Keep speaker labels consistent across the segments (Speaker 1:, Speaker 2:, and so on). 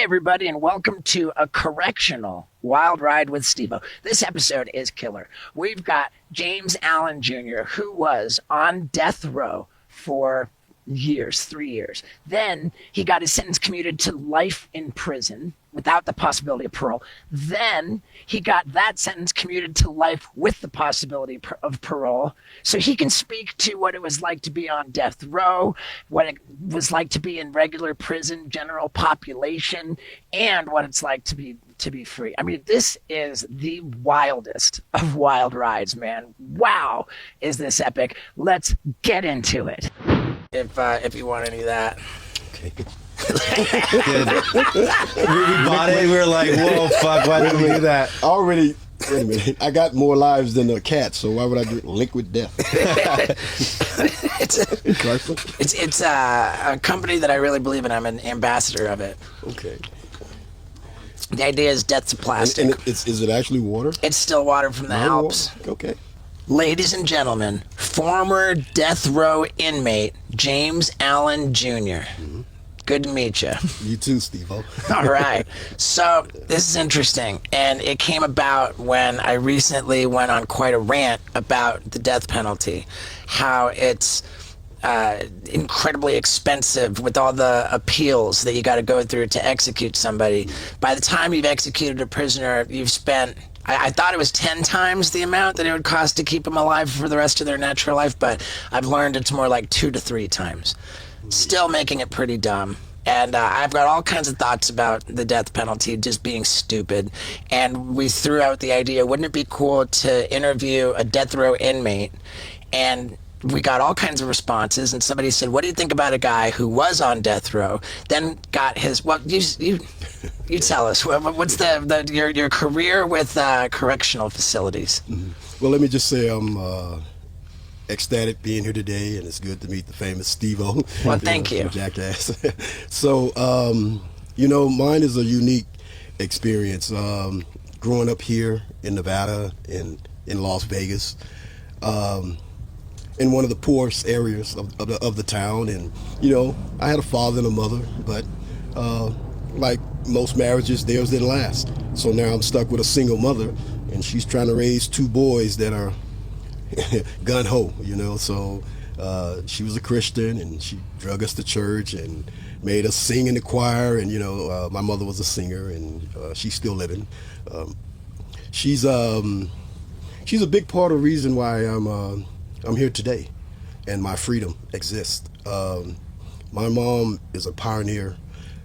Speaker 1: everybody, and welcome to a correctional wild ride with Steveo. This episode is killer. We've got James Allen Jr., who was on death row for years, 3 years. Then he got his sentence commuted to life in prison without the possibility of parole. Then he got that sentence commuted to life with the possibility of parole. So he can speak to what it was like to be on death row, what it was like to be in regular prison, general population, and what it's like to be free. I mean, this is the wildest of wild rides, man. Wow, is this epic. Let's get into it. If you want any of that.
Speaker 2: Okay. we bought it. We were like, whoa, fuck, why did we do that?
Speaker 3: Wait a minute. I got more lives than a cat, so why would I drink liquid death?
Speaker 1: It's a company that I really believe in. I'm an ambassador of it.
Speaker 3: Okay.
Speaker 1: The idea is death's a plastic.
Speaker 3: And is it actually water?
Speaker 1: It's still water from the Alps.
Speaker 3: Okay.
Speaker 1: Ladies and gentlemen, former death row inmate James Allen Jr. Mm-hmm. Good to meet you.
Speaker 3: You too, Steve-O.
Speaker 1: All right. So this is interesting, and it came about when I recently went on quite a rant about the death penalty, how it's incredibly expensive with all the appeals that you got to go through to execute somebody. By the time you've executed a prisoner, you've spent... I thought it was 10 times the amount that it would cost to keep them alive for the rest of their natural life, but I've learned it's more like 2 to 3 times. Still making it pretty dumb. And I've got all kinds of thoughts about the death penalty just being stupid. And we threw out the idea, wouldn't it be cool to interview a death row inmate? And we got all kinds of responses, and somebody said, what do you think about a guy who was on death row, then got his, well, you tell us, what's your career with correctional facilities?
Speaker 3: Mm-hmm. Well, let me just say I'm ecstatic being here today, and it's good to meet the famous Steve-O.
Speaker 1: Well, thank you.
Speaker 3: Jackass. So, mine is a unique experience. Growing up here in Nevada, in Las Vegas, in one of the poorest areas of the town, and I had a father and a mother, but like most marriages, theirs didn't last. So now I'm stuck with a single mother, and she's trying to raise 2 boys that are gun-ho, So she was a Christian, and she drug us to church and made us sing in the choir, and my mother was a singer, and she's still living. She's a big part of the reason why I'm here today, and my freedom exists. My mom is a pioneer.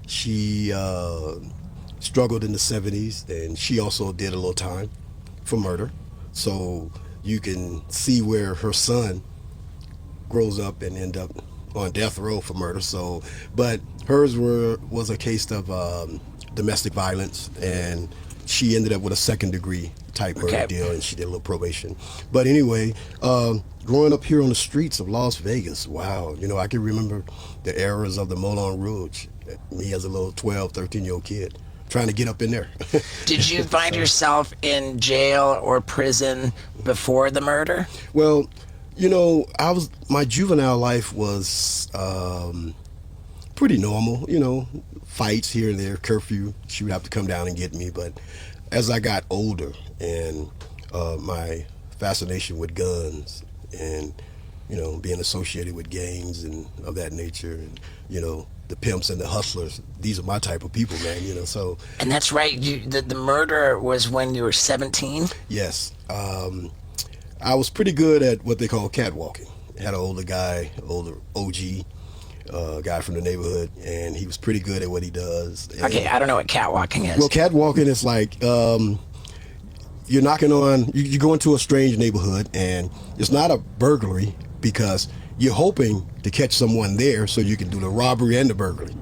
Speaker 3: She struggled in the 70s, and she also did a little time for murder. So you can see where her son grows up and end up on death row for murder. So, but hers was a case of domestic violence, and she ended up with a 2nd degree type murder deal, and she did a little probation. But anyway, growing up here on the streets of Las Vegas, wow, I can remember the eras of the Moulin Rouge, me as a little 12, 13-year-old kid, trying to get up in there.
Speaker 1: Did you find yourself in jail or prison before the murder?
Speaker 3: Well, my juvenile life was pretty normal, fights here and there, curfew, she would have to come down and get me. But as I got older, and my fascination with guns, and being associated with gangs and of that nature, and the pimps and the hustlers, these are my type of people, man. So. And
Speaker 1: that's right. The murder was when you were 17.
Speaker 3: Yes, I was pretty good at what they call catwalking. I had an older OG. Guy from the neighborhood, and he was pretty good at what he does. And,
Speaker 1: okay, I don't know what catwalking is.
Speaker 3: Well, catwalking is like you're knocking on, you go into a strange neighborhood, and it's not a burglary because you're hoping to catch someone there so you can do the robbery and the burglary.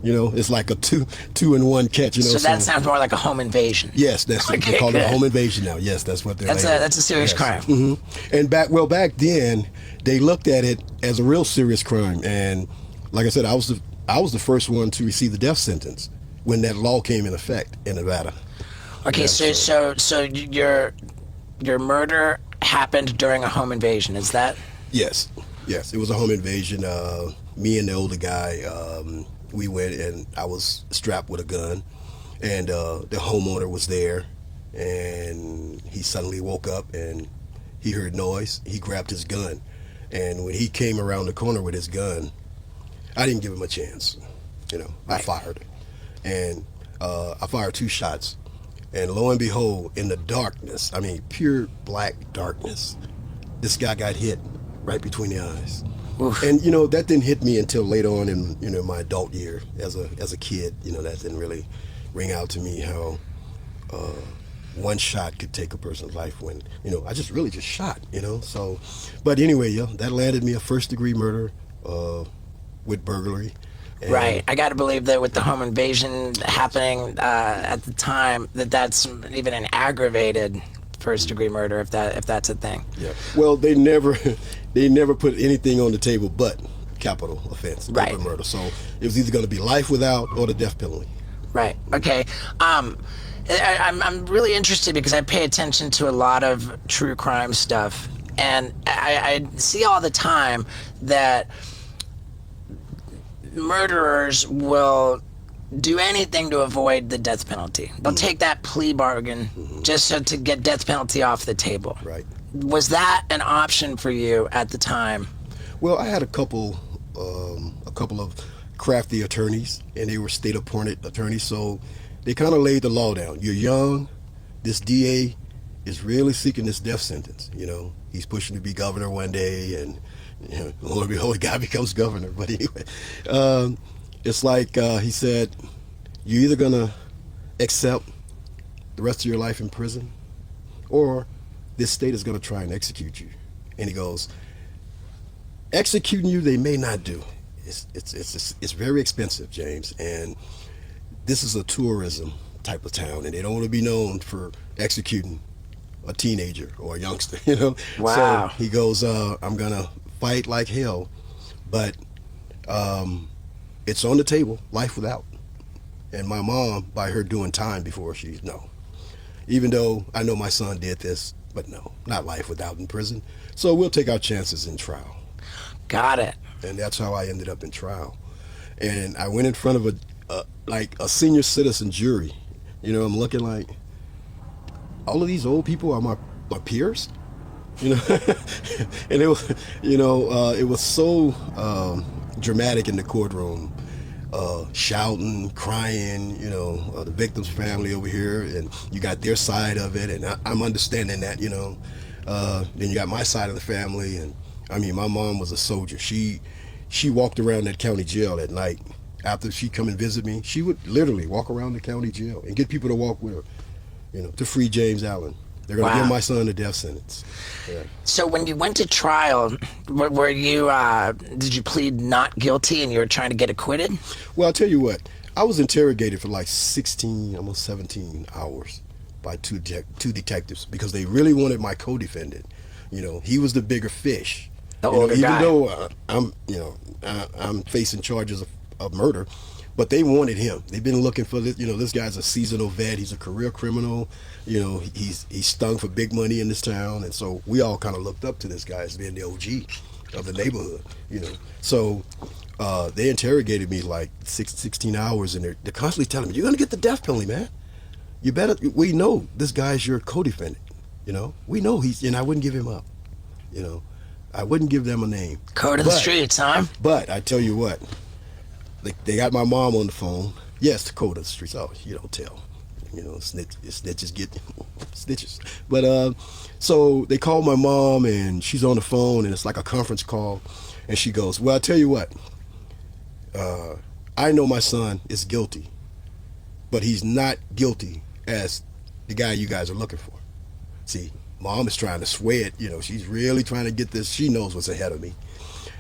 Speaker 3: It's like a two-in-one catch.
Speaker 1: So that sounds more like a home invasion.
Speaker 3: Yes, that's they call it a home invasion now. Yes, that's what they're.
Speaker 1: That's a serious crime.
Speaker 3: Mm-hmm. And back then, they looked at it as a real serious crime, and like I said, I was the first one to receive the death sentence when that law came in effect in Nevada.
Speaker 1: Okay, so your murder happened during a home invasion, is that?
Speaker 3: Yes, it was a home invasion. Me and the older guy, we went, and I was strapped with a gun, and the homeowner was there, and he suddenly woke up and he heard noise. He grabbed his gun, and when he came around the corner with his gun, I didn't give him a chance. I fired, and I fired 2 shots, and lo and behold, in the darkness, I mean pure black darkness, this guy got hit right between the eyes. Oof. And that didn't hit me until later on in my adult year as a kid. That didn't really ring out to me how one shot could take a person's life when I just shot. So, but anyway, that landed me a 1st-degree murder with burglary. And
Speaker 1: right. I got to believe that with the home invasion happening at the time, that's even an aggravated 1st-degree murder, if that's a thing.
Speaker 3: Yeah. Well, they never put anything on the table but capital offense,
Speaker 1: right?
Speaker 3: Murder. So it was either going to be life without or the death penalty.
Speaker 1: Right. Okay. I'm really interested because I pay attention to a lot of true crime stuff, and I see all the time that murderers will do anything to avoid the death penalty. They'll take that plea bargain just to get death penalty off the table.
Speaker 3: Right.
Speaker 1: Was that an option for you at the time?
Speaker 3: Well, I had a couple of crafty attorneys, and they were state-appointed attorneys, so they kind of laid the law down. You're young. This DA is really seeking this death sentence. He's pushing to be governor one day, and lo and behold, the guy becomes governor. But anyway, it's like he said, you're either gonna accept the rest of your life in prison, or this state is gonna try and execute you. And he goes, executing you they may not do. It's very expensive, James, and this is a tourism type of town, and they don't want to be known for executing a teenager or a youngster.
Speaker 1: Wow.
Speaker 3: So he goes, I'm gonna fight like hell, but it's on the table, life without. And my mom, by her doing time before, even though I know my son did this, but no, not life without in prison. So we'll take our chances in trial.
Speaker 1: Got it.
Speaker 3: And that's how I ended up in trial. And I went in front of a senior citizen jury. I'm looking like, all of these old people are my peers. And it was, it was so dramatic in the courtroom, shouting, crying, the victim's family over here, and you got their side of it, and I'm understanding that, then you got my side of the family, and I mean, my mom was a soldier. She walked around that county jail at night. After she'd come and visit me, she would literally walk around the county jail and get people to walk with her, to free James Allen. They're going to give my son a death sentence. Yeah.
Speaker 1: So when you went to trial, were you did you plead not guilty and you were trying to get acquitted?
Speaker 3: Well, I'll tell you what. I was interrogated for like 16, almost 17 hours by two detectives because they really wanted my co-defendant. He was the bigger fish.
Speaker 1: The older guy.
Speaker 3: Even though I'm facing charges of murder, but they wanted him. They've been looking for this. This guy's a seasonal vet. He's a career criminal. He's stung for big money in this town, and so we all kind of looked up to this guy as being the OG of the neighborhood. So they interrogated me like 16 hours, and they're constantly telling me, "You're gonna get the death penalty, man. You better. We know this guy's your co-defendant. We know and I wouldn't give him up. I wouldn't give them a name.
Speaker 1: Code of the streets, huh?
Speaker 3: But I tell you what, they got my mom on the phone. Yes, the code of the streets. Oh, you don't tell. Snitches get stitches. But so they called my mom, and she's on the phone, and it's like a conference call, and she goes, "Well, I tell you what, I know my son is guilty, but he's not guilty as the guy you guys are looking for." See, mom is trying to sway it. She's really trying to get this. She knows what's ahead of me.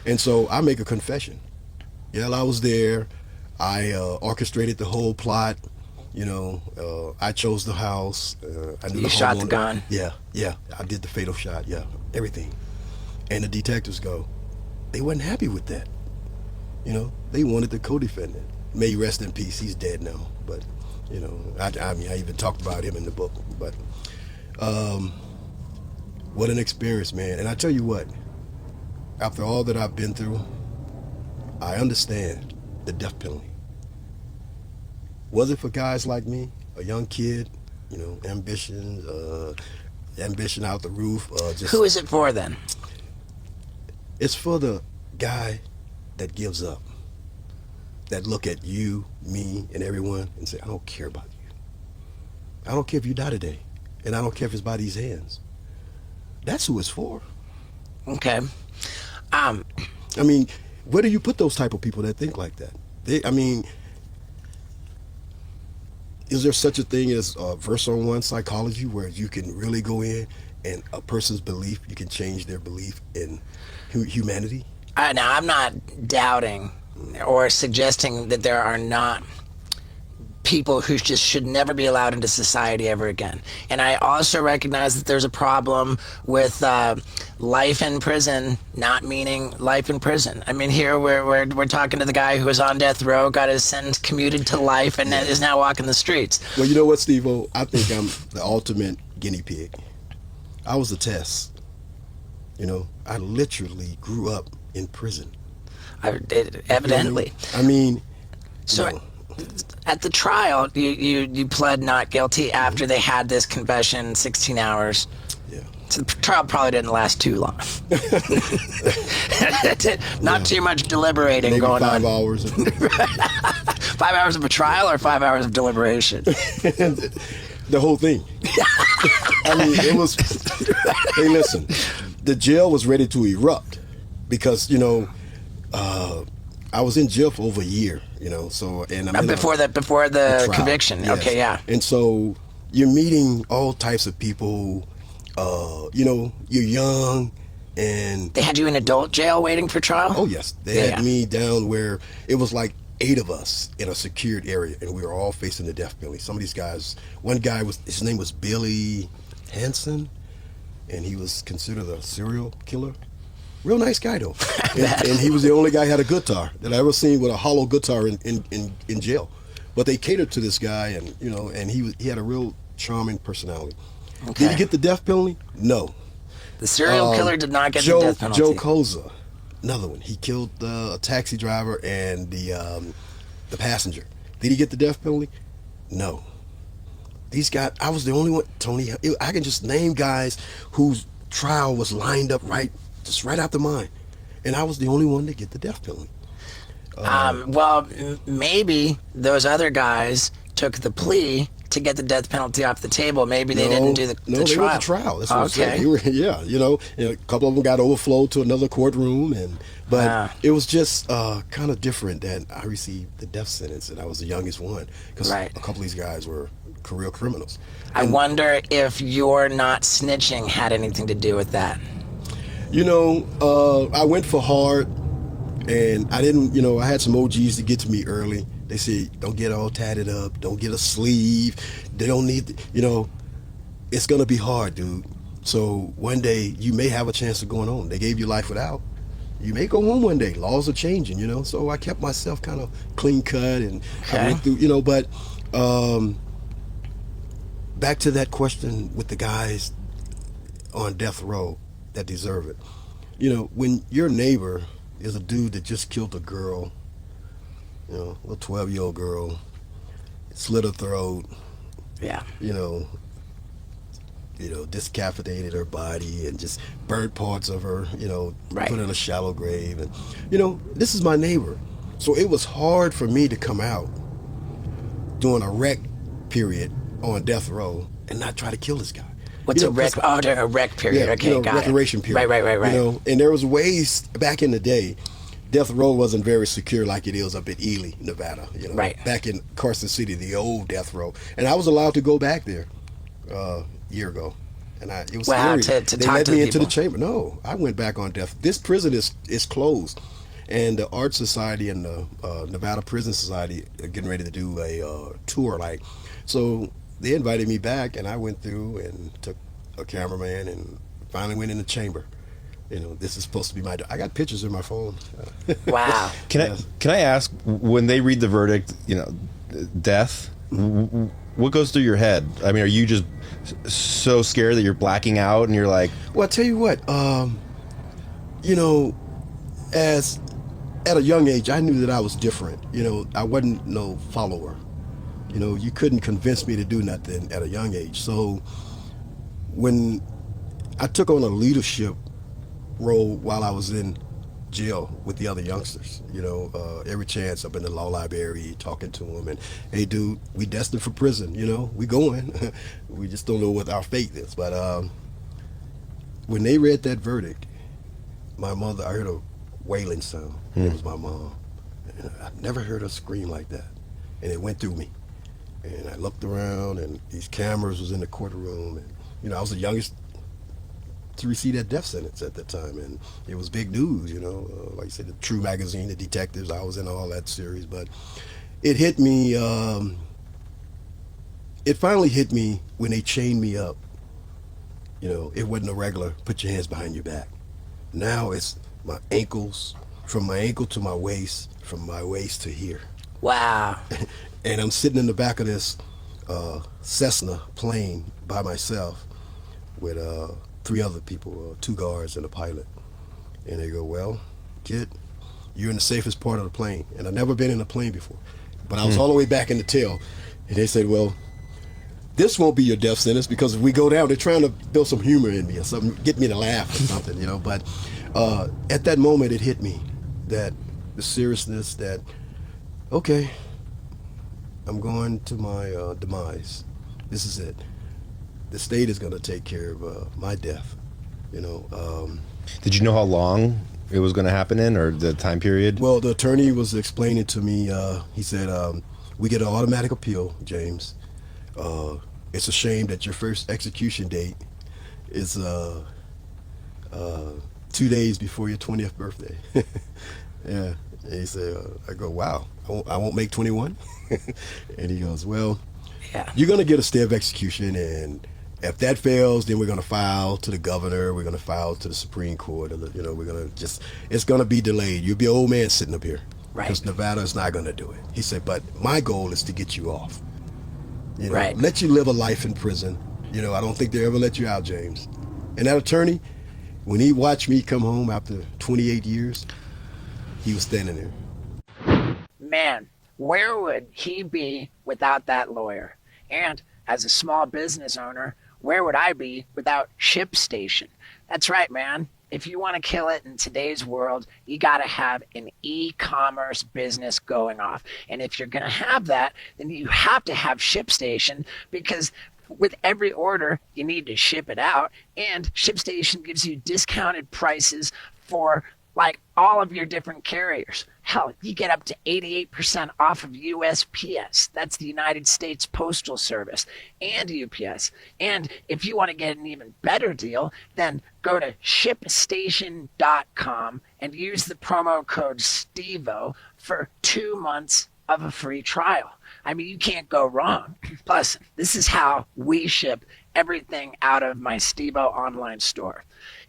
Speaker 3: And so I make a confession. Yeah, I was there. I orchestrated the whole plot. I chose the house. I knew
Speaker 1: you shot the gun.
Speaker 3: Yeah. I did the fatal shot. Yeah, everything. And the detectives go, they wasn't happy with that. They wanted the co-defendant. May he rest in peace. He's dead now. But, I even talked about him in the book. But what an experience, man. And I tell you what, after all that I've been through, I understand the death penalty. was it for guys like me, a young kid, ambition out the roof.
Speaker 1: Who is it for then?
Speaker 3: It's for the guy that gives up, that look at you, me, and everyone and say, I don't care about you. I don't care if you die today, and I don't care if it's by these hands. That's who it's for.
Speaker 1: Okay.
Speaker 3: I mean, where do you put those type of people that think like that? Is there such a thing as verse-on-one psychology where you can really go in and a person's belief, you can change their belief in humanity?
Speaker 1: Now, I'm not doubting or suggesting that there are not people who just should never be allowed into society ever again. And I also recognize that there's a problem with life in prison not meaning life in prison. I mean, here we're talking to the guy who was on death row, got his sentence commuted to life, and is now walking the streets.
Speaker 3: Well, you know what, Steve-O? I think I'm the ultimate guinea pig. I was a test. I literally grew up in prison.
Speaker 1: Evidently.
Speaker 3: I mean,
Speaker 1: so at the trial, you pled not guilty after they had this confession, 16 hours.
Speaker 3: Yeah.
Speaker 1: So the trial probably didn't last too long. Not too much deliberating
Speaker 3: maybe
Speaker 1: going
Speaker 3: 5
Speaker 1: on.
Speaker 3: hours.
Speaker 1: 5 hours of a trial or 5 hours of deliberation?
Speaker 3: The whole thing. I mean, it was. Hey, listen, the jail was ready to erupt because I was in jail for over a year. So
Speaker 1: Before the conviction.
Speaker 3: Yes.
Speaker 1: Okay, yeah.
Speaker 3: And so you're meeting all types of people. You're young, and
Speaker 1: They had you in adult jail waiting for trial?
Speaker 3: oh yes, they had me down where it was like 8 of us in a secured area, and we were all facing the death penalty. Some of these guys, one guy his name was Billy Hansen, and he was considered a serial killer. Real nice guy though, and he was the only guy who had a guitar that I ever seen with a hollow guitar in jail. But they catered to this guy, and and he had a real charming personality.
Speaker 1: Okay.
Speaker 3: Did he get the death penalty? No.
Speaker 1: The serial killer did not get the death penalty.
Speaker 3: Joe Koza, another one. He killed a taxi driver and the passenger. Did he get the death penalty? No. These guys, I was the only one, Tony. I can just name guys whose trial was lined up right after mine, and I was the only one to get the death penalty.
Speaker 1: Maybe those other guys took the plea to get the death penalty off the table. Maybe they didn't do the trial.
Speaker 3: No, they went to trial. That's what I'm saying. A couple of them got overflowed to another courtroom, but it was just kind of different that I received the death sentence, and I was the youngest one because a couple of these guys were career criminals.
Speaker 1: I wonder if your not snitching had anything to do with that.
Speaker 3: I went for hard, and I didn't, I had some OGs to get to me early. They say, don't get all tatted up, don't get a sleeve. They don't need, it's going to be hard, dude. So one day you may have a chance of going home. They gave you life without. You may go home one day. Laws are changing, So I kept myself kind of clean cut, and I went through, but back to that question with the guys on death row that deserve it. When your neighbor is a dude that just killed a girl, a little 12-year-old girl, slit her throat, discapitated her body and just burnt parts of her, put her in a shallow grave. And, this is my neighbor. So it was hard for me to come out during a rec period on death row and not try to kill this guy.
Speaker 1: What's a rec? Oh, during a rec period.
Speaker 3: Yeah,
Speaker 1: okay, got
Speaker 3: recreation period.
Speaker 1: Right.
Speaker 3: And there was ways back in the day. Death row wasn't very secure like it is up in Ely, Nevada. Back in Carson City, the old death row, and I was allowed to go back there a year ago, and it was scary.
Speaker 1: To
Speaker 3: they
Speaker 1: talk
Speaker 3: let
Speaker 1: to
Speaker 3: me
Speaker 1: the
Speaker 3: into
Speaker 1: people.
Speaker 3: the chamber. No, I went back on death. This prison is closed, and the Art Society and the Nevada Prison Society are getting ready to do a tour. So they invited me back, and I went through and took a cameraman and finally went in the chamber. This is supposed to be I got pictures in my phone.
Speaker 1: Wow.
Speaker 2: Can I ask, when they read the verdict, death, what goes through your head? I mean, are you just so scared that you're blacking out and you're like...
Speaker 3: Well, I tell you what, as at a young age, I knew that I was different. I wasn't no follower. You know, you couldn't convince me to do nothing at a young age. So when I took on a leadership role while I was in jail with the other youngsters, you know, every chance up in the law library talking to them, and hey dude, we destined for prison, you know, we going. We just don't know what our fate is. But when they read that verdict, my mother, I heard a wailing sound. It was my mom. And I never heard her scream like that. And it went through me. And I looked around, and these cameras was in the courtroom, and you know, I was the youngest to receive that death sentence at that time, and it was big news, you know. Like I said, the True magazine, the detectives, I was in all that series. But it hit me, it finally hit me when they chained me up. You know, it wasn't a regular put your hands behind your back. Now it's my ankles, from my ankle to my waist, from my waist to here.
Speaker 1: Wow.
Speaker 3: And I'm sitting in the back of this Cessna plane by myself with 3 other people, 2 guards and a pilot. And they go, well, kid, you're in the safest part of the plane. And I've never been in a plane before. But I was all the way back in the tail. And they said, well, this won't be your death sentence, because if we go down, they're trying to build some humor in me or something, get me to laugh or something, you know. But at that moment, it hit me, that the seriousness that, okay, I'm going to my demise. This is it. The state is going to take care of my death, you know.
Speaker 2: Did you know how long it was going to happen in, or the time period?
Speaker 3: Well, the attorney was explaining to me, he said, we get an automatic appeal, James. It's a shame that your first execution date is 2 days before your 20th birthday. Yeah. And he said, I go, wow, I won't make 21? And he goes, well,
Speaker 1: Yeah.
Speaker 3: you're going to get a stay of execution, and if that fails, then we're going to file to the governor, we're going to file to the Supreme Court, you know, we're going to just, it's going to be delayed. You'll be an old man sitting up here.
Speaker 1: Right.
Speaker 3: Because Nevada is not going to do it. He said, but my goal is to get you off. You know,
Speaker 1: Right.
Speaker 3: let you live a life in prison. You know, I don't think they ever let you out, James. And that attorney, when he watched me come home after 28 years, he was standing there.
Speaker 1: Man, where would he be without that lawyer? And as a small business owner, where would I be without ShipStation? That's right, man. If you want to kill it in today's world, you got to have an e-commerce business going off. And if you're going to have that, then you have to have ShipStation, because with every order, you need to ship it out. And ShipStation gives you discounted prices for like all of your different carriers. Hell, you get up to 88% off of USPS. That's the United States Postal Service, and UPS. And if you want to get an even better deal, then go to shipstation.com and use the promo code steveo for 2 months of a free trial. I mean, you can't go wrong. Plus, this is how we ship everything out of my Stevo online store.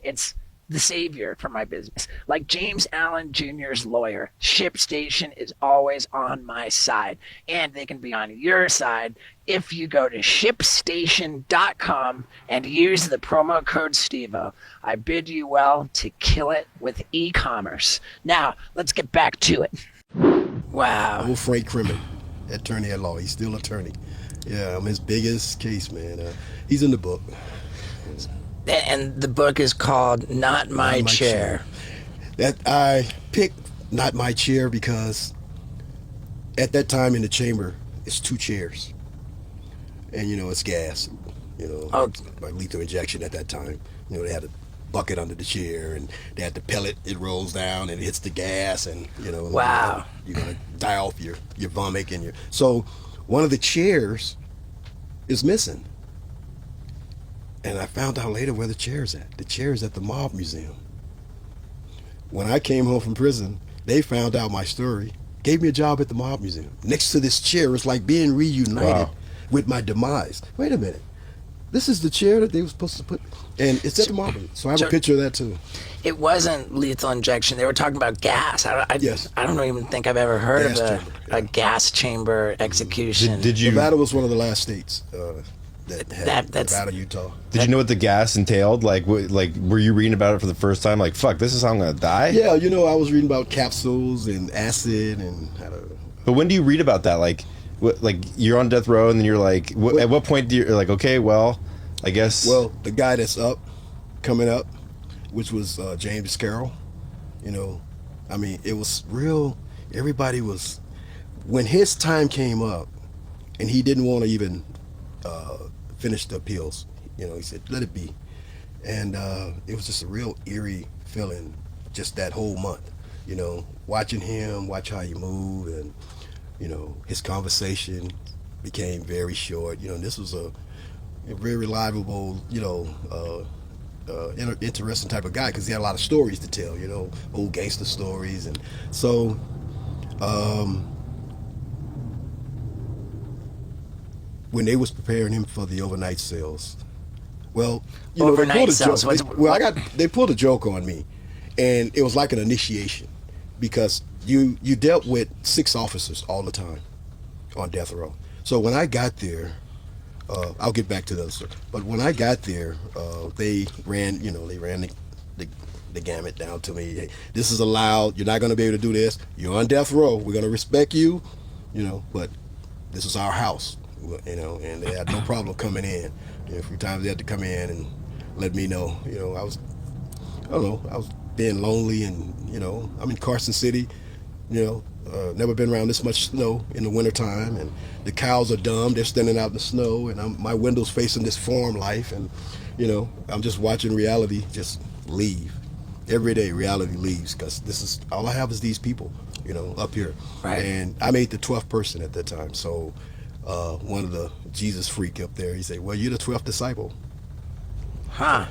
Speaker 1: It's the savior for my business. Like James Allen Jr.'s lawyer, ShipStation is always on my side, and they can be on your side if you go to shipstation.com and use the promo code Stevo. I bid you well to kill it with e-commerce. Now, let's get back to it. Wow.
Speaker 3: Old Frank Crimmon, attorney at law. He's still attorney. Yeah, I'm his biggest case, man. He's in the book.
Speaker 1: And the book is called Not My Chair.
Speaker 3: That I picked Not My Chair because at that time in the chamber, it's 2 chairs. And, you know, it's gas, you know, like lethal injection at that time. You know, they had a bucket under the chair, and they had the pellet, it rolls down and it hits the gas, and, you know,
Speaker 1: wow,
Speaker 3: you're going to die off your vomit and your... So one of the chairs is missing. And I found out later where the chair's at. The chair's at the Mob Museum. When I came home from prison, they found out my story, gave me a job at the Mob Museum. Next to this chair, it's like being reunited with my demise. Wait a minute. This is the chair that they were supposed to put, and it's at the Mob Museum. So I have a picture of that too.
Speaker 1: It wasn't lethal injection. They were talking about gas.
Speaker 3: Yes.
Speaker 1: I don't even think I've ever heard
Speaker 3: Gas
Speaker 1: of
Speaker 3: chamber,
Speaker 1: a gas chamber execution.
Speaker 2: Did you?
Speaker 3: Nevada was one of the last states that had
Speaker 1: that's
Speaker 3: Nevada, Utah.
Speaker 2: Did you know what the gas entailed? Like, were you reading about it for the first time? Like, fuck, this is how I'm gonna die.
Speaker 3: Yeah, you know, I was reading about capsules and acid and how to.
Speaker 2: But when do you read about that? Like, like you're on death row, and then you're like, at what point do you're like, okay, well, I guess.
Speaker 3: Well, the guy that's coming up, which was James Carroll, you know, I mean, it was real. Everybody was, when his time came up, and he didn't want to even finish the appeals. You know, he said, let it be. And it was just a real eerie feeling just that whole month, you know, watching him, watch how he moved, and, you know, his conversation became very short. You know, this was a very reliable, you know, interesting type of guy because he had a lot of stories to tell, you know, old gangster stories. And so when they was preparing him for the overnight sales, well, you know,
Speaker 1: Overnight sales.
Speaker 3: They pulled a joke on me, and it was like an initiation because you dealt with 6 officers all the time on death row. So when I got there, I'll get back to the other story. But when I got there, they ran the gamut down to me. Hey, this is allowed. You're not going to be able to do this. You're on death row. We're going to respect you, you know, but this is our house, you know, and they had no problem coming in. You know, a few times they had to come in and let me know, you know, I was being lonely, and, you know, I'm in Carson City, you know, never been around this much snow in the wintertime, and the cows are dumb. They're standing out in the snow, and my window's facing this farm life, and, you know, I'm just watching reality just leave. Every day reality leaves because this is all I have is these people, you know, up here.
Speaker 1: Right.
Speaker 3: And I made the 12th person at that time. So one of the Jesus freak up there, he said, well, you're the 12th disciple.
Speaker 1: Huh.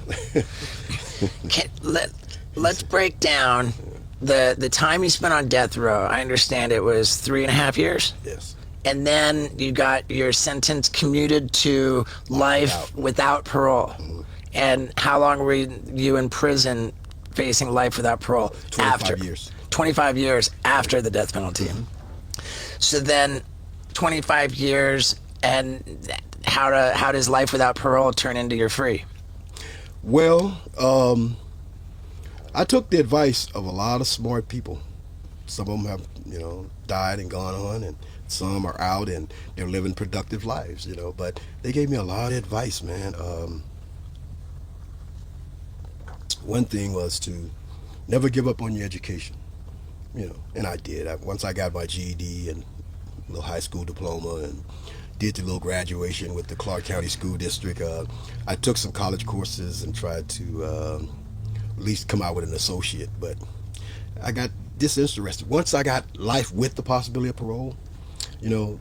Speaker 1: Let's break down the time you spent on death row. I understand it was 3.5 years.
Speaker 3: Yes.
Speaker 1: And then you got your sentence commuted to life without parole.
Speaker 3: Mm-hmm.
Speaker 1: And how long were you in prison facing life without parole?
Speaker 3: 25 years.
Speaker 1: 25 years after the death penalty.
Speaker 3: Mm-hmm.
Speaker 1: So then 25 years, and how does life without parole turn into you're free?
Speaker 3: Well, I took the advice of a lot of smart people. Some of them have, you know, died and gone on, and some are out and they're living productive lives, you know, but they gave me a lot of advice, man. One thing was to never give up on your education, you know, and I did. Once I got my GED and a little high school diploma and did the little graduation with the Clark County School District, I took some college courses and tried to at least come out with an associate, but I got disinterested. Once I got life with the possibility of parole, you know,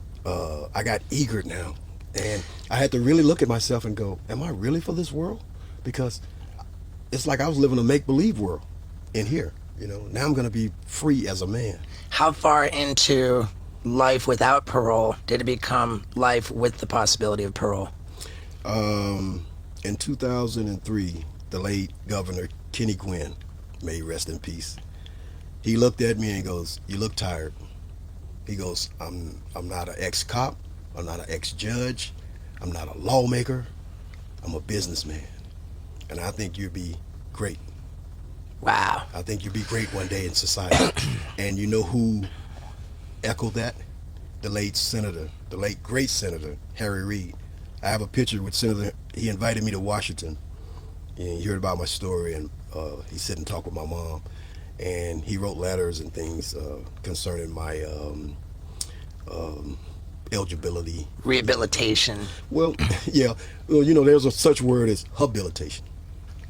Speaker 3: I got eager now, and I had to really look at myself and go, am I really for this world? Because it's like I was living a make-believe world in here, you know. Now I'm going to be free as a man.
Speaker 1: How far into life without parole did it become life with the possibility of parole?
Speaker 3: In 2003, the late Governor Kenny Gwynn, may he rest in peace, he looked at me and goes, you look tired. He goes, I'm not an ex-cop, I'm not an ex-judge, I'm not a lawmaker, I'm a businessman. And I think you'd be great.
Speaker 1: Wow.
Speaker 3: I think you'd be great one day in society. And you know who echoed that? The late great Senator Harry Reid. I have a picture with Senator. He invited me to Washington, and he heard about my story, and he sat and talked with my mom, and he wrote letters and things concerning my eligibility.
Speaker 1: Rehabilitation.
Speaker 3: Well, yeah. Well, you know, there's a such word as habilitation.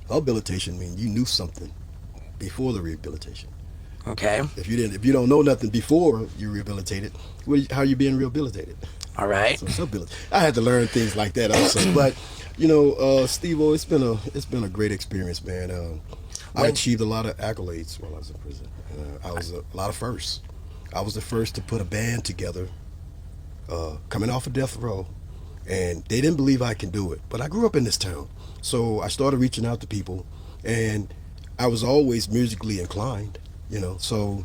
Speaker 3: Habilitation means you knew something before the rehabilitation.
Speaker 1: Okay.
Speaker 3: If you don't know nothing before you're rehabilitated, how are you being rehabilitated?
Speaker 1: All right.
Speaker 3: So I had to learn things like that also. But you know, Steve-O, it's been a great experience, man. I achieved a lot of accolades while I was in prison. I was a lot of firsts. I was the first to put a band together, coming off of death row, and they didn't believe I can do it. But I grew up in this town, so I started reaching out to people, and I was always musically inclined, you know. So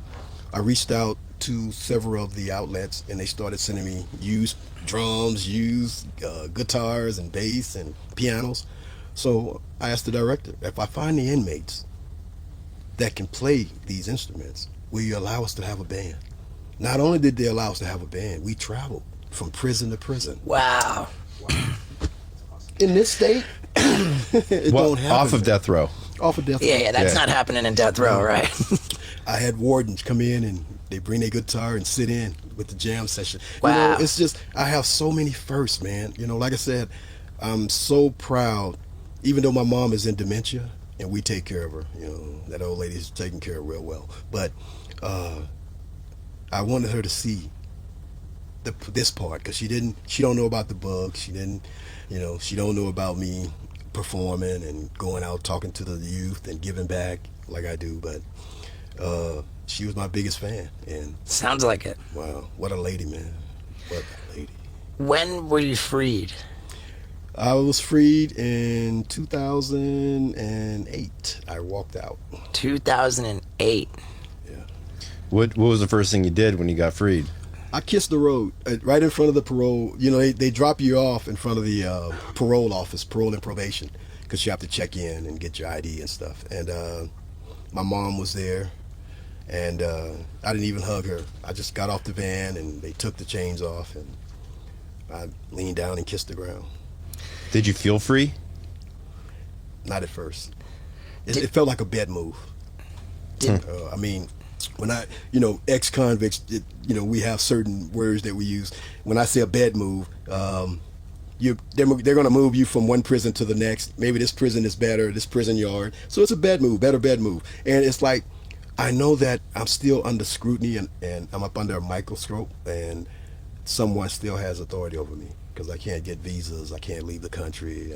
Speaker 3: I reached out to several of the outlets, and they started sending me used drums, used guitars and bass and pianos. So I asked the director, if I find the inmates that can play these instruments, will you allow us to have a band? Not only did they allow us to have a band, we traveled from prison to prison.
Speaker 1: Wow.
Speaker 3: In this state, it don't happen.
Speaker 2: Off of death row.
Speaker 3: Off of death row.
Speaker 1: Yeah, that's not happening in death row, right?
Speaker 3: I had wardens come in and they bring their guitar and sit in with the jam session.
Speaker 1: Wow.
Speaker 3: You know, it's just, I have so many firsts, man. You know, like I said, I'm so proud, even though my mom is in dementia and we take care of her. You know, that old lady's taken care of real well. But I wanted her to see this part, because she don't know about the bug. She don't know about me performing and going out talking to the youth and giving back like I do. But she was my biggest fan, and
Speaker 1: Sounds like it.
Speaker 3: wow, what a lady, man. What a lady.
Speaker 1: When were you freed?
Speaker 3: I was freed in 2008. I walked out.
Speaker 1: 2008.
Speaker 3: Yeah.
Speaker 2: What was the first thing you did when you got freed?
Speaker 3: I kissed the road right in front of the parole. You know, they drop you off in front of the parole office, parole and probation, because you have to check in and get your ID and stuff. And my mom was there, and I didn't even hug her. I just got off the van, and they took the chains off, and I leaned down and kissed the ground.
Speaker 2: Did you feel free?
Speaker 3: Not at first. It felt like a bed move. I mean, when ex-convicts, we have certain words that we use. When I say a bed move, they're going to move you from one prison to the next. Maybe this prison is better, this prison yard. So it's a bed move, better bed move. And it's like, I know that I'm still under scrutiny and I'm up under a microscope, and someone still has authority over me because I can't get visas, I can't leave the country.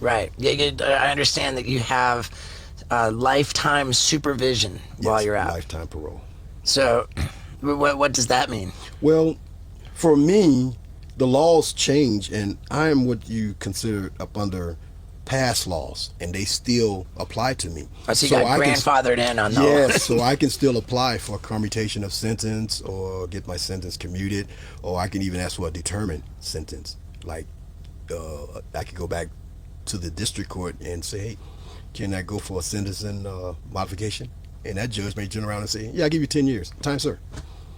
Speaker 1: Right. Yeah, I understand that you have lifetime supervision while you're out.
Speaker 3: Lifetime parole.
Speaker 1: So, what does that mean?
Speaker 3: Well, for me, the laws change, and I am what you consider up under past laws, and they still apply to me.
Speaker 1: So you got grandfathered in on those.
Speaker 3: Yes, so I can still apply for a commutation of sentence or get my sentence commuted, or I can even ask for a determined sentence. Like, I could go back to the district court and say, hey, can I go for a sentencing modification? And that judge may turn around and say, yeah, I'll give you 10 years. Time, sir.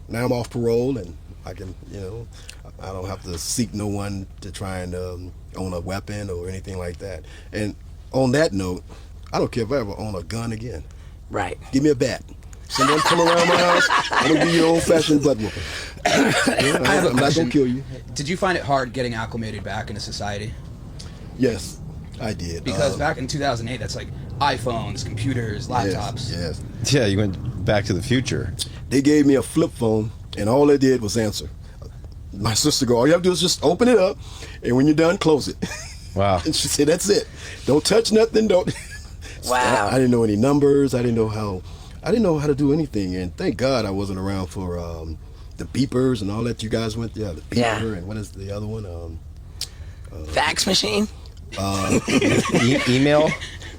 Speaker 3: Now I'm off parole, and I can, I don't have to seek no one to try and own a weapon or anything like that. And on that note, I don't care if I ever own a gun again.
Speaker 1: Right.
Speaker 3: Give me a bat. Someone come around my house, I'm going to give you an old-fashioned butt whooping. I'm not going to kill you.
Speaker 4: Did you find it hard getting acclimated back into society?
Speaker 3: Yes, I did.
Speaker 4: Because back in 2008, that's like iPhones, computers, laptops.
Speaker 3: Yes.
Speaker 2: Yeah, you went back to the future.
Speaker 3: They gave me a flip phone, and all they did was answer. My sister go, all you have to do is just open it up, and when you're done, close it.
Speaker 2: Wow.
Speaker 3: And she said, that's it. Don't touch nothing. Don't.
Speaker 1: Wow.
Speaker 3: I didn't know any numbers. I didn't know how to do anything. And thank God I wasn't around for the beepers and all that you guys went. Yeah, the beeper.
Speaker 1: Yeah.
Speaker 3: And what is the other one?
Speaker 1: Fax machine?
Speaker 2: Email?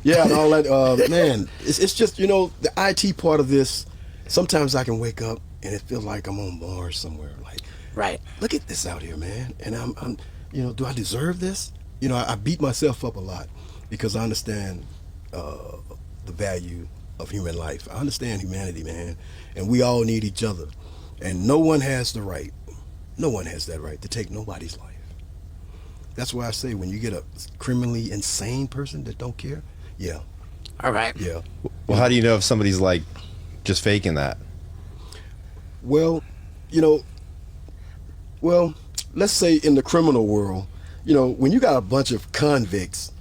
Speaker 3: Yeah, and all that. Man, it's just, the IT part of this, sometimes I can wake up and it feels like I'm on Mars somewhere. Like,
Speaker 1: Right.
Speaker 3: look at this out here, man. And I'm do I deserve this? I beat myself up a lot because I understand the value of human life. I understand humanity, man. And we all need each other. And no one has that right to take nobody's life. That's why I say when you get a criminally insane person that don't care, yeah.
Speaker 1: All right.
Speaker 3: Yeah.
Speaker 2: Well, how do you know if somebody's like just faking that?
Speaker 3: Well, let's say in the criminal world, when you got a bunch of convicts,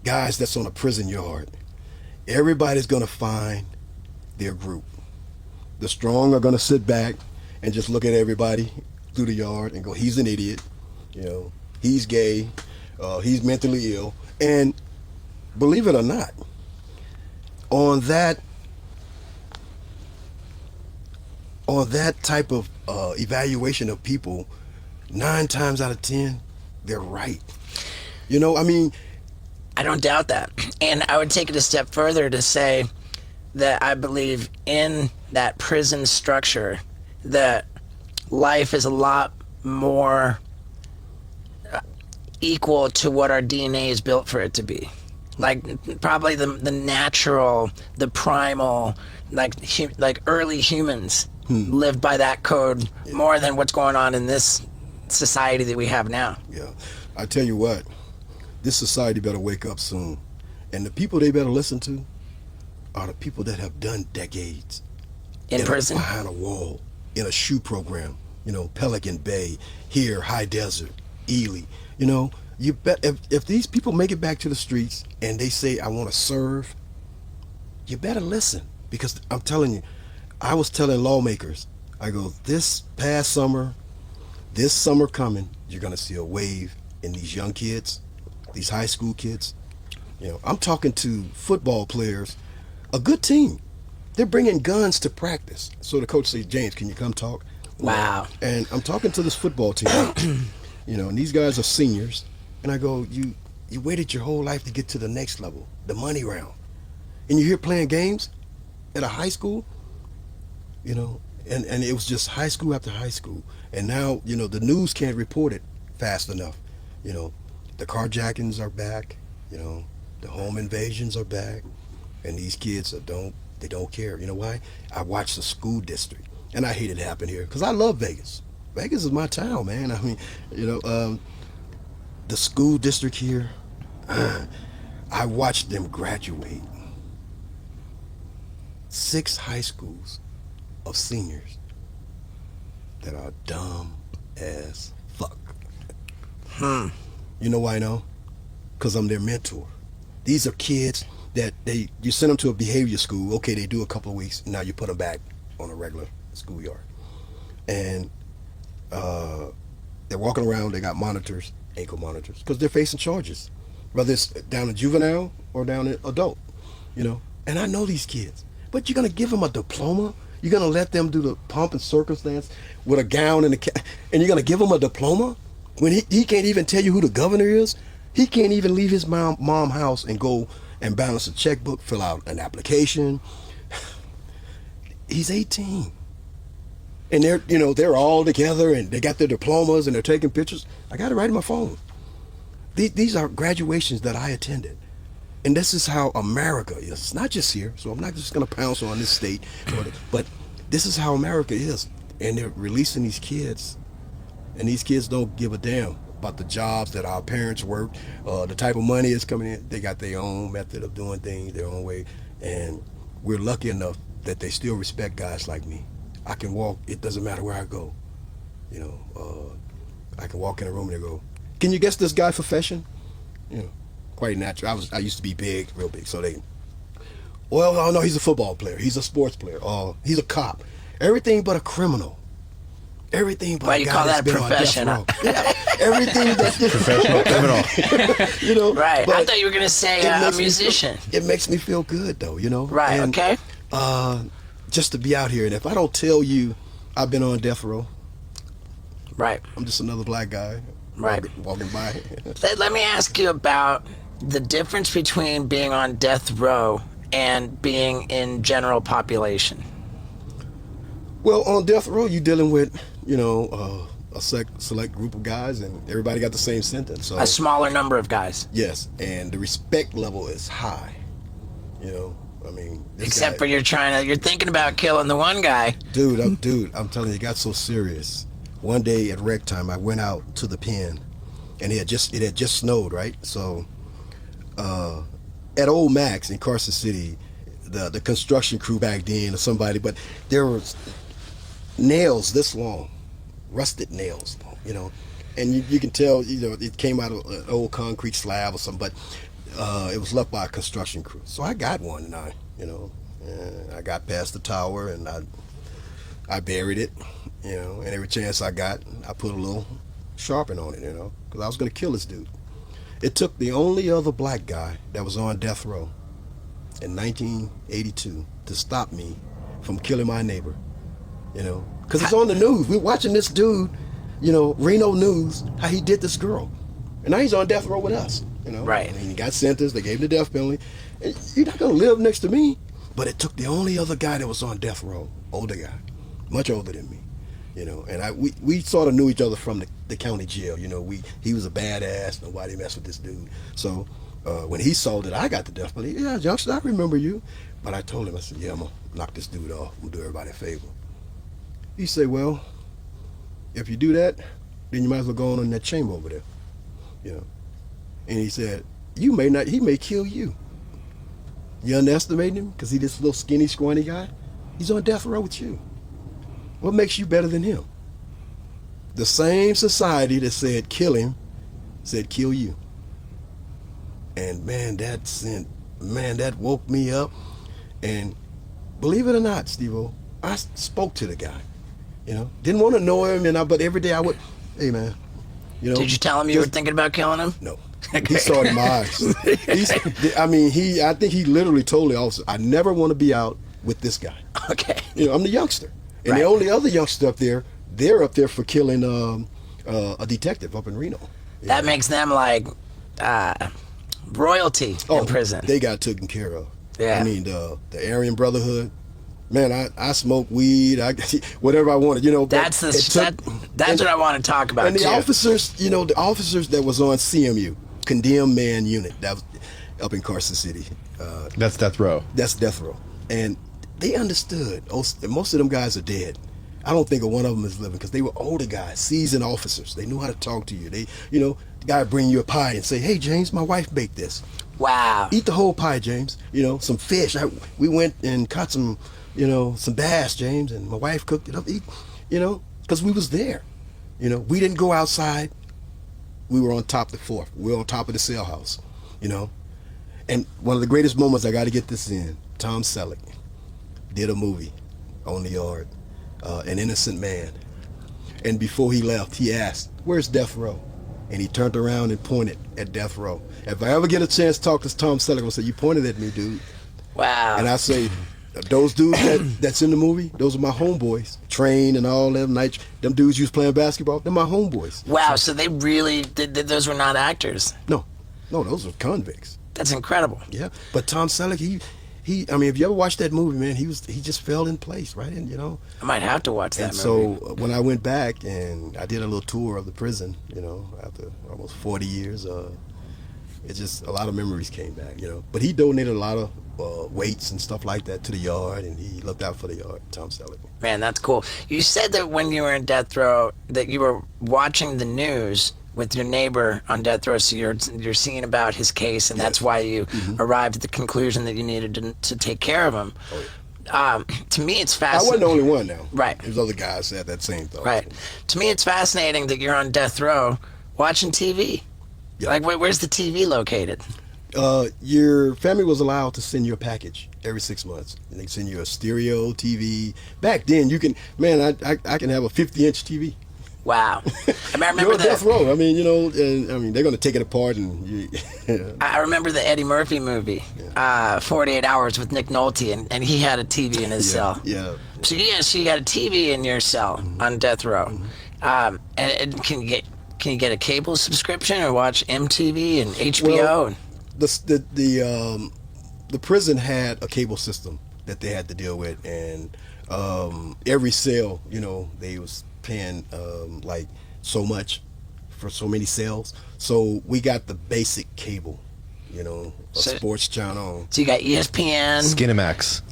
Speaker 3: guys that's on a prison yard, everybody's going to find their group. The strong are going to sit back and just look at everybody through the yard and go, he's an idiot, he's gay, he's mentally ill. And believe it or not, on that type of evaluation of people, 9 times out of 10, they're right.
Speaker 1: I don't doubt that. And I would take it a step further to say that I believe in that prison structure that life is a lot more equal to what our DNA is built for it to be. Like probably the natural, the primal, like early humans lived by that code more than what's going on in this society that we have now.
Speaker 3: Yeah. I tell you what, this society better wake up soon. And the people they better listen to are the people that have done decades
Speaker 1: In prison?
Speaker 3: behind a wall, in a shoe program, Pelican Bay, here, High Desert, Ely. You bet if these people make it back to the streets and they say, I want to serve, you better listen. Because I'm telling you, I was telling lawmakers, I go, this summer coming, you're going to see a wave in these young kids, these high school kids. I'm talking to football players, a good team. They're bringing guns to practice. So the coach says, James, can you come talk?
Speaker 1: Wow.
Speaker 3: And I'm talking to this football team, and these guys are seniors. And I go, you waited your whole life to get to the next level, the money round. And you're here playing games at a high school, and it was just high school after high school. And now, the news can't report it fast enough. The carjackings are back, the home invasions are back. And these kids they don't care. You know why? I watch the school district. And I hate it happen here because I love Vegas. Vegas is my town, man. I mean, the school district here, I watched them graduate 6 high schools of seniors that are dumb as fuck. You know why I know? Because I'm their mentor. These are kids that you send them to a behavior school. Okay, they do a couple of weeks. Now you put them back on a regular schoolyard. And they're walking around. They got monitors, ankle monitors, because they're facing charges, whether it's down in juvenile or down in adult. And I know these kids. But you're going to give them a diploma? You're going to let them do the pomp and circumstance with a gown and and you're going to give them a diploma? When he can't even tell you who the governor is? He can't even leave his mom house and go and balance a checkbook, fill out an application. He's 18. And they're all together and they got their diplomas and they're taking pictures. I got it right on my phone. These are graduations that I attended. And this is how America is. It's not just here, so I'm not just going to pounce on this state, but this is how America is. And they're releasing these kids, and these kids don't give a damn about the jobs that our parents worked, the type of money that's coming in. They got their own method of doing things, their own way, and we're lucky enough that they still respect guys like me. I can walk, it doesn't matter where I go. I can walk in a room and they go, can you guess this guy's profession? Quite natural. I used to be big, real big. So oh no, he's a football player. He's a sports player. Oh, he's a cop. Everything but a criminal. Everything but
Speaker 1: Why
Speaker 3: a
Speaker 1: you
Speaker 3: guy
Speaker 1: call
Speaker 3: that's
Speaker 1: that
Speaker 3: been
Speaker 1: a profession?
Speaker 3: on death row. Yeah, everything that's
Speaker 2: Professional criminal.
Speaker 1: Right.
Speaker 3: but
Speaker 1: I thought you were going to say
Speaker 3: it
Speaker 1: a
Speaker 3: makes me
Speaker 1: musician.
Speaker 3: it makes me feel good though,
Speaker 1: Right,
Speaker 3: And,
Speaker 1: okay.
Speaker 3: just to be out here, and if I don't tell you I've been on death row,
Speaker 1: Right.
Speaker 3: I'm just another black guy
Speaker 1: Right.
Speaker 3: walking by.
Speaker 1: Let me ask you about the difference between being on death row and being in general population.
Speaker 3: Well, on death row, you're dealing with, a select group of guys, and everybody got the same sentence. So
Speaker 1: A smaller number of guys.
Speaker 3: yes, and the respect level is high. This
Speaker 1: Except
Speaker 3: guy,
Speaker 1: for you're thinking about killing the one guy.
Speaker 3: dude, I'm telling you, it got so serious. One day at rec time, I went out to the pen, and it had just snowed, right? So, at Old Max in Carson City, the construction crew back then or somebody, but there was nails this long, rusted nails, and you can tell, it came out of an old concrete slab or something, but it was left by a construction crew. So I got one, and I got past the tower, and I buried it, and every chance I got, I put a little sharpen on it, because I was going to kill this dude. It took the only other black guy that was on death row in 1982 to stop me from killing my neighbor, because it's on the news. We're watching this dude, Reno News, how he did this girl, and now he's on death row with us,
Speaker 1: Right.
Speaker 3: And he got sentenced. They gave him the death penalty. And you're not gonna live next to me. But it took the only other guy that was on death row, older guy, much older than me, And we sort of knew each other from the county jail. He was a badass. Nobody messed with this dude. So when he saw that I got the death penalty, yeah, youngster, I remember you. But I told him, I said, yeah, I'm gonna knock this dude off. I'm gonna do everybody a favor. He said, well, if you do that, then you might as well go on in that chamber over there, you know. And he said, he may kill you. You underestimating him because he's this little skinny, scrawny guy? He's on death row with you. What makes you better than him? The same society that said kill him said kill you. And man, that woke me up. And believe it or not, Steve-O, I spoke to the guy. You know, didn't want to know him, but every day I would, hey man, you know.
Speaker 1: Did you tell him you were thinking about killing him?
Speaker 3: No. He saw it in my eyes. I think he literally told the officer, I never want to be out with this guy.
Speaker 1: Okay.
Speaker 3: You know, I'm the youngster. And
Speaker 1: Right.
Speaker 3: the only other youngster up there, they're up there for killing a detective up in Reno.
Speaker 1: That makes them like royalty in prison.
Speaker 3: They got taken care of.
Speaker 1: Yeah.
Speaker 3: I mean, the Aryan Brotherhood, man, I smoke weed, whatever I wanted, you know.
Speaker 1: That's what I want to talk about,
Speaker 3: And the
Speaker 1: too.
Speaker 3: officers, you know, the officers that was on CMU, Condemned Man Unit, that was up in Carson City.
Speaker 2: That's death row.
Speaker 3: That's death row. And they understood. Most of them guys are dead. I don't think one of them is living because they were older guys, seasoned officers. They knew how to talk to you. They, you know, the guy would bring you a pie and say, hey, James, my wife baked this.
Speaker 1: Wow.
Speaker 3: Eat the whole pie, James. You know, some fish. We went and caught some, you know, some bass, James, and my wife cooked it up. You know, because we was there. You know, we didn't go outside. We were on top of the fourth. We were on top of the cell house, you know. And one of the greatest moments, I got to get this in, Tom Selleck did a movie on the yard, An Innocent Man. And before he left, he asked, where's death row? And he turned around and pointed at death row. If I ever get a chance to talk to Tom Selleck, I'm going to say, you pointed at me, dude.
Speaker 1: Wow.
Speaker 3: And I say, those dudes that's in the movie, those are my homeboys. Train and all them night. Them dudes you was playing basketball, they're my homeboys.
Speaker 1: Wow, so they really, those were not actors.
Speaker 3: No, those are convicts.
Speaker 1: That's incredible.
Speaker 3: Yeah, but Tom Selleck, he, I mean, if you ever watched that movie, man, he just fell in place, right? And you know,
Speaker 1: I might have to watch that
Speaker 3: and
Speaker 1: movie.
Speaker 3: so when I went back and I did a little tour of the prison, you know, after almost 40 years, it just a lot of memories came back, you know. But he donated a lot of weights and stuff like that to the yard, and he looked out for the yard. Tom Selleck.
Speaker 1: Man, that's cool. You said that when you were in death row that you were watching the news with your neighbor on death row, so you're seeing about his case, and that's why you arrived at the conclusion that you needed to take care of him.
Speaker 3: Oh, yeah.
Speaker 1: To me, it's
Speaker 3: I wasn't
Speaker 1: fascinating.
Speaker 3: the only one now.
Speaker 1: Right.
Speaker 3: There's other guys that had that same thought.
Speaker 1: Right. To me, it's fascinating that you're on death row watching TV.
Speaker 3: Yeah.
Speaker 1: Like, where's the TV located?
Speaker 3: Your family was allowed to send you a package every 6 months, and they send you a stereo TV. Back then, you can, man, I can have a 50-inch TV.
Speaker 1: Wow. I remember
Speaker 3: You're on death row. I mean, you know, and I mean, they're going to take it apart, and
Speaker 1: I remember the Eddie Murphy movie, 48 Hours with Nick Nolte, and he had a TV in his cell.
Speaker 3: Yeah.
Speaker 1: So you got a TV in your cell on death row. And can you get a cable subscription or watch MTV and HBO?
Speaker 3: Well, the prison had a cable system that they had to deal with, and every cell, you know, they was paying like so much for so many cells. So we got the basic cable, you know, a sports channel.
Speaker 1: So you got ESPN.
Speaker 2: Skinemax.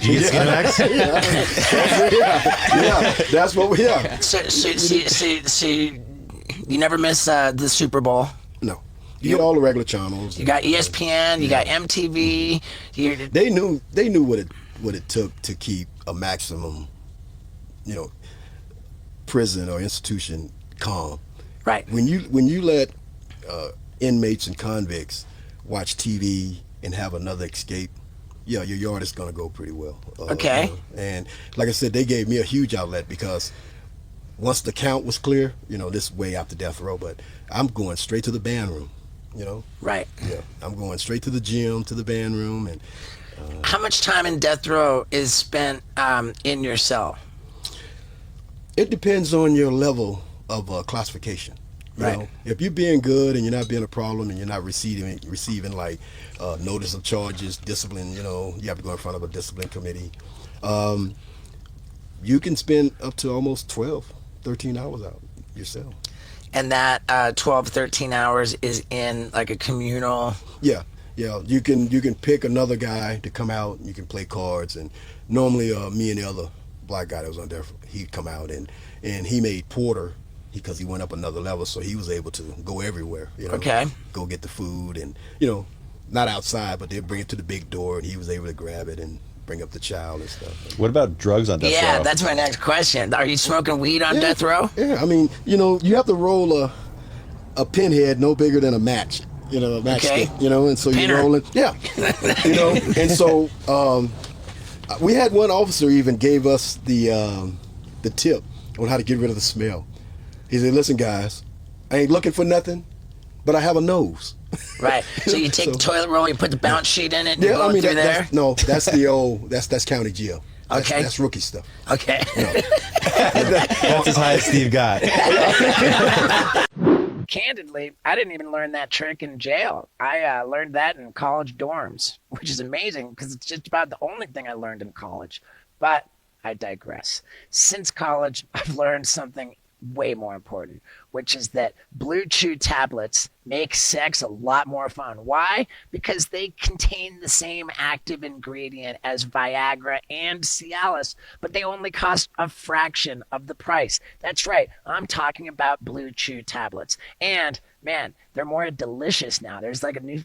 Speaker 2: Did you get Skinemax?
Speaker 3: Yeah, that's what we have.
Speaker 1: So you never miss the Super Bowl.
Speaker 3: No, you get all the regular channels.
Speaker 1: You got ESPN. You got MTV.
Speaker 3: They knew what it took to keep a maximum, you know, prison or institution calm.
Speaker 1: Right.
Speaker 3: When you let inmates and convicts watch TV and have another escape, yeah, your yard is going to go pretty well.
Speaker 1: Okay.
Speaker 3: You know, and like I said, they gave me a huge outlet because once the count was clear, you know, this way after death row, but I'm going straight to the band room, you know.
Speaker 1: Right.
Speaker 3: Yeah, I'm going straight to the gym, to the band room, and
Speaker 1: How much time in death row is spent in your cell?
Speaker 3: it depends on your level of classification. You
Speaker 1: Right.
Speaker 3: know, if you're being good and you're not being a problem and you're not receiving like notice of charges, discipline, you know, you have to go in front of a discipline committee. You can spend up to almost 12, 13 hours out your cell.
Speaker 1: And that 12, 13 hours is in like a communal.
Speaker 3: Yeah. You can pick another guy to come out and you can play cards, and normally me and the other black guy that was on there, he'd come out and he made porter. because he went up another level, so he was able to go everywhere.
Speaker 1: Okay.
Speaker 3: Go get the food, and not outside, but they'd bring it to the big door, and he was able to grab it and bring up the child and stuff.
Speaker 2: What about drugs on death row?
Speaker 1: Yeah, that's my next question. Are you smoking weed on death row?
Speaker 3: Yeah, I mean, you have to roll a pinhead no bigger than a match. A matchstick. And so
Speaker 1: Pinner.
Speaker 3: you're rolling. Yeah. And so we had one officer even gave us the tip on how to get rid of the smell. He said, "Listen, guys, I ain't looking for nothing, but I have a nose."
Speaker 1: Right. So you take the toilet roll, you put the bounce sheet in it, and
Speaker 3: Yeah,
Speaker 1: blow it through there?
Speaker 3: that's the old. That's county jail.
Speaker 1: Okay.
Speaker 3: That's rookie stuff.
Speaker 1: Okay.
Speaker 2: That's as high as Steve got.
Speaker 1: Candidly, I didn't even learn that trick in jail. I learned that in college dorms, which is amazing because it's just about the only thing I learned in college. But I digress. Since college, I've learned something way more important, which is that Blue Chew tablets make sex a lot more fun. Why? Because they contain the same active ingredient as Viagra and Cialis, but they only cost a fraction of the price. That's right, I'm talking about Blue Chew tablets. And man, they're more delicious now. There's like a new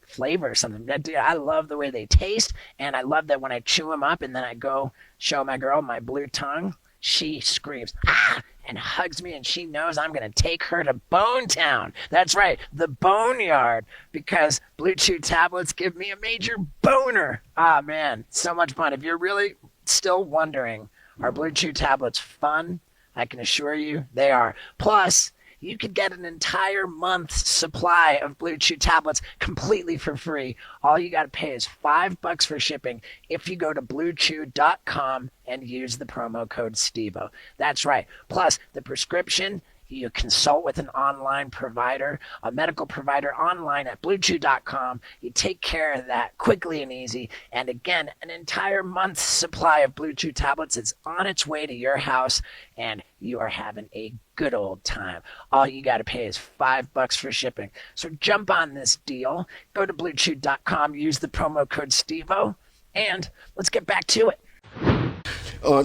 Speaker 1: flavor or something. Dude, I love the way they taste, and I love that when I chew them up and then I go show my girl my blue tongue, she screams, "Ah!" and hugs me, and she knows I'm going to take her to Bone Town. That's right, the Boneyard, because Blue Chew tablets give me a major boner. Ah, man, so much fun. If you're really still wondering, are Blue Chew tablets fun? I can assure you they are. Plus, you could get an entire month's supply of Blue Chew tablets completely for free. All you got to pay is $5 for shipping if you go to bluechew.com and use the promo code STEVO. That's right. Plus, the prescription, you consult with an online provider, a medical provider online at bluechew.com. You take care of that quickly and easy. And again, an entire month's supply of Blue Chew tablets is on its way to your house, and you are having a good old time. All you got to pay is $5 for shipping. So jump on this deal. Go to bluechew.com, use the promo code STEVO, and let's get back to it.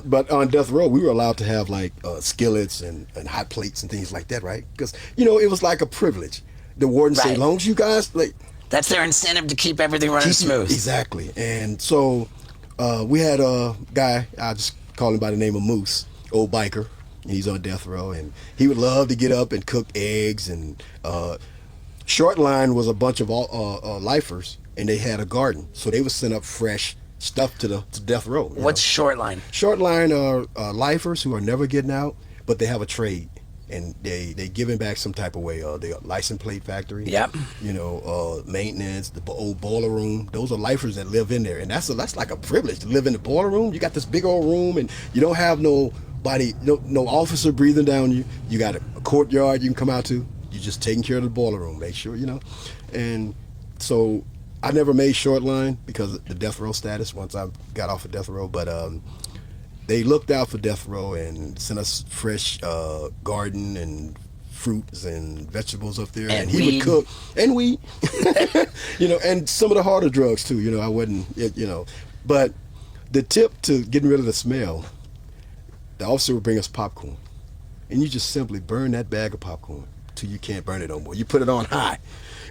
Speaker 3: But on death row, we were allowed to have like skillets and hot plates and things like that, right? Because it was like a privilege. The warden said, "As long as you guys like."
Speaker 1: That's their incentive to keep everything running smooth.
Speaker 3: Exactly. And so we had a guy, I'll just call him by the name of Moose, old biker. He's on death row, and he would love to get up and cook eggs. And Short Line was a bunch of lifers, and they had a garden, so they would send up fresh stuff to death row.
Speaker 1: What's Short Line?
Speaker 3: Short Line are lifers who are never getting out, but they have a trade, and they giving back some type of way. They license plate factory.
Speaker 1: Yep.
Speaker 3: Maintenance, the old boiler room. Those are lifers that live in there, and that's like a privilege to live in the boiler room. You got this big old room, and you don't have nobody, no officer breathing down you. You got a courtyard you can come out to. You're just taking care of the boiler room. Make sure and so. I never made Short Line because of the death row status once I got off of death row, but they looked out for death row and sent us fresh garden and fruits and vegetables up there, and he would cook, and weed, and some of the harder drugs too. I wasn't, but the tip to getting rid of the smell, the officer would bring us popcorn, and you just simply burn that bag of popcorn till you can't burn it no more. You put it on high.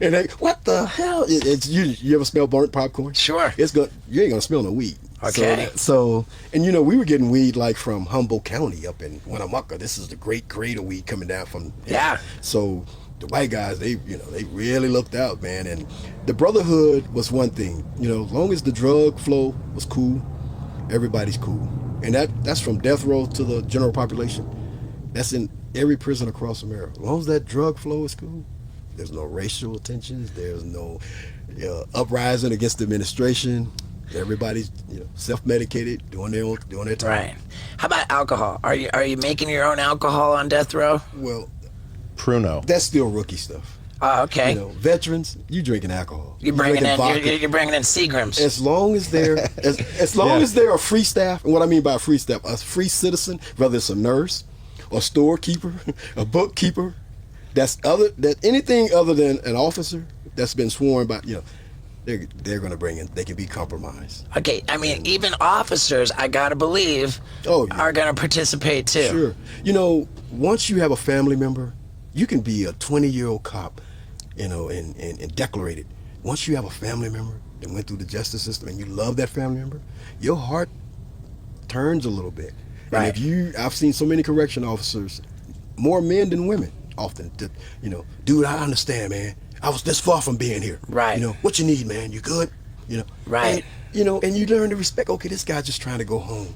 Speaker 3: And what the hell? You ever smell burnt popcorn?
Speaker 1: Sure.
Speaker 3: You ain't gonna smell no weed.
Speaker 1: Okay.
Speaker 3: So we were getting weed like from Humboldt County up in Winnemucca. This is the great grade of weed coming down from.
Speaker 1: Yeah.
Speaker 3: So the white guys, they really looked out, man. And the brotherhood was one thing. As long as the drug flow was cool, everybody's cool. And that's from death row to the general population. That's in every prison across America. As long as that drug flow is cool. There's no racial tensions. There's no uprising against the administration. Everybody's self-medicated, doing their time.
Speaker 1: Right. How about alcohol? Are you making your own alcohol on death row?
Speaker 3: Well,
Speaker 2: Pruno.
Speaker 3: that's still rookie stuff.
Speaker 1: Oh, okay.
Speaker 3: Veterans, you drinking alcohol.
Speaker 1: You're bringing in Seagrams.
Speaker 3: As long as they're as they're a free staff, and what I mean by a free staff, a free citizen, whether it's a nurse, a storekeeper, a bookkeeper. Anything other than an officer that's been sworn by, they're going to bring in. They can be compromised.
Speaker 1: Okay, I mean, even officers, I gotta believe,
Speaker 3: Oh, yeah.
Speaker 1: are gonna participate too.
Speaker 3: Sure. You know, once you have a family member, you can be a 20-year-old cop, you know, and decorated. Once you have a family member that went through the justice system and you love that family member, your heart turns a little bit.
Speaker 1: Right.
Speaker 3: And I've seen so many correction officers, more men than women, often, you know, dude, I understand, man. I was this far from being here.
Speaker 1: Right.
Speaker 3: You know, what you need, man? You good? You know.
Speaker 1: Right.
Speaker 3: And, you know, and you learn to respect. Okay, this guy's just trying to go home.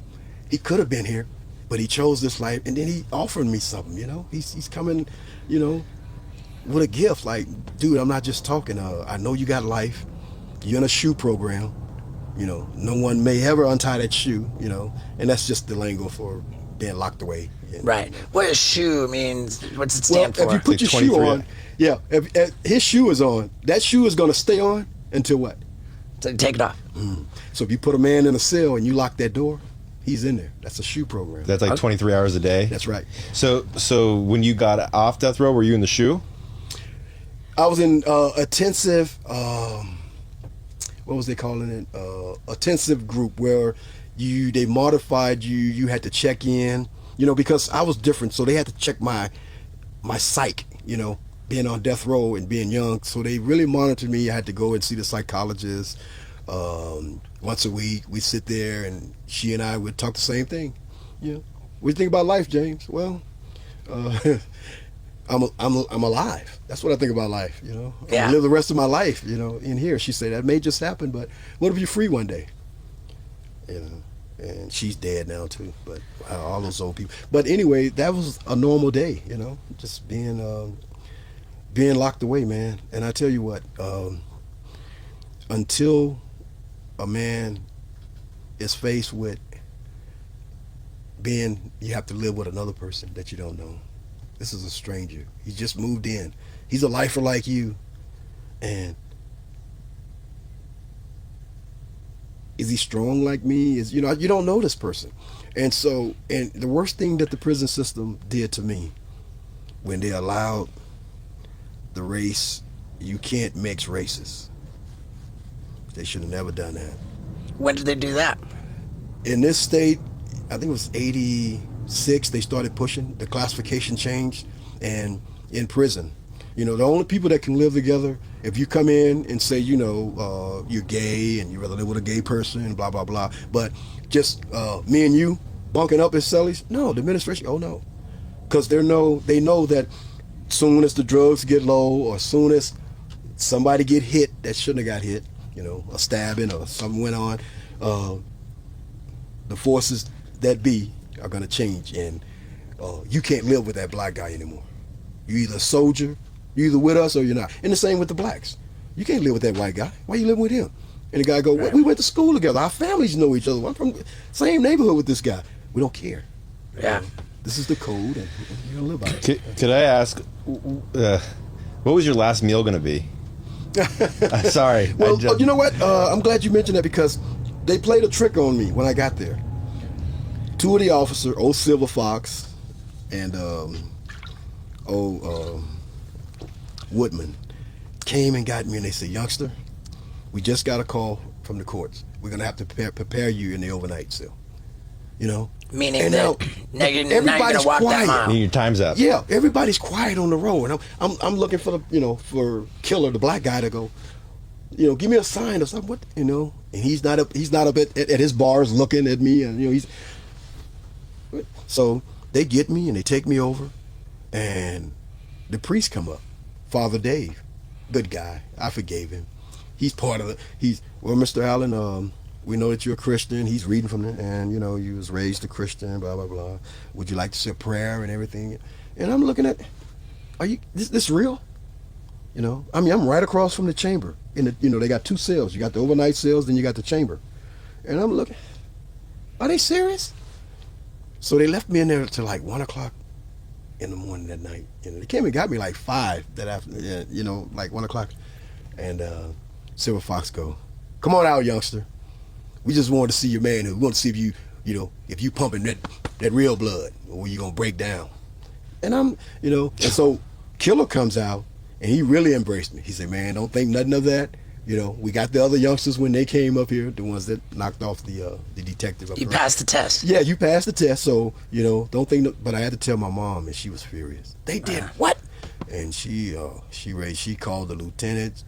Speaker 3: He could have been here, but he chose this life, and then he offered me something. You know, he's coming, you know, with a gift. Like, dude, I'm not just talking. I know you got life. You're in a shoe program. You know, no one may ever untie that shoe. You know, and that's just the lingo for being locked away.
Speaker 1: Right. What does shoe means? What's it stand for?
Speaker 3: If you put your shoe on, yeah, if his shoe is on, that shoe is going to stay on until what?
Speaker 1: So take it off.
Speaker 3: So if you put a man in a cell and you lock that door, he's in there. That's a shoe program.
Speaker 2: That's like 23 hours a day.
Speaker 3: That's right.
Speaker 2: So when you got off death row, were you in the shoe?
Speaker 3: I was in intensive. What was they calling it? Intensive group where they modified you. You had to check in. You know, because I was different, so they had to check my psyche. You know, being on death row and being young, so they really monitored me. I had to go and see the psychologist once a week. We sit there, and she and I would talk the same thing. You know, what do you think about life, James? Well, I'm alive. That's what I think about life. You know, I'm gonna live the rest of my life. You know, in here. She said that may just happen, but what if you're free one day? You know. And she's dead now too, but all those old people. But anyway, that was a normal day, you know, just being locked away, man. And I tell you what, until a man is faced with you have to live with another person that you don't know. This is a stranger. He just moved in. He's a lifer like you, and is he strong like me? You don't know this person. And the worst thing that the prison system did to me, when they allowed the race, you can't mix races. They should have never done that.
Speaker 1: When did they do that?
Speaker 3: In this state, I think it was 86, they started pushing, the classification changed, and in prison, you know, the only people that can live together, if you come in and say, you know, you're gay and you rather live with a gay person, blah, blah, blah, but just me and you bunking up as cellies, no, the administration, oh no. Because they know that soon as the drugs get low or soon as somebody get hit that shouldn't have got hit, you know, a stabbing or something went on, the forces that be are going to change, and you can't live with that black guy anymore. You're either a soldier, you're either with us or you're not. And the same with the blacks. You can't live with that white guy. Why you living with him? And the guy go, well, we went to school together. Our families know each other. I'm from the same neighborhood with this guy. We don't care.
Speaker 1: Yeah.
Speaker 3: This is the code, and you're going to live by it.
Speaker 2: Could I ask, what was your last meal going to be? Sorry.
Speaker 3: Well, you know what? I'm glad you mentioned that because they played a trick on me when I got there. Two of the officers, old Silver Fox and Woodman, came and got me, and they said, youngster, we just got a call from the courts. We're going to have to prepare you in the overnight cell. You know?
Speaker 1: Meaning
Speaker 3: and
Speaker 1: that now you're going to walk that mile.
Speaker 2: Your time's up.
Speaker 3: Yeah, everybody's quiet on the road. And I'm looking for for Killer, the black guy, to go, give me a sign or something. What, and he's not up at his bars looking at me, and he's. So they get me and they take me over, and the priest come up, Father Dave, good guy. I forgave him. He's part of it. Mr. Allen, we know that you're a Christian. He's reading from it, and you was raised a Christian, blah blah blah. Would you like to say a prayer and everything? And I'm looking at, are you this real? I'm right across from the chamber. They got two cells. You got the overnight cells, then you got the chamber. And I'm looking, are they serious? So they left me in there till like 1 o'clock in the morning that night. They came and got me like 5 that afternoon, like 1 o'clock. And Silver Fox go, come on out, youngster. We just wanted to see your manhood. We want to see if if you pumping that real blood, or you gonna break down. And and so Killer comes out, and he really embraced me. He said, man, don't think nothing of that. You know, we got the other youngsters when they came up here, the ones that knocked off the detective. Up
Speaker 1: You
Speaker 3: front.
Speaker 1: passed the test.
Speaker 3: Yeah, you passed the test, so you know, don't think. But I had to tell my mom, and she was furious. They did what? And she called the lieutenant.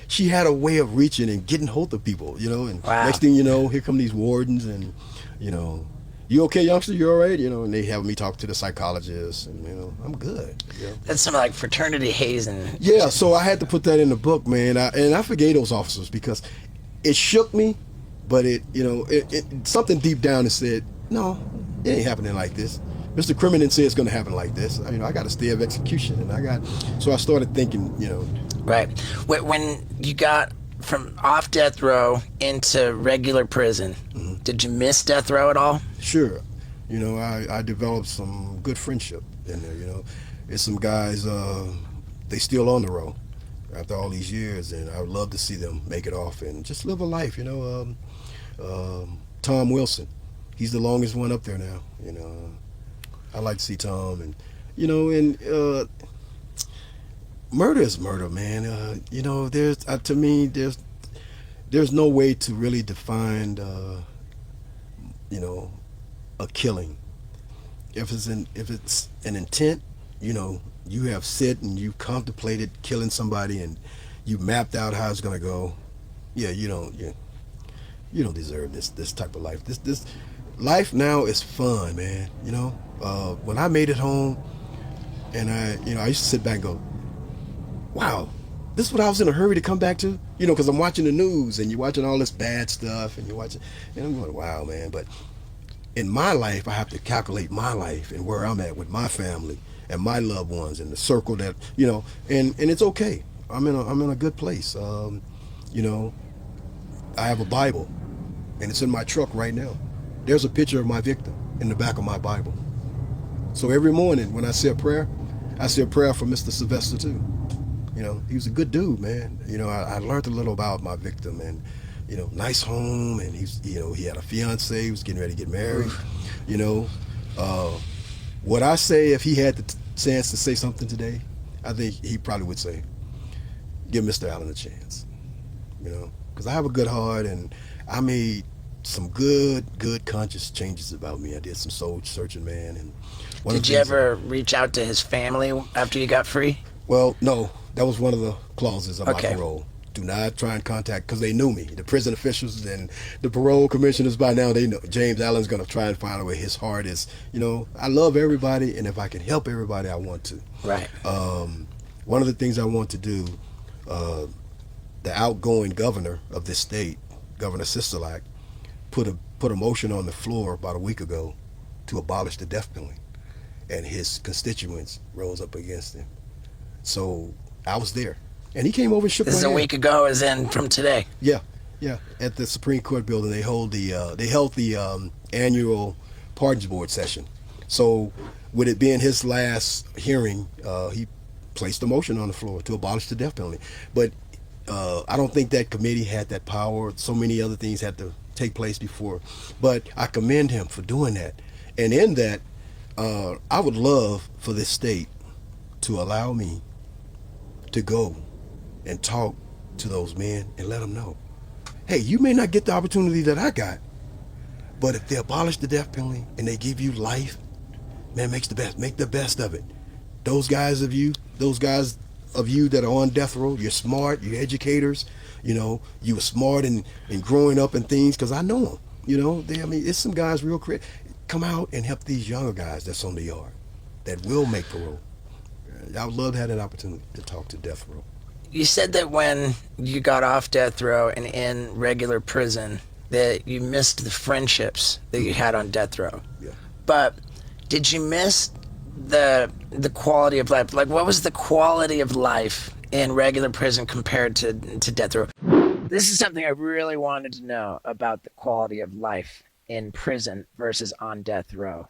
Speaker 3: She had a way of reaching and getting hold of people, you know. And next thing you know, here come these wardens, and you know, you okay, youngster? You all right? You know, and they have me talk to the psychologist, and you know, I'm good. You know?
Speaker 1: That's some like fraternity hazing.
Speaker 3: Yeah, so I had to put that in the book, man. I forgave those officers because it shook me, but it something deep down that said, no, it ain't happening like this. Mr. Criminal said it's going to happen like this. You know, I got a stay of execution, and so I started thinking, you know.
Speaker 1: Right. When you got from off death row into regular prison, did you miss death row at all?
Speaker 3: Sure. You know, I developed some good friendship in there, you know. There's some guys, they still on the row after all these years, and I would love to see them make it off and just live a life, you know. Tom Wilson, he's the longest one up there now, you know. I like to see Tom, and, you know, and murder is murder, man. You know, there's, to me, there's no way to really define, you know, a killing. If it's an intent, you know, you have sit and you contemplated killing somebody and you mapped out how it's gonna go. Yeah, you don't deserve this type of life. This life now is fun, man. You know, when I made it home, and I used to sit back and go, wow, this is what I was in a hurry to come back to. You know, because I'm watching the news and you're watching all this bad stuff and you're watching, and I'm going, wow, man. But in my life, I have to calculate my life and where I'm at with my family and my loved ones and the circle that, you know, and it's okay. I'm in a good place. You know, I have a Bible, and it's in my truck right now. There's a picture of my victim in the back of my Bible. So every morning when I say a prayer for Mr. Sylvester too. You know, he was a good dude, man. You know, I learned a little about my victim, and you know, nice home, and he had a fiance, he was getting ready to get married. You know, what I say, if he had the chance to say something today, I think he probably would say, give Mr. Allen a chance. You know, because I have a good heart, and I made some good conscious changes about me. I did some soul searching, man. And
Speaker 1: did you ever reach out to his family after you got free?
Speaker 3: Well, no. That was one of the clauses of my parole. Do not try and contact, because they knew me. The prison officials and the parole commissioners, by now, they know James Allen's going to try and find a way. His heart is, you know, I love everybody, and if I can help everybody, I want to.
Speaker 1: Right.
Speaker 3: One of the things I want to do, the outgoing governor of this state, Governor Sisolak, put a motion on the floor about a week ago to abolish the death penalty, and his constituents rose up against him. So I was there, and he came over and shook my hand.
Speaker 1: This is a week ago, as in from today.
Speaker 3: Yeah, at the Supreme Court building, they held the annual Pardons Board session. So, with it being his last hearing, he placed a motion on the floor to abolish the death penalty. But I don't think that committee had that power. So many other things had to take place before. But I commend him for doing that. And in that, I would love for this state to allow me to go and talk to those men and let them know, hey, you may not get the opportunity that I got, but if they abolish the death penalty and they give you life, man, make the best of it. Those guys of you that are on death row, you're smart, you're educators, you know, you were smart in growing up and things, because I know them, you know, it's some guys real creative. Come out and help these younger guys that's on the yard that will make parole. I would love to have that opportunity to talk to death row.
Speaker 1: You said that when you got off death row and in regular prison, that you missed the friendships that you had on death row.
Speaker 3: Yeah.
Speaker 1: But did you miss the quality of life? Like, what was the quality of life in regular prison compared to death row? This is something I really wanted to know about the quality of life in prison versus on death row.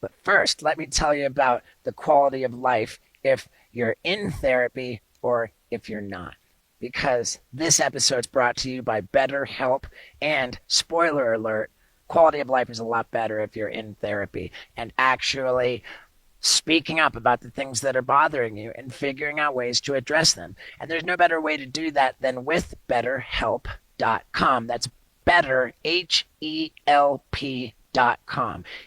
Speaker 1: But first, let me tell you about the quality of life if you're in therapy or if you're not. Because this episode's brought to you by BetterHelp, and spoiler alert, quality of life is a lot better if you're in therapy. And actually, speaking up about the things that are bothering you and figuring out ways to address them. And there's no better way to do that than with betterhelp.com. That's better, HELP.com.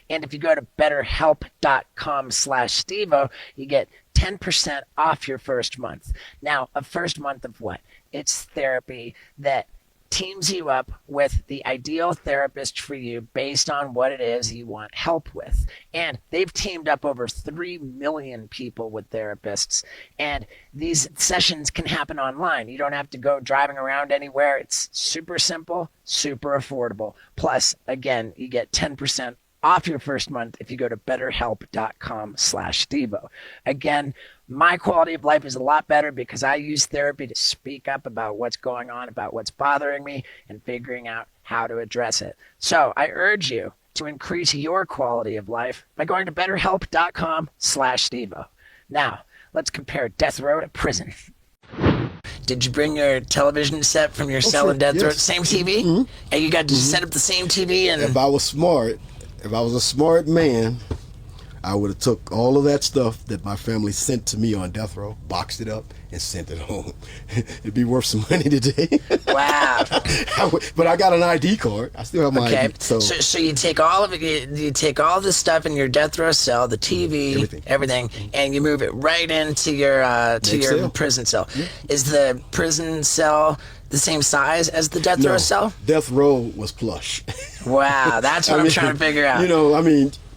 Speaker 1: And if you go to betterhelp.com/Stevo, you get 10% off your first month. Now, a first month of what? It's therapy that teams you up with the ideal therapist for you based on what it is you want help with. And they've teamed up over 3 million people with therapists. And these sessions can happen online. You don't have to go driving around anywhere. It's super simple, super affordable. Plus, again, you get 10% off your first month if you go to betterhelp.com/Stevo. Again, my quality of life is a lot better because I use therapy to speak up about what's going on, about what's bothering me, and figuring out how to address it. So I urge you to increase your quality of life by going to betterhelp.com/Stevo. Now, let's compare death row to prison. Did you bring your television set from your cell
Speaker 3: sure.
Speaker 1: in death row?
Speaker 3: Yes.
Speaker 1: Same TV? Mm-hmm. And you got to set up the same TV? And
Speaker 3: If I was a smart man, I would have took all of that stuff that my family sent to me on death row, boxed it up, and sent it home. It'd be worth some money today.
Speaker 1: Wow.
Speaker 3: But I got an ID card. I still have my ID.
Speaker 1: So you take all of it, you take all the stuff in your death row cell, the TV, everything, and you move it right into your
Speaker 3: cell.
Speaker 1: prison cell.
Speaker 3: Yeah.
Speaker 1: Is the prison cell the same size as the death row cell?
Speaker 3: Death row was plush.
Speaker 1: Wow, that's what I'm trying to figure out.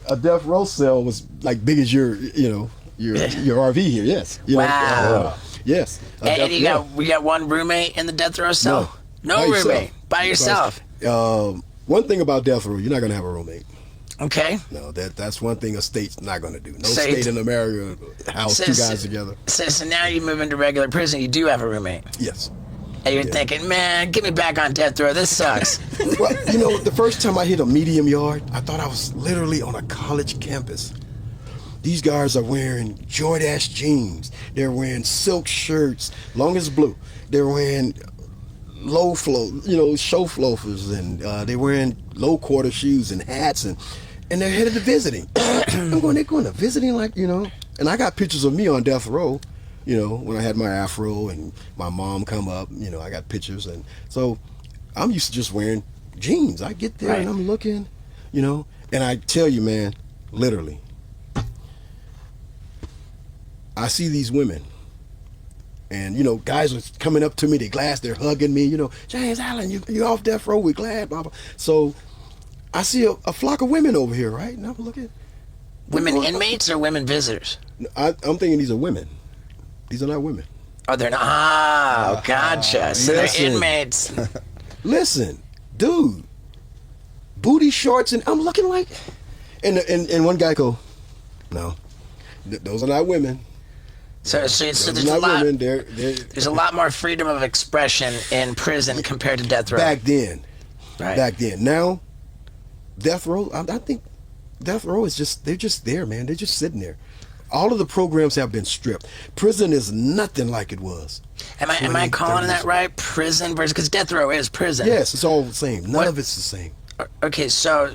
Speaker 3: A death row cell was like big as your RV here. Yes.
Speaker 1: Wow.
Speaker 3: Yes.
Speaker 1: And we got one roommate in the death row cell. No
Speaker 3: by
Speaker 1: roommate.
Speaker 3: yourself.
Speaker 1: By yourself.
Speaker 3: One thing about death row, you're not gonna have a roommate.
Speaker 1: Okay.
Speaker 3: No, that's one thing a state's not gonna do. No state in America house two guys together.
Speaker 1: So now you move into regular prison. You do have a roommate.
Speaker 3: Yes.
Speaker 1: And you're thinking, man, get me back on death row. This sucks.
Speaker 3: Well, the first time I hit a medium yard, I thought I was literally on a college campus. These guys are wearing Jordache jeans. They're wearing silk shirts, long as blue. They're wearing low flow, show loafers, and they're wearing low quarter shoes and hats, and they're headed to visiting. They're going to visiting, and I got pictures of me on death row. When I had my afro and my mom come up, I got pictures. And so I'm used to just wearing jeans. I get there and I'm looking, and I tell you, man, literally, I see these women and, guys are coming up to me, they're hugging me, James Allen, you off death row, we're glad, blah, blah. So I see a flock of women over here, right? And I'm looking.
Speaker 1: Women inmates or women visitors?
Speaker 3: I'm thinking these are women. These are not women.
Speaker 1: Oh, they're not. Oh, gotcha. So they're
Speaker 3: listen.
Speaker 1: inmates.
Speaker 3: Listen, dude, booty shorts, and I'm looking like, and one guy go, no, those are not women.
Speaker 1: So there's a
Speaker 3: not
Speaker 1: lot.
Speaker 3: Women.
Speaker 1: There's a lot more freedom of expression in prison compared to death row.
Speaker 3: Back then,
Speaker 1: right.
Speaker 3: Back then. Now, death row. I think death row is they're just there, man. They're just sitting there. All of the programs have been stripped. Prison is nothing like it was.
Speaker 1: Am I calling that right? Prison versus, because death row is prison.
Speaker 3: Yes, it's all the same. None of it's the same.
Speaker 1: Okay, so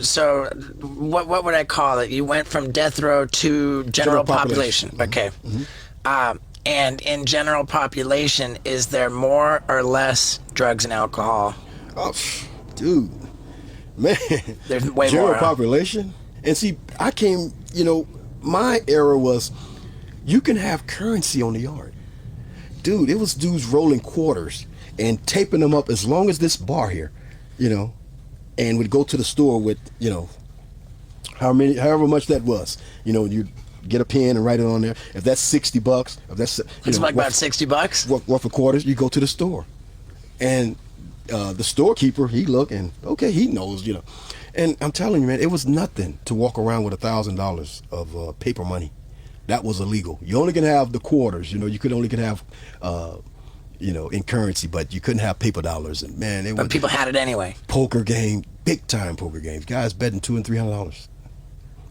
Speaker 1: what would I call it? You went from death row to general population. Mm-hmm. Okay. Mm-hmm. And in general population, is there more or less drugs and alcohol?
Speaker 3: Oh, dude, man.
Speaker 1: There's way
Speaker 3: general
Speaker 1: more.
Speaker 3: Population. And see, I came, my era was you can have currency on the yard. Dude, it was dudes rolling quarters and taping them up as long as this bar here, and would go to the store with, however much that was. You'd get a pen and write it on there. If that's $60, if that's
Speaker 1: it's like about $60
Speaker 3: worth of quarters, you go to the store. And the storekeeper, he look and okay, he knows, And I'm telling you, man, it was nothing to walk around with $1,000 of paper money. That was illegal. You only can have the quarters. You could only have, in currency, but you couldn't have paper dollars. And man,
Speaker 1: but people had it anyway.
Speaker 3: Poker game, big time poker games. Guys betting $200 and $300.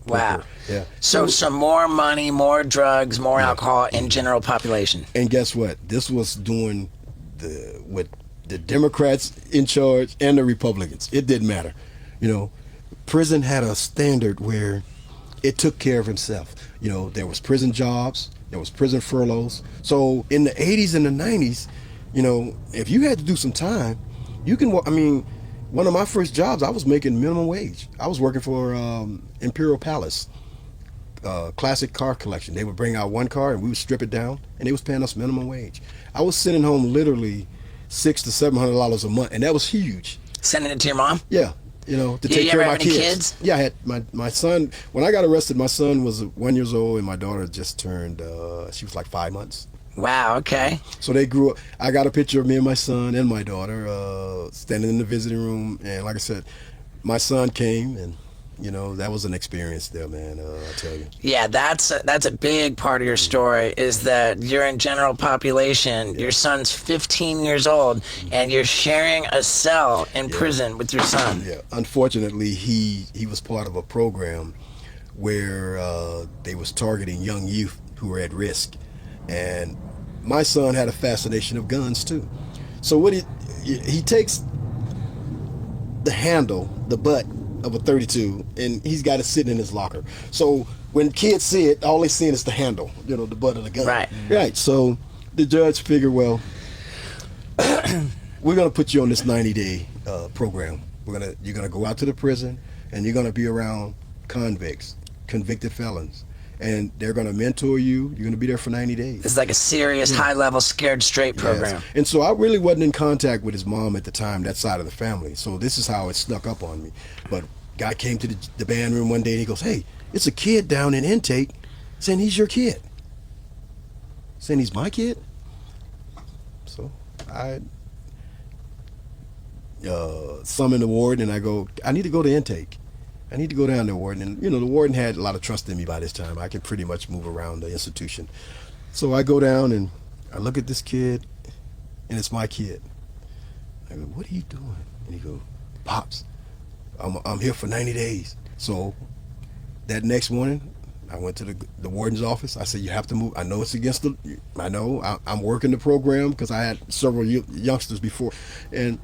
Speaker 1: Wow.
Speaker 3: Poker. Yeah.
Speaker 1: So more money, more drugs, more alcohol in general population.
Speaker 3: And guess what? This was doing with the Democrats in charge and the Republicans. It didn't matter. Prison had a standard where it took care of itself. You know, there was prison jobs, there was prison furloughs. So in the 80s and the 90s, you know, if you had to do some time, you can. I mean, one of my first jobs, I was making minimum wage. I was working for Imperial Palace, classic car collection. They would bring out one car and we would strip it down, and they was paying us minimum wage. I was sending home literally $600 to $700 a month, and that was huge.
Speaker 1: Sending it to your mom?
Speaker 3: Yeah, you know, to
Speaker 1: Yeah,
Speaker 3: take
Speaker 1: you
Speaker 3: care of
Speaker 1: ever
Speaker 3: my
Speaker 1: have any
Speaker 3: kids.
Speaker 1: kids?
Speaker 3: Yeah, I had my son. When I got arrested, my son was 1 year old, and my daughter just turned. She was like 5 months.
Speaker 1: Wow, okay.
Speaker 3: So they grew up. I got a picture of me and my son and my daughter standing in the visiting room, and like I said, my son came, and you know, that was an experience there, man. I tell you.
Speaker 1: Yeah, that's a big part of your story, is that you're in general population. Your son's 15 years old, and you're sharing a cell in prison with your son.
Speaker 3: Yeah. Unfortunately, he was part of a program where they was targeting young youth who were at risk, and my son had a fascination of guns too. So what he takes the handle, the butt of a 32, and he's got it sitting in his locker. So when kids see it, all they see is the handle, you know, the butt of the gun.
Speaker 1: Right.
Speaker 3: Right. So the judge figured, well, we're gonna put you on this 90-day program. You're gonna go out to the prison, and you're gonna be around convicts, convicted felons, and they're gonna mentor you. You're gonna be there for 90 days.
Speaker 1: It's like a serious, high-level, scared straight program.
Speaker 3: Yes. And so I really wasn't in contact with his mom at the time, that side of the family. So this is how it snuck up on me. But guy came to the band room one day and he goes, "Hey, it's a kid down in intake saying he's your kid." Saying he's my kid? So I summoned the warden and I go, "I need to go to intake. I need to go down there, warden." And you know, the warden had a lot of trust in me by this time. I could pretty much move around the institution. So I go down and I look at this kid, and it's my kid. I go, "What are you doing?" And he goes, "Pops, I'm here for 90 days. So that next morning, I went to the warden's office. I said, "You have to move. I know it's against I'm working the program," because I had several youngsters before. And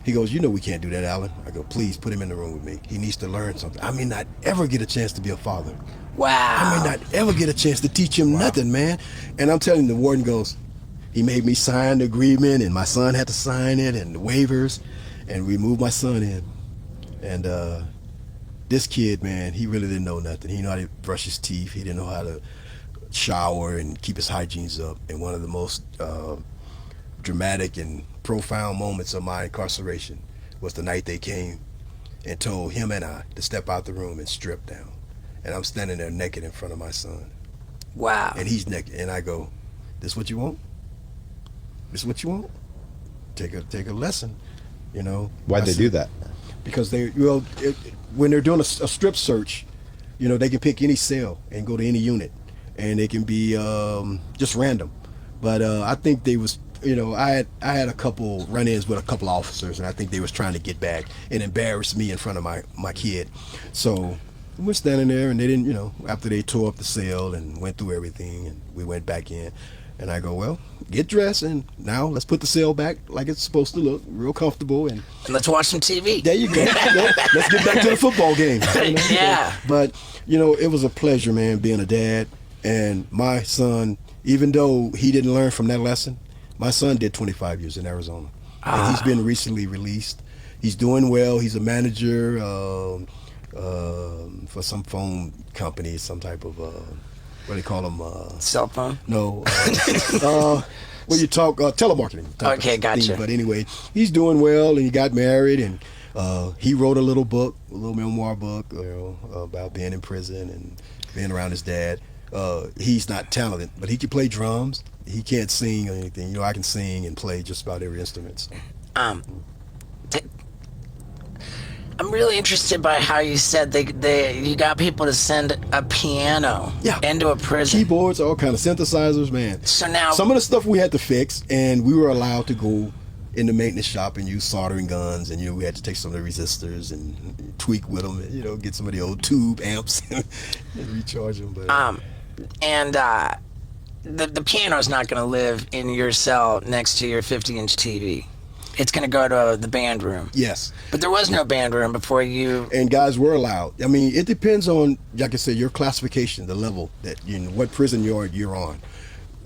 Speaker 3: he goes, "You know we can't do that, Alan." I go, "Please put him in the room with me. He needs to learn something. I may not ever get a chance to be a father.
Speaker 1: Wow.
Speaker 3: I may not ever get a chance to teach him nothing, man." And I'm telling you, the warden goes, he made me sign the agreement, and my son had to sign it, and the waivers, and we moved my son in. And this kid, man, he really didn't know nothing. He didn't know how to brush his teeth. He didn't know how to shower and keep his hygienes up. And one of the most dramatic and profound moments of my incarceration was the night they came and told him and I to step out the room and strip down. And I'm standing there naked in front of my son.
Speaker 1: Wow.
Speaker 3: And he's naked. And I go, "This what you want? This what you want? Take a lesson, you know."
Speaker 2: Why'd they do that?
Speaker 3: Because when they're doing a strip search, you know, they can pick any cell and go to any unit, and they can be just random. But I think they was, you know, I had a couple run-ins with a couple officers, and I think they was trying to get back and embarrass me in front of my kid. So we're standing there, and they didn't, you know, after they tore up the cell and went through everything, and we went back in. And I go, "Well, get dressed, and now let's put the cell back like it's supposed to look, real comfortable, and
Speaker 1: let's watch some TV."
Speaker 3: there you go. Yeah, let's get back to the football game." You know?
Speaker 1: Yeah.
Speaker 3: But you know, it was a pleasure, man, being a dad. And my son, even though he didn't learn from that lesson, my son did 25 years in Arizona, and he's been recently released. He's doing well. He's a manager for some phone company, some type of what do they call them?
Speaker 1: Cell phone?
Speaker 3: No. When you talk telemarketing. type
Speaker 1: Okay,
Speaker 3: of
Speaker 1: gotcha.
Speaker 3: thing. But anyway, he's doing well, and he got married, and he wrote a little book, a little memoir book, you know, about being in prison and being around his dad. He's not talented, but he can play drums. He can't sing or anything. You know, I can sing and play just about every instrument. So.
Speaker 1: I'm really interested by how you said you got people to send a piano into a prison.
Speaker 3: Keyboards, all kind of synthesizers, man.
Speaker 1: So now
Speaker 3: some of the stuff we had to fix, and we were allowed to go in the maintenance shop and use soldering guns, and you know, we had to take some of the resistors and tweak with them, and, you know, get some of the old tube amps and recharge them. But
Speaker 1: the piano's not going to live in your cell next to your 50-inch TV. it's going to go to the band room.
Speaker 3: Yes.
Speaker 1: But there was no band room before you.
Speaker 3: And guys were allowed. I mean, it depends on, like I said, your classification, the level that what prison you're on.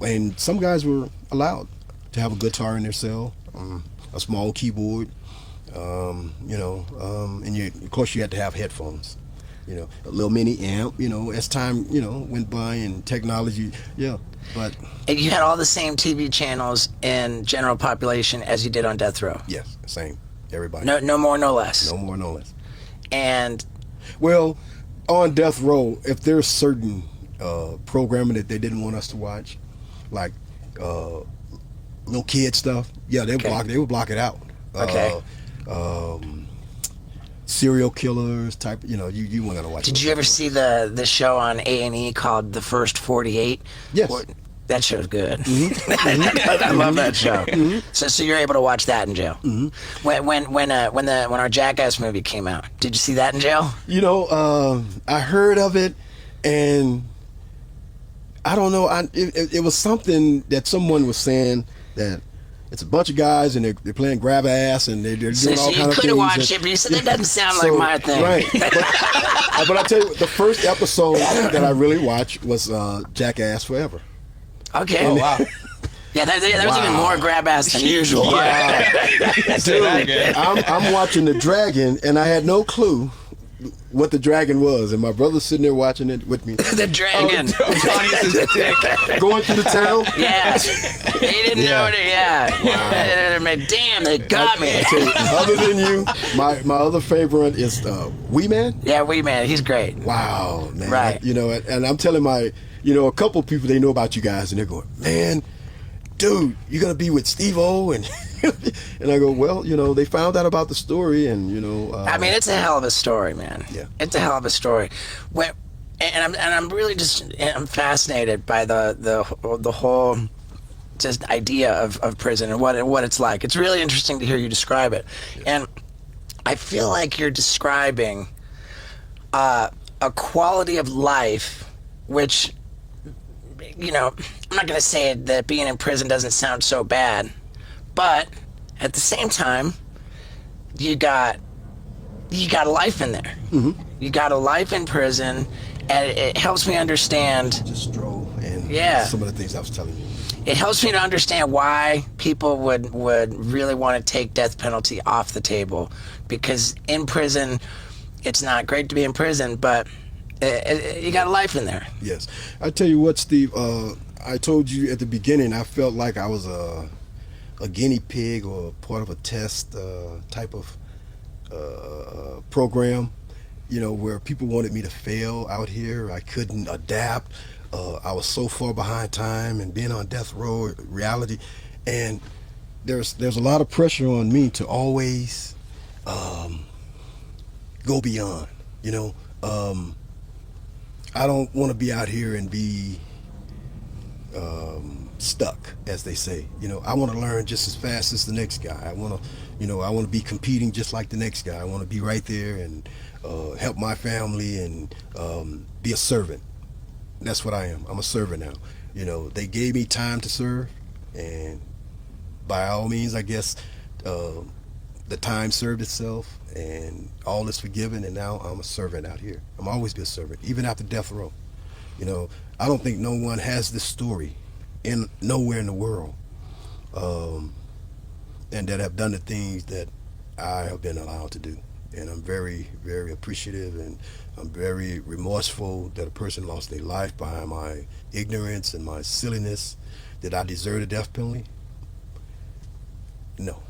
Speaker 3: And some guys were allowed to have a guitar in their cell, a small keyboard, and of course you had to have headphones. A little mini amp. As time went by and technology, But
Speaker 1: And you had all the same TV channels in general population as you did on death row.
Speaker 3: yes, same. Everybody.
Speaker 1: No more, no less.
Speaker 3: No more, no less.
Speaker 1: And
Speaker 3: Well, on death row, if there's certain programming that they didn't want us to watch, like little kid stuff, they would block it out.
Speaker 1: Okay.
Speaker 3: Serial killers type, you weren't gonna watch.
Speaker 1: Did you ever see the show on A&E called The First 48?
Speaker 3: Yes.
Speaker 1: That show's good. I love that show. So you're able to watch that in jail. When our Jackass movie came out, did you see that in jail?
Speaker 3: I heard of it, and I don't know. It was something that someone was saying that it's a bunch of guys and they're playing grab ass and they're doing all kind of things.
Speaker 1: You could have watched it, but you said that doesn't sound like my thing.
Speaker 3: Right. But I tell you, the first episode that I really watched was Jackass Forever.
Speaker 1: Okay.
Speaker 4: Oh, wow.
Speaker 1: Yeah, that was even more grab ass than usual.
Speaker 3: Dude, I'm watching the dragon, and I had no clue what the dragon was, and my brother's sitting there watching it with me.
Speaker 1: The dragon.
Speaker 3: Going through the town.
Speaker 1: Yeah. He didn't know it. Yeah. Wow. Damn, they got me.
Speaker 3: Other than you, my other favorite is Wee Man.
Speaker 1: Yeah, Wee Man. He's great.
Speaker 3: Wow, man.
Speaker 1: Right.
Speaker 3: And I'm telling a couple people, they know about you guys, and they're going, man, dude, you're going to be with Steve-O, and and I go, well, they found out about the story, and
Speaker 1: I mean, it's a hell of a story, man.
Speaker 3: Yeah.
Speaker 1: It's a hell of a story. I'm really I'm fascinated by the whole just idea of prison and what it's like. It's really interesting to hear you describe it. Yeah. And I feel like you're describing a quality of life which, I'm not going to say that being in prison doesn't sound so bad, but at the same time, you got a life in there. Mm-hmm. You got a life in prison, and it helps me understand.
Speaker 3: Just stroll and some of the things I was telling you.
Speaker 1: It helps me to understand why people would really want to take death penalty off the table, because in prison, it's not great to be in prison, but you got a life in there.
Speaker 3: Yes. I tell you what, Steve, I told you at the beginning, I felt like I was a guinea pig or part of a test type of program, where people wanted me to fail out here. I couldn't adapt. I was so far behind time and being on death row reality. And there's a lot of pressure on me to always go beyond, I don't want to be out here and be stuck, as they say. I want to learn just as fast as the next guy. I want to be competing just like the next guy. I want to be right there and help my family and be a servant. That's what I am. I'm a servant now. They gave me time to serve, and by all means, I guess the time served itself, and all is forgiven, and now I'm a servant out here. I'm always be a servant, even after death row. I don't think no one has this story nowhere in the world, and that have done the things that I have been allowed to do. And I'm very, very appreciative, and I'm very remorseful that a person lost their life behind my ignorance and my silliness. Did I deserve the death penalty? No.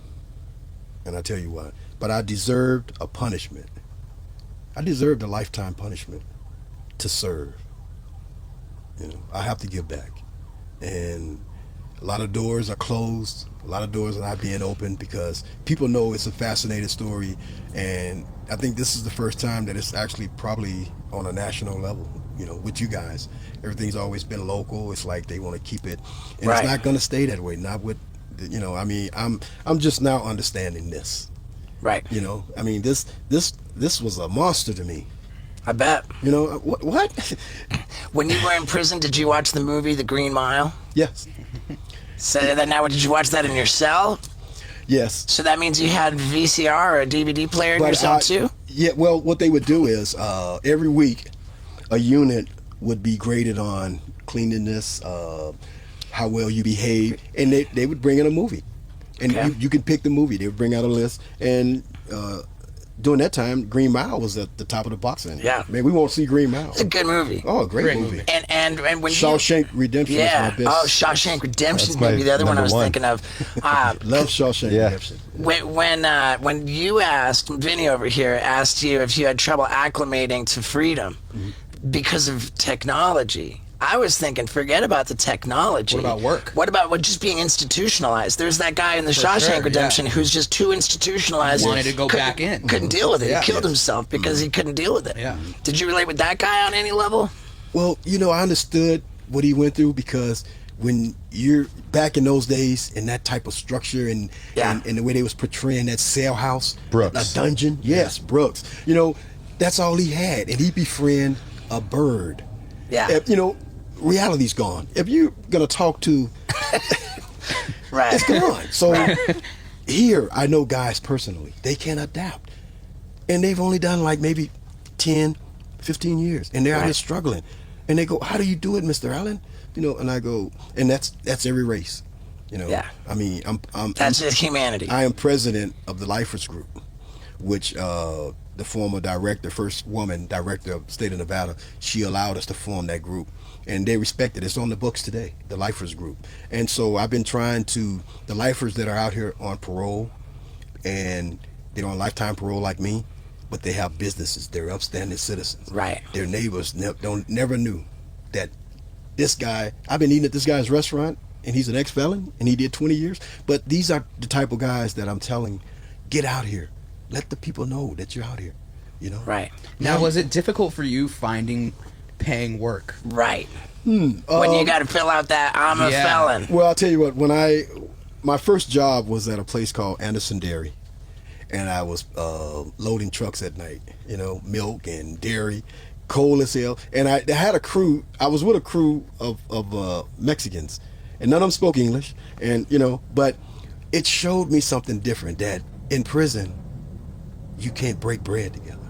Speaker 3: And I'll tell you why. But I deserved a punishment. I deserved a lifetime punishment to serve. I have to give back. And a lot of doors are closed. A lot of doors are not being opened because people know it's a fascinating story. And I think this is the first time that it's actually probably on a national level, with you guys. Everything's always been local. It's like they want to keep it. And It's not going to stay that way. Not with, I'm just now understanding this.
Speaker 1: Right.
Speaker 3: This was a monster to me.
Speaker 1: I bet.
Speaker 3: What?
Speaker 1: When you were in prison, did you watch the movie The Green Mile?
Speaker 3: Yes.
Speaker 1: So now, did you watch that in your cell?
Speaker 3: Yes.
Speaker 1: So that means you had VCR or a DVD player in yourself too?
Speaker 3: Yeah, well, what they would do is every week a unit would be graded on cleanliness, how well you behave, and they would bring in a movie. And you can pick the movie. They would bring out a list. And during that time, Green Mile was at the top of the box.
Speaker 1: Yeah.
Speaker 3: Man, we won't see Green Mile.
Speaker 1: It's a good movie.
Speaker 3: Oh, a great movie.
Speaker 1: And when
Speaker 3: Shawshank Redemption is my best.
Speaker 1: Oh, Shawshank Redemption
Speaker 2: That's
Speaker 1: maybe
Speaker 2: my
Speaker 1: the other one I was
Speaker 2: number one.
Speaker 1: thinking of.
Speaker 3: Love Shawshank Redemption.
Speaker 1: When you asked, Vinny over here asked you if you had trouble acclimating to freedom because of technology, I was thinking, forget about the technology.
Speaker 4: What about work?
Speaker 1: What about just being institutionalized? There's that guy in the Shawshank Redemption who's just too institutionalized.
Speaker 4: Wanted to go back in.
Speaker 1: Couldn't deal with it.
Speaker 4: Yeah.
Speaker 1: He killed himself because he couldn't deal with it.
Speaker 4: Yeah.
Speaker 1: Did you relate with that guy on any level?
Speaker 3: Well, I understood what he went through because when you're back in those days in that type of structure and the way they was portraying that cell house,
Speaker 2: Brooks.
Speaker 3: a dungeon, yes, Brooks. That's all he had, and he befriend a bird.
Speaker 1: Yeah.
Speaker 3: Reality's gone. If you're gonna talk to,
Speaker 1: Right.
Speaker 3: it's gone. So here, I know guys personally, they can't adapt, and they've only done like maybe 10, 15 years, and they're out here struggling. And they go, "How do you do it, Mr. Allen?" And I go, and that's every race.
Speaker 1: Yeah.
Speaker 3: I mean,
Speaker 1: That's just humanity.
Speaker 3: I am president of the Lifers Group, which the former director, first woman director of the state of Nevada, she allowed us to form that group. And they respect it. It's on the books today, the Lifers Group. And so I've been trying to, the lifers that are out here on parole, and they're on lifetime parole like me, but they have businesses. They're upstanding citizens.
Speaker 1: Right.
Speaker 3: Their neighbors never knew that this guy, I've been eating at this guy's restaurant, and he's an ex-felon, and he did 20 years. But these are the type of guys that I'm telling, get out here. Let the people know that you're out here,
Speaker 1: Right.
Speaker 4: Now, was it difficult for you finding paying work?
Speaker 1: Right. When you got to fill out that I'm a felon.
Speaker 3: Well, I'll tell you what, my first job was at a place called Anderson Dairy, and I was loading trucks at night, milk and dairy, cold as hell. And I had a crew, I was with a crew of Mexicans, and none of them spoke English, and, but it showed me something different, that in prison, you can't break bread together.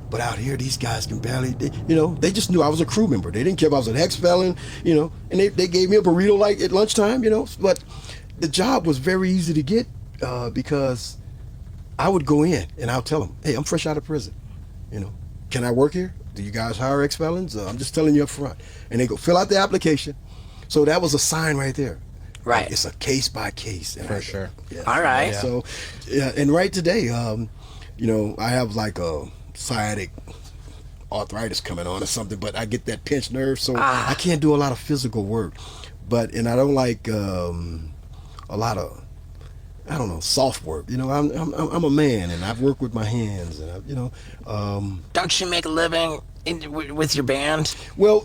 Speaker 3: But out here, these guys can barely, they just knew I was a crew member. They didn't care if I was an ex-felon, and they gave me a burrito like at lunchtime, But the job was very easy to get because I would go in and I'll tell them, hey, I'm fresh out of prison, Can I work here? Do you guys hire ex-felons? I'm just telling you up front. And they go, fill out the application. So that was a sign right there.
Speaker 1: Right.
Speaker 3: It's a case by case.
Speaker 4: For sure.
Speaker 3: Yeah.
Speaker 1: All right.
Speaker 3: Yeah. So, and right today, I have like a sciatic arthritis coming on or something, but I get that pinched nerve, so I can't do a lot of physical work. And I don't like a lot of, I don't know, soft work. I'm a man, and I've worked with my hands, and
Speaker 1: Don't you make a living with your band?
Speaker 3: Well,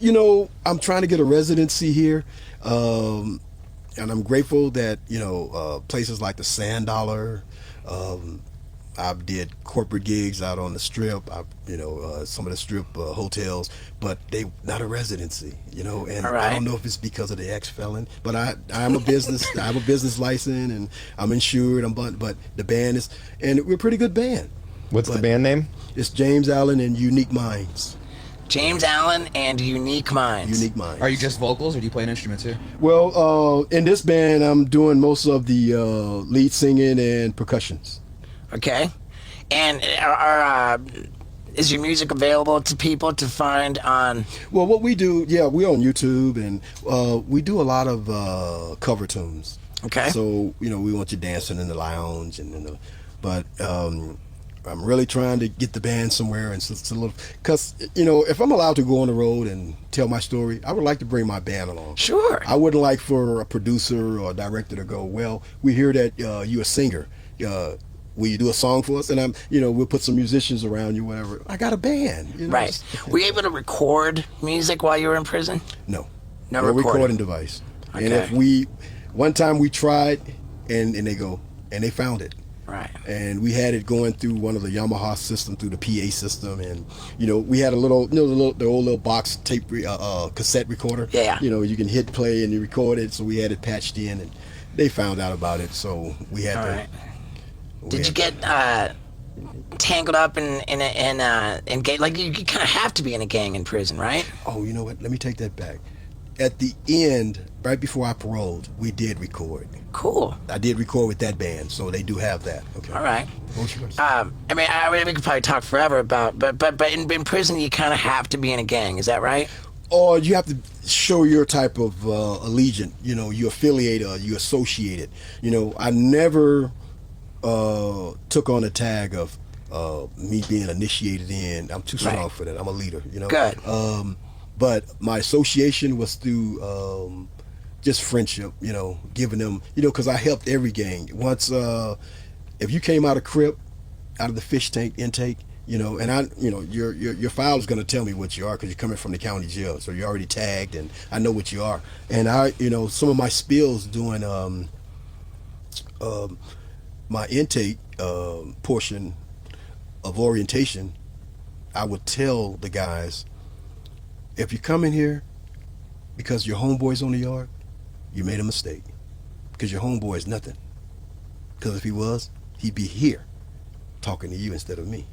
Speaker 3: I'm trying to get a residency here, and I'm grateful that places like the Sand Dollar. I did corporate gigs out on the Strip, some of the Strip hotels, but they not a residency, and
Speaker 1: right.
Speaker 3: I don't know if it's because of the ex-felon, but I'm a business, I have a business license, and I'm insured, but the band is, and we're a pretty good band.
Speaker 2: What's the band name?
Speaker 3: It's James Allen and Unique Minds.
Speaker 1: James Allen and Unique Minds.
Speaker 3: Unique Minds.
Speaker 4: Are you just vocals, or do you play an instrument too?
Speaker 3: Well, in this band, I'm doing most of the lead singing and percussions.
Speaker 1: Okay. And is your music available to people to find on?
Speaker 3: Well, what we do, we're on YouTube, and we do a lot of cover tunes.
Speaker 1: Okay.
Speaker 3: So, we want you dancing in the lounge, but I'm really trying to get the band somewhere, and it's a little, because, if I'm allowed to go on the road and tell my story, I would like to bring my band along.
Speaker 1: Sure.
Speaker 3: I wouldn't like for a producer or a director to go, well, we hear that you're a singer. Will you do a song for us? And we'll put some musicians around you, whatever. I got a band.
Speaker 1: Right. Were you able to record music while you were in prison?
Speaker 3: No.
Speaker 1: No
Speaker 3: recording device.
Speaker 1: Okay.
Speaker 3: And one time we tried, and they found it.
Speaker 1: Right.
Speaker 3: And we had it going through one of the Yamaha system, through the PA system, and we had a little, the old little box tape cassette recorder.
Speaker 1: Yeah.
Speaker 3: You can hit play and you record it. So we had it patched in, and they found out about it, so we had
Speaker 1: All
Speaker 3: to.
Speaker 1: right. Did you get tangled up in gang? Like you kind of have to be in a gang in prison, right?
Speaker 3: Oh, you know what? Let me take that back. At the end, right before I paroled, we did record.
Speaker 1: Cool.
Speaker 3: I did record with that band, so they do have that. Okay.
Speaker 1: All right.
Speaker 3: What was yours?
Speaker 1: I mean, we could probably talk forever about, but in prison you kind of have to be in a gang. Is that right?
Speaker 3: Or you have to show your type of allegiance. You know, you affiliate or you associate it. You know, I never took on a tag of me being initiated in. I'm too strong for that. I'm a leader. You know.
Speaker 1: Good.
Speaker 3: But my association was through just friendship, you know, giving them, you know, because I helped every gang. Once, if you came out of crib, out of the fish tank intake, you know, and I, you know, your file is going to tell me what you are because you're coming from the county jail, so you're already tagged, and I know what you are. And I, you know, some of my spills doing my intake portion of orientation, I would tell the guys, if you come in here because your homeboy's on the yard, you made a mistake. Because your homeboy is nothing. Because if he was, he'd be here talking to you instead of me.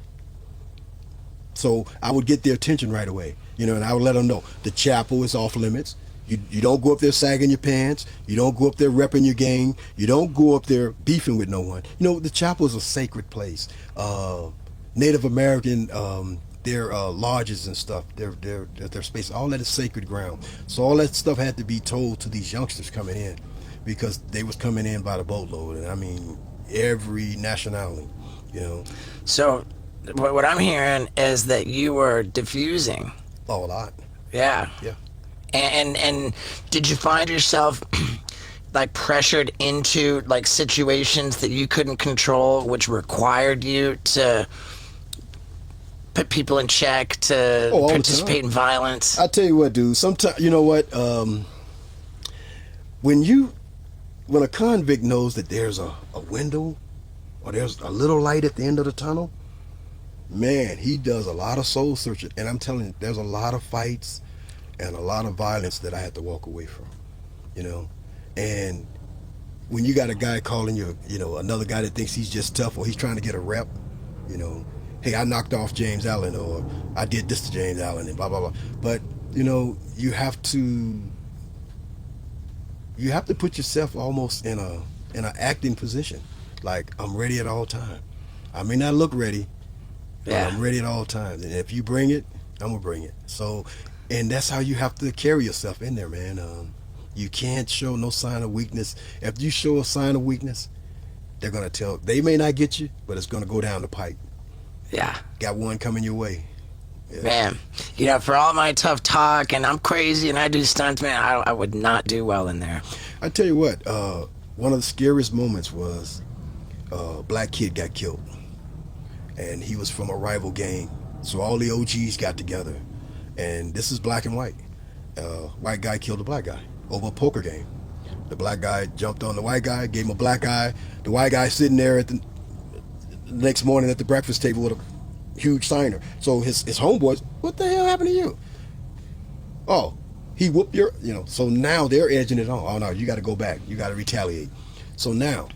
Speaker 3: So I would get their attention right away, you know, and I would let them know the chapel is off limits. You don't go up there sagging your pants. You don't go up there repping your gang. You don't go up there beefing with no one. You know, the chapel is a sacred place. Native American their lodges and stuff, their space, all that is sacred ground. So all that stuff had to be told to these youngsters coming in, because they was coming in by the boatload, and I mean every nationality, you know.
Speaker 1: So what I'm hearing is that you were diffusing.
Speaker 3: Oh, a lot.
Speaker 1: Yeah.
Speaker 3: Yeah.
Speaker 1: And did you find yourself like pressured into like situations that you couldn't control, which required you to put people in check, to participate in violence?
Speaker 3: I tell you what, dude, sometimes, you know what, when a convict knows that there's a window or there's a little light at the end of the tunnel, man, he does a lot of soul searching. And I'm telling you, there's a lot of fights and a lot of violence that I had to walk away from, you know. And when you got a guy calling you, you know, another guy that thinks he's just tough, or he's trying to get a rep, you know, hey, I knocked off James Allen, or I did this to James Allen, and blah, blah, blah. But, you know, you have to put yourself almost in an acting position. Like, I'm ready at all times. I may not look ready, but I'm ready at all times. And if you bring it, I'm going to bring it. So, and that's how you have to carry yourself in there, man. You can't show no sign of weakness. If you show a sign of weakness, they're going to tell. They may not get you, but it's going to go down the pipe.
Speaker 1: Yeah.
Speaker 3: Got one coming your way. Yeah.
Speaker 1: Man, you know, for all my tough talk and I'm crazy and I do stunts, man, I would not do well in there.
Speaker 3: I tell you what, one of the scariest moments was a black kid got killed. And he was from a rival gang. So all the OGs got together. And this is black and white. White guy killed a black guy over a poker game. The black guy jumped on the white guy, gave him a black eye. The white guy sitting there at the next morning at the breakfast table with a huge signer. So his homeboys, what the hell happened to you? Oh, he whooped your, you know. So now they're edging it on. Oh no, you got to go back. You got to retaliate. So now,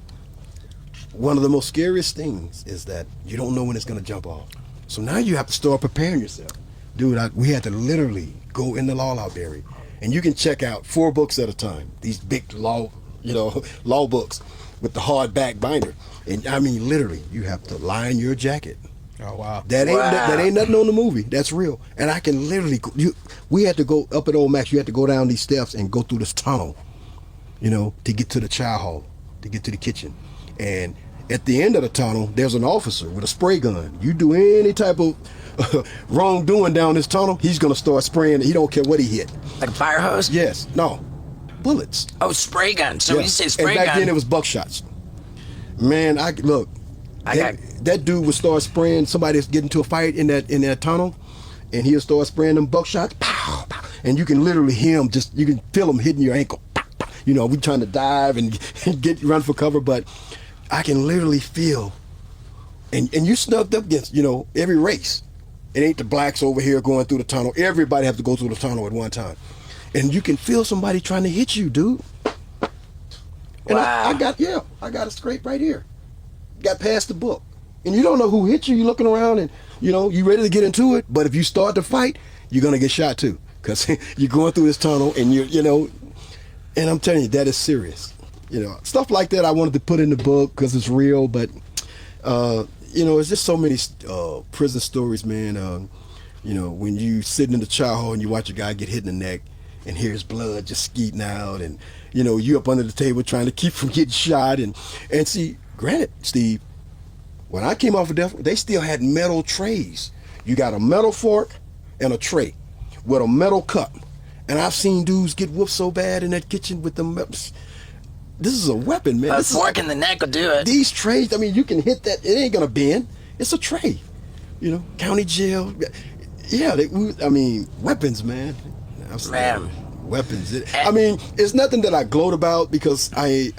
Speaker 3: one of the most scariest things is that you don't know when it's going to jump off. So now you have to start preparing yourself. Dude, we had to literally go in the law library, and you can check out 4 books at a time. These big law books with the hardback binder. And I mean, literally, you have to line your jacket.
Speaker 4: Oh wow.
Speaker 3: That ain't nothing on the movie. That's real. And I can literally, we had to go up at Old Max. You had to go down these steps and go through this tunnel, you know, to get to the chow hall, to get to the kitchen. And at the end of the tunnel, there's an officer with a spray gun. You do any type of wrongdoing down this tunnel, he's gonna start spraying. He don't care what he hit.
Speaker 1: Like a fire hose?
Speaker 3: Yes. No. Bullets.
Speaker 1: Oh, spray gun. So
Speaker 3: Yeah.
Speaker 1: when you say spray
Speaker 3: and back
Speaker 1: gun.
Speaker 3: then it was buckshots. Man, that dude would start spraying. Somebody's getting into a fight in that tunnel, and he'll start spraying them buckshots. Pow, pow, and you can literally hear him. You can feel him hitting your ankle. Pow, pow. You know, we trying to dive and run for cover, but I can literally feel. And you snubbed up against, you know, every race. It ain't the blacks over here going through the tunnel. Everybody have to go through the tunnel at one time, and you can feel somebody trying to hit you, dude. And
Speaker 1: Wow.
Speaker 3: I got a scrape right here. Got past the book. And you don't know who hit you. You're looking around and, you ready to get into it. But if you start to fight, you're going to get shot too. Because you're going through this tunnel and and I'm telling you, that is serious. Stuff like that I wanted to put in the book because it's real. But, it's just so many prison stories, man. When you sitting in the chow hall and you watch a guy get hit in the neck and hear his blood just skeeting out and, you up under the table trying to keep from getting shot. And see, granted, Steve, when I came off of death, they still had metal trays. You got a metal fork and a tray with a metal cup. And I've seen dudes get whooped so bad in that kitchen with them. This is a weapon, man.
Speaker 1: A fork in the neck will do it.
Speaker 3: These trays, you can hit that. It ain't going to bend. It's a tray. County jail. Yeah, weapons, man.
Speaker 1: Man.
Speaker 3: Weapons. It's nothing that I gloat about because I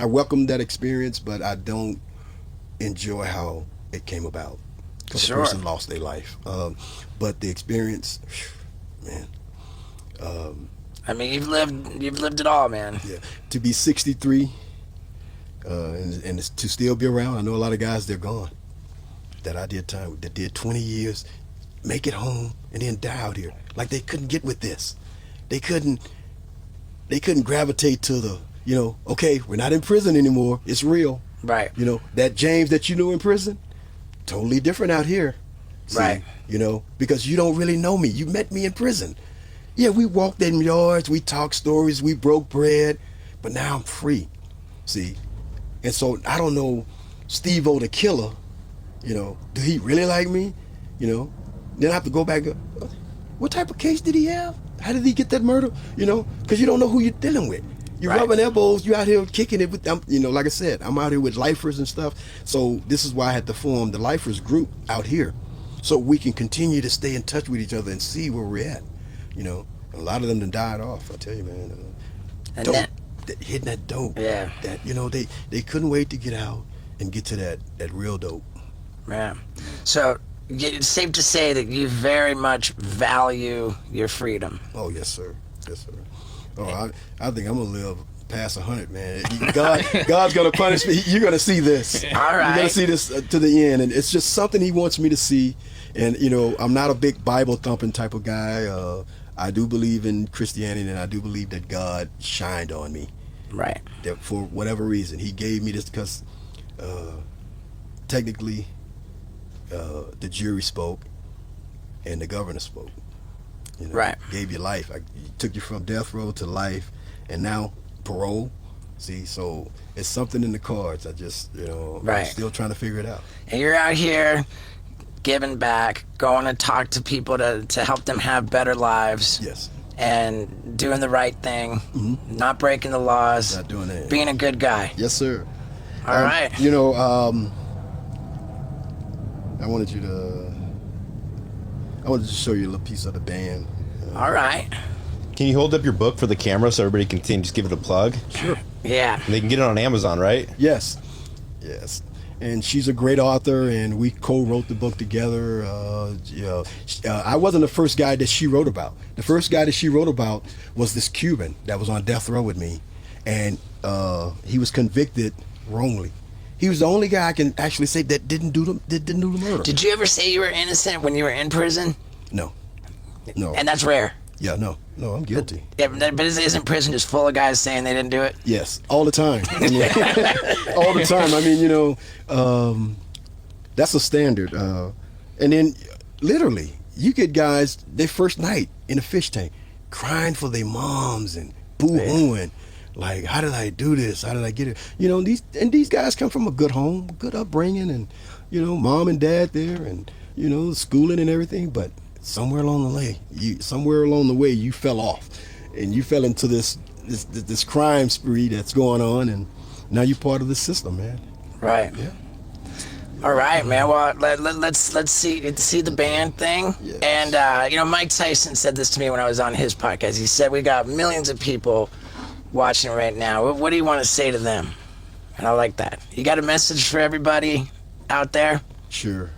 Speaker 3: welcome that experience, but I don't enjoy how it came about. Because
Speaker 1: Sure.
Speaker 3: the person lost their life. But the experience, man.
Speaker 1: You've lived it all, man.
Speaker 3: Yeah. To be 63 and to still be around, I know a lot of guys, they're gone. That I did time, that did 20 years, make it home, and then die out here. Like they couldn't get with this. They couldn't gravitate to the, okay, we're not in prison anymore. It's real.
Speaker 1: Right.
Speaker 3: That James that you knew in prison, totally different out here. See,
Speaker 1: Right.
Speaker 3: Because you don't really know me. You met me in prison. Yeah, we walked in yards, we talked stories, we broke bread, but now I'm free. See? And so I don't know Steve-O the killer, do he really like me? Then I have to go back, what type of case did he have? How did he get that murder? Because you don't know who you're dealing with. You're
Speaker 1: Right.
Speaker 3: rubbing elbows, you out here kicking it with them, like I said, I'm out here with lifers and stuff. So this is why I had to form the lifers group out here. So we can continue to stay in touch with each other and see where we're at. A lot of them done died off, I tell you, man.
Speaker 1: And
Speaker 3: Dope,
Speaker 1: that-
Speaker 3: hitting that dope.
Speaker 1: Yeah.
Speaker 3: That, they couldn't wait to get out and get to that real dope.
Speaker 1: Yeah. So it's safe to say that you very much value your freedom.
Speaker 3: Oh, yes, sir. Yes, sir. Oh, I think I'm going to live past 100, man. God's going to punish me. You're going to see this.
Speaker 1: All right.
Speaker 3: You're going to see this to the end. And it's just something he wants me to see. And, I'm not a big Bible thumping type of guy. I do believe in Christianity, and I do believe that God shined on me.
Speaker 1: Right.
Speaker 3: That for whatever reason, he gave me this because technically the jury spoke and the governor spoke.
Speaker 1: Right.
Speaker 3: Gave you life. He took you from death row to life, and now parole. See, so it's something in the cards. I just,
Speaker 1: Right.
Speaker 3: I'm still trying to figure it out.
Speaker 1: And you're out here giving back, going to talk to people to help them have better lives.
Speaker 3: Yes.
Speaker 1: And doing the right thing, not breaking the laws,
Speaker 3: Not doing that.
Speaker 1: being a good guy.
Speaker 3: Yes, sir.
Speaker 1: All right.
Speaker 3: I wanted to show you a little piece of the band.
Speaker 1: All right.
Speaker 2: Can you hold up your book for the camera so everybody can just give it a plug?
Speaker 3: Sure.
Speaker 1: Yeah.
Speaker 2: And they can get it on Amazon, right?
Speaker 3: Yes. And she's a great author, and we co-wrote the book together. I wasn't the first guy that she wrote about. The first guy that she wrote about was this Cuban that was on death row with me, and he was convicted wrongly. He was the only guy I can actually say that didn't do the murder.
Speaker 1: Did you ever say you were innocent when you were in prison?
Speaker 3: No.
Speaker 1: And that's rare.
Speaker 3: Yeah, no, I'm guilty.
Speaker 1: Yeah, but isn't prison just full of guys saying they didn't do it?
Speaker 3: Yes, all the time. All the time. That's a standard. And then, literally, you get guys their first night in a fish tank crying for their moms and boo-hooing. Like, how did I do this? How did I get it? These guys come from a good home, good upbringing, and mom and dad there, and schooling and everything. But somewhere along the way, you fell off, and you fell into this crime spree that's going on, and now you're part of the system, man.
Speaker 1: Right.
Speaker 3: Yeah.
Speaker 1: All right, man. Well, let's see the band thing.
Speaker 3: Yes.
Speaker 1: And Mike Tyson said this to me when I was on his podcast. He said we got millions of people watching right now. What do you want to say to them? And I like that. You got a message for everybody out there?
Speaker 3: Sure.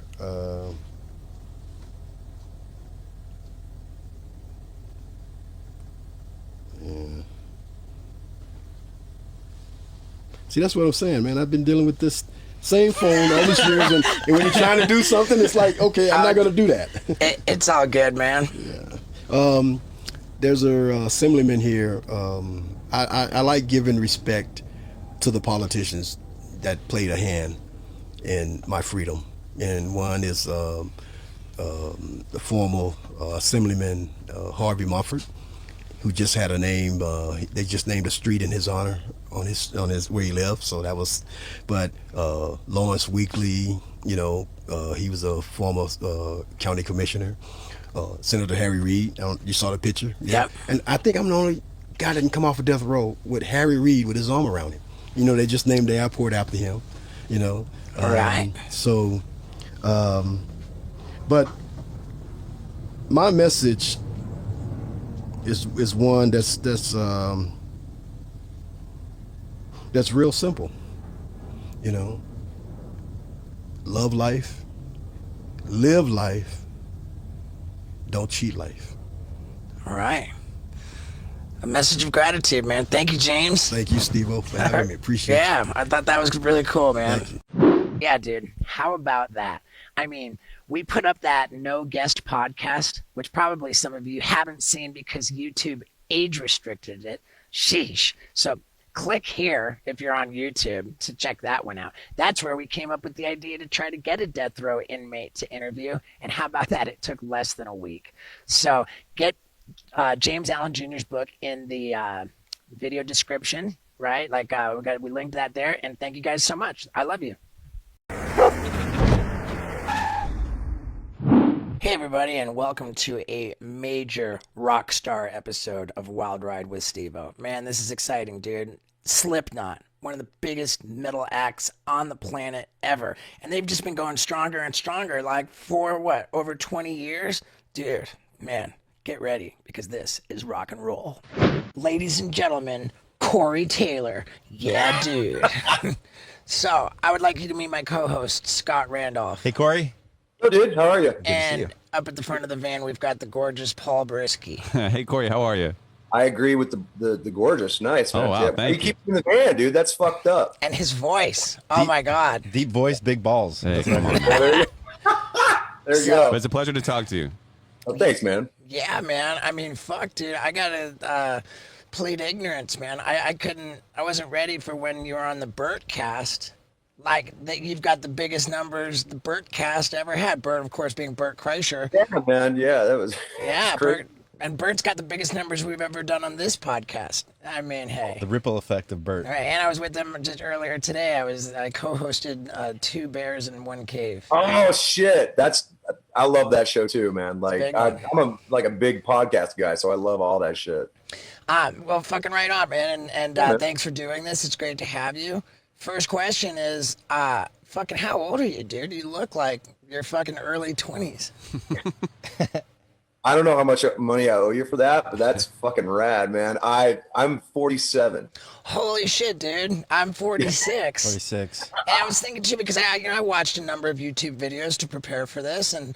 Speaker 3: See, that's what I'm saying, man. I've been dealing with this same phone all these years, and when you're trying to do something, it's like, okay, I'm not going to do that.
Speaker 1: It's all good, man.
Speaker 3: Yeah. There's a assemblyman here. I like giving respect to the politicians that played a hand in my freedom. And one is the former assemblyman Harvey Mumford, who just had a name. They just named a street in his honor on his where he lived. So that was, but Lawrence Weakley, he was a former county commissioner. Senator Harry Reid, you saw the picture.
Speaker 1: Yeah.
Speaker 3: And I think I'm the only guy that didn't come off of death row with Harry Reid with his arm around him. They just named the airport after him.
Speaker 1: All right.
Speaker 3: So, but my message is one that's real simple. Love life, live life, don't cheat life.
Speaker 1: All right. A message of gratitude, man. Thank you, James.
Speaker 3: Thank you, Steve-O, for having me. Appreciate it.
Speaker 1: Yeah, I thought that was really cool, man.
Speaker 3: Thank you.
Speaker 1: Yeah, dude. How about that? I mean, we put up that no guest podcast, which probably some of you haven't seen because YouTube age restricted it. Sheesh. So click here if you're on YouTube to check that one out. That's where we came up with the idea to try to get a death row inmate to interview. And how about that? It took less than a week. So get James Allen Jr.'s book in the video description, right? Like we linked that there. And thank you guys so much. I love you. Hey everybody, and welcome to a major rock star episode of Wild Ride with Steve-O. Man, this is exciting, dude. Slipknot, one of the biggest metal acts on the planet ever. And they've just been going stronger and stronger, like for over 20 years? Dude, man, get ready, because this is rock and roll. Ladies and gentlemen, Corey Taylor. Yeah, dude. So, I would like you to meet my co-host, Scott Randolph.
Speaker 2: Hey, Corey.
Speaker 5: Hello, dude. How are you?
Speaker 1: And up at the front of the van, we've got the gorgeous Paul Brisske.
Speaker 6: Hey, Corey, how are you?
Speaker 5: I agree with the gorgeous. Nice, man.
Speaker 6: Oh, wow,
Speaker 5: Yeah,
Speaker 6: thank
Speaker 5: you keep in the van, dude. That's fucked up.
Speaker 1: And his voice. Oh, my God.
Speaker 2: Deep voice, big balls.
Speaker 6: Hey,
Speaker 2: That's what
Speaker 6: come
Speaker 2: I'm
Speaker 6: on.
Speaker 2: on.
Speaker 5: There you
Speaker 1: So-
Speaker 5: go.
Speaker 6: It's a pleasure to talk to you.
Speaker 5: Oh, thanks, man.
Speaker 1: Yeah, man. I mean, fuck, dude. I gotta plead ignorance, man. I wasn't ready for when you were on the Burt cast. Like, you've got the biggest numbers the Burt cast ever had. Burt, of course, being Burt Kreischer.
Speaker 5: Yeah, man. Yeah, that was.
Speaker 1: Yeah,
Speaker 5: crazy.
Speaker 1: Bert's got the biggest numbers we've ever done on this podcast. I mean, hey.
Speaker 2: The ripple effect of Bert.
Speaker 1: All right, and I was with them just earlier today. I co-hosted 2 Bears in 1 Cave.
Speaker 5: Oh shit! I love that show too, man. Like
Speaker 1: Big
Speaker 5: I'm
Speaker 1: one.
Speaker 5: a big podcast guy, so I love all that shit.
Speaker 1: Well, fucking right on, man. And thanks for doing this. It's great to have you. First question is, fucking how old are you, dude? You look like you're fucking early 20s.
Speaker 5: I don't know how much money I owe you for that, but that's fucking rad, man. I'm 47.
Speaker 1: Holy shit, dude. I'm 46.
Speaker 2: 46.
Speaker 1: And I was thinking too, because I watched a number of YouTube videos to prepare for this, and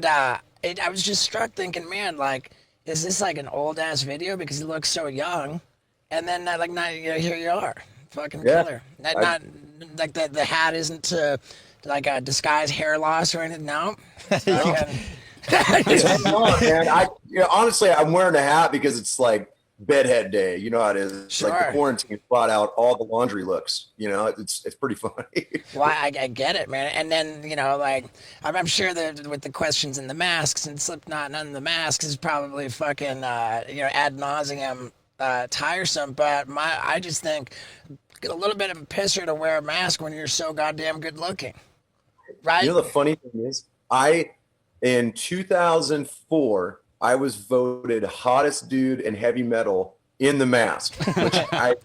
Speaker 1: I was just struck thinking, man, like, is this like an old ass video because he looks so young? And then here you are, fucking killer. Not like the hat isn't to like a disguise hair loss or anything. No.
Speaker 5: Hang on, man. Honestly, I'm wearing a hat because it's like bedhead day. You know how it is. It's like
Speaker 1: Sure.
Speaker 5: the quarantine brought out all the laundry looks. It's pretty funny.
Speaker 1: Well, I get it, man. And then, like, I'm sure that with the questions and the masks and Slipknot and the masks is probably fucking, ad nauseum tiresome. But I just think a little bit of a pisser to wear a mask when you're so goddamn good looking. Right?
Speaker 5: You know, the funny thing is, in 2004, I was voted hottest dude in heavy metal in the mask, which I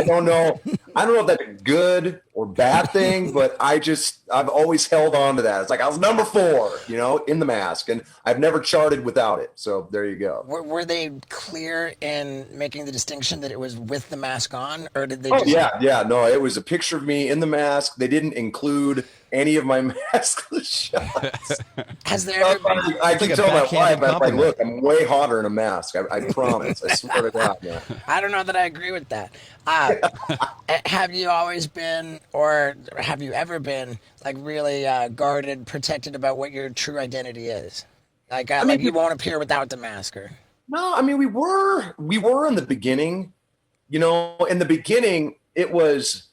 Speaker 5: don't know. I don't know if that's a good or bad thing, but I've always held on to that. It's like I was number 4, in the mask, and I've never charted without it. So there you go.
Speaker 1: Were they clear in making the distinction that it was with the mask on, or did they
Speaker 5: Oh
Speaker 1: just...
Speaker 5: yeah. No, it was a picture of me in the mask. They didn't include any of my maskless shots.
Speaker 1: Has there ever been?
Speaker 5: I keep
Speaker 2: like a
Speaker 5: telling my
Speaker 2: backhanded
Speaker 5: wife, I'm like,
Speaker 2: compliment.
Speaker 5: look, I'm way hotter in a mask. I promise. I swear to God, man.
Speaker 1: I don't know that I agree with that. Have you always been, or have you ever been, like really guarded, protected about what your true identity is? Like, like you won't appear without the mask, or?
Speaker 5: No, I mean we were in the beginning. You know, in the beginning, it was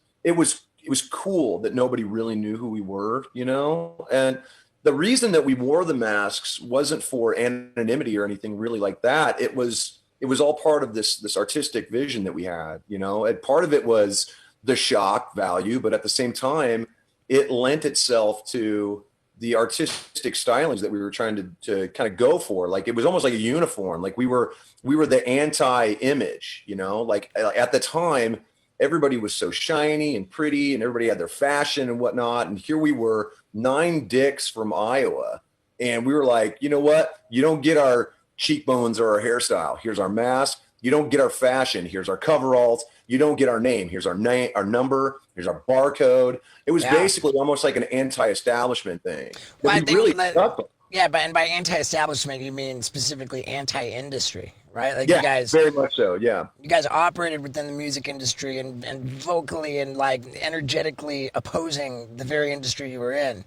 Speaker 5: cool that nobody really knew who we were. You know, and the reason that we wore the masks wasn't for anonymity or anything really like that. It was all part of this artistic vision that we had. You know, and part of it was the shock value, but at the same time, it lent itself to the artistic stylings that we were trying to kind of go for. Like it was almost like a uniform. Like we were the anti-image, you know, like at the time, everybody was so shiny and pretty and everybody had their fashion and whatnot. And here we were, 9 dicks from Iowa. And we were like, you know what? You don't get our cheekbones or our hairstyle. Here's our mask. You don't get our fashion. Here's our coveralls. You don't get our name. Here's our name, our number. Here's our barcode. It was basically almost like an anti-establishment thing.
Speaker 1: Well, I
Speaker 5: We
Speaker 1: think
Speaker 5: really
Speaker 1: like-
Speaker 5: stuck with.
Speaker 1: Yeah, and by anti-establishment, you mean specifically anti-industry, right? Like
Speaker 5: Yeah,
Speaker 1: you guys,
Speaker 5: very much so. Yeah.
Speaker 1: you guys operated within the music industry and vocally and like energetically opposing the very industry you were in.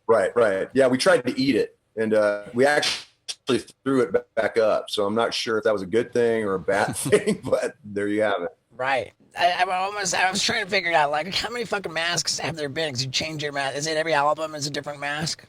Speaker 5: Right. Yeah, we tried to eat it, and we actually threw it back up. So I'm not sure if that was a good thing or a bad thing, but there you have it.
Speaker 1: Right. I was trying to figure it out, like, how many fucking masks have there been? Because you change your mask. Is it every album is a different mask?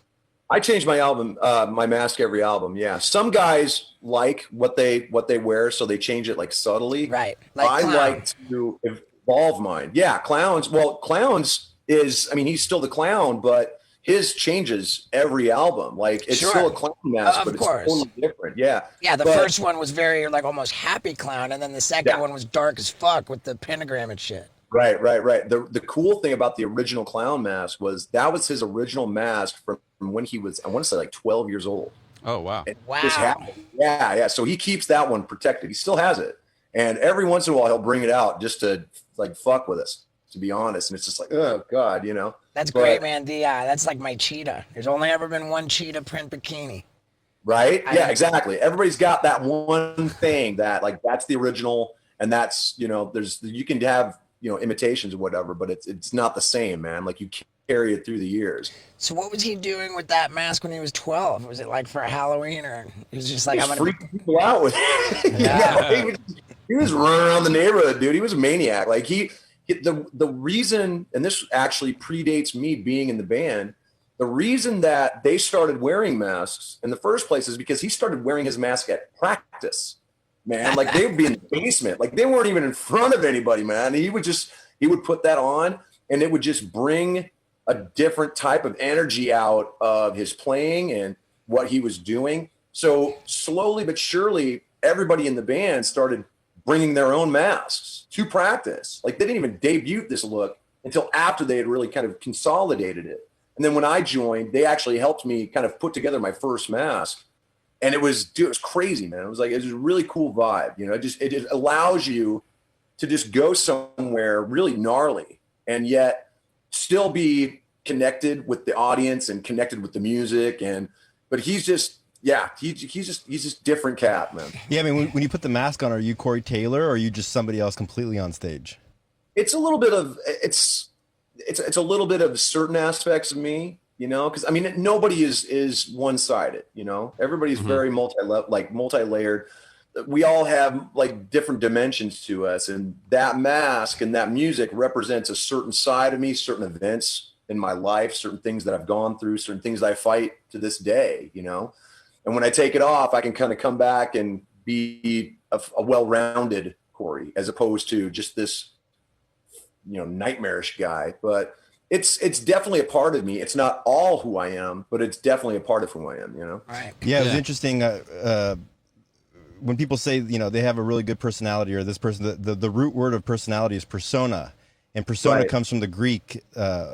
Speaker 5: I change my mask every album. Yeah, some guys like what they wear, so they change it like subtly.
Speaker 1: Right. Like
Speaker 5: I
Speaker 1: Clown.
Speaker 5: like to evolve mine. Yeah, clowns. Well, clowns is. I mean, he's still the clown, but his changes every album. Like it's
Speaker 1: Sure.
Speaker 5: still a clown mask,
Speaker 1: Of
Speaker 5: but
Speaker 1: course.
Speaker 5: it's totally different. Yeah.
Speaker 1: Yeah, the
Speaker 5: But-
Speaker 1: first one was very, like, almost happy clown, and then the second
Speaker 5: Yeah.
Speaker 1: one was dark as fuck with the pentagram and shit.
Speaker 5: Right. The cool thing about the original clown mask was that was his original mask from when he was, I want to say, like 12 years old.
Speaker 6: Oh, wow.
Speaker 5: It
Speaker 1: Wow.
Speaker 5: just happened. Yeah. So he keeps that one protected. He still has it. And every once in a while he'll bring it out just to like fuck with us, to be honest. And it's just like, oh God, you know.
Speaker 1: That's
Speaker 5: But-
Speaker 1: great, man. That's like my cheetah. There's only ever been one cheetah print bikini.
Speaker 5: Right?
Speaker 1: I-
Speaker 5: Yeah, exactly. Everybody's got that one thing that like that's the original, and that's, you know, you can have, you know, imitations or whatever, but it's not the same, man. Like you carry it through the years.
Speaker 1: So what was he doing with that mask when he was 12? Was it like for Halloween, or he was just like,
Speaker 5: He
Speaker 1: I'm
Speaker 5: was
Speaker 1: gonna
Speaker 5: freaking people out with it. You know, he was running around the neighborhood, dude. He was a maniac. Like the reason, and this actually predates me being in the band, the reason that they started wearing masks in the first place is because he started wearing his mask at practice, man. Like they would be in the basement. Like they weren't even in front of anybody, man. He would put that on, and it would just bring a different type of energy out of his playing and what he was doing. So slowly but surely, everybody in the band started bringing their own masks to practice. Like they didn't even debut this look until after they had really kind of consolidated it. And then when I joined, they actually helped me kind of put together my first mask. And it was crazy, man. It was a really cool vibe. You know, it allows you to just go somewhere really gnarly and yet still be connected with the audience and connected with the music. But he's just different cat, man.
Speaker 2: Yeah, I mean, when you put the mask on, are you Corey Taylor or are you just somebody else completely on stage?
Speaker 5: It's a little bit of it's a little bit of certain aspects of me, you know, because I mean nobody is one-sided, you know. Everybody's very multi-layered. We all have like different dimensions to us, and that mask and that music represents a certain side of me, certain events in my life, certain things that I've gone through, certain things I fight to this day, you know. And when I take it off, I can kind of come back and be a well-rounded Corey, as opposed to just this, you know, nightmarish guy. But it's definitely a part of me. It's not all who I am, but it's definitely a part of who I am, you know.
Speaker 1: right?
Speaker 2: Yeah, it was interesting. When people say, you know, they have a really good personality, or this person, the root word of personality is persona, and persona
Speaker 5: Right.
Speaker 2: comes from the Greek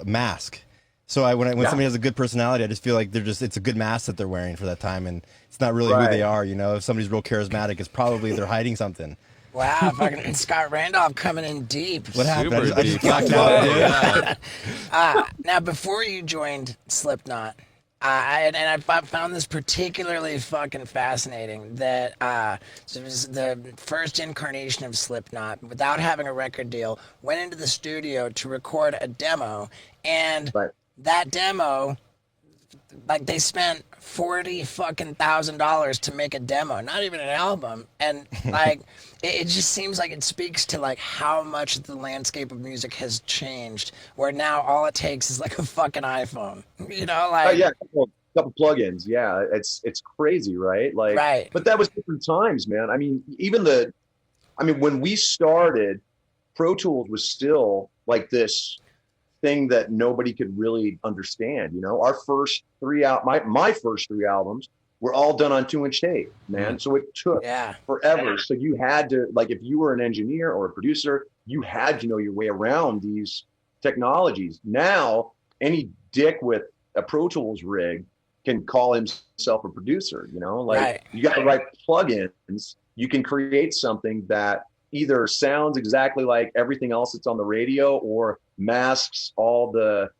Speaker 2: mask. So when somebody has a good personality, I just feel like it's a good mask that they're wearing for that time, and it's not really who they
Speaker 5: Right.
Speaker 2: are. You know, if somebody's real charismatic, it's probably they're hiding something.
Speaker 1: Wow, fucking Scott Randolph coming in deep.
Speaker 2: What happened?
Speaker 6: Super
Speaker 2: I just
Speaker 6: deep.
Speaker 2: blacked out, dude.
Speaker 1: Now, before you joined Slipknot, I found this particularly fucking fascinating that so it was the first incarnation of Slipknot, without having a record deal, went into the studio to record a demo, and
Speaker 5: Right.
Speaker 1: that demo, like, they spent $40,000 to make a demo, not even an album, and like it just seems like it speaks to like how much the landscape of music has changed, where now all it takes is like a fucking iPhone, you know,
Speaker 5: Oh
Speaker 1: like
Speaker 5: yeah, couple plugins. Yeah, it's crazy, right? Like,
Speaker 1: Right.
Speaker 5: But that was different times, man. I mean, when we started, Pro Tools was still like this thing that nobody could really understand. You know, our first my first three albums were all done on 2-inch tape, man. So it took
Speaker 1: Yeah.
Speaker 5: forever. So you had to, like, if you were an engineer or a producer, you had to know your way around these technologies. Now, any dick with a Pro Tools rig can call himself a producer, you know, like
Speaker 1: Right.
Speaker 5: you got the right plugins, you can create something that either sounds exactly like everything else that's on the radio or masks all the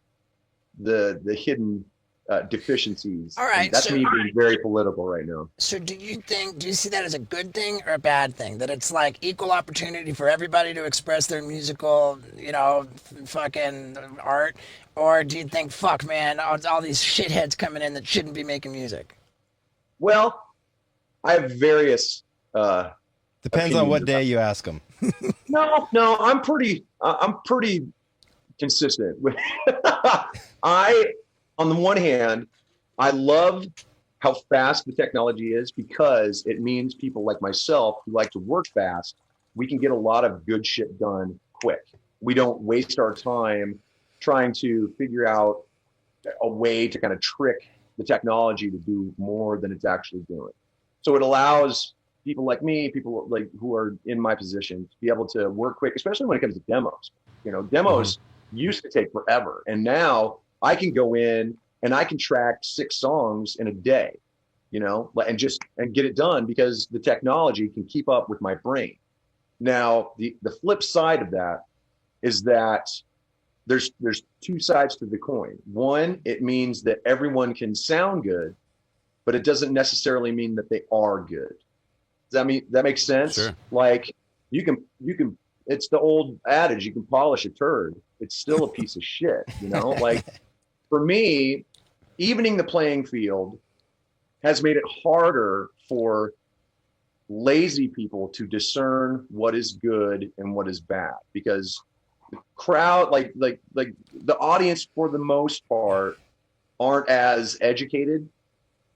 Speaker 5: hidden deficiencies.
Speaker 1: All right,
Speaker 5: And that's
Speaker 1: so-
Speaker 5: me being very political right now.
Speaker 1: So do you see that as a good thing or a bad thing? That it's like equal opportunity for everybody to express their musical, you know, fucking art? Or do you think, fuck, man, all these shitheads coming in that shouldn't be making music?
Speaker 5: Well, I have various
Speaker 2: Depends on what
Speaker 5: opinions
Speaker 2: day you ask them.
Speaker 5: No, I'm pretty consistent with on the one hand, I love how fast the technology is, because it means people like myself who like to work fast, we can get a lot of good shit done quick. We don't waste our time trying to figure out a way to kind of trick the technology to do more than it's actually doing. So it allows people like me, people like who are in my position, to be able to work quick, especially when it comes to demos. You know, demos used to take forever, and now I can go in and I can track 6 songs in a day, you know, and get it done because the technology can keep up with my brain. Now, the flip side of that is that there's 2 sides to the coin. One, it means that everyone can sound good, but it doesn't necessarily mean that they are good. Does that makes sense?
Speaker 6: Sure.
Speaker 5: Like you can, it's the old adage, you can polish a turd, it's still a piece of shit, you know? Like, for me, evening the playing field has made it harder for lazy people to discern what is good and what is bad, because the crowd, like the audience for the most part aren't as educated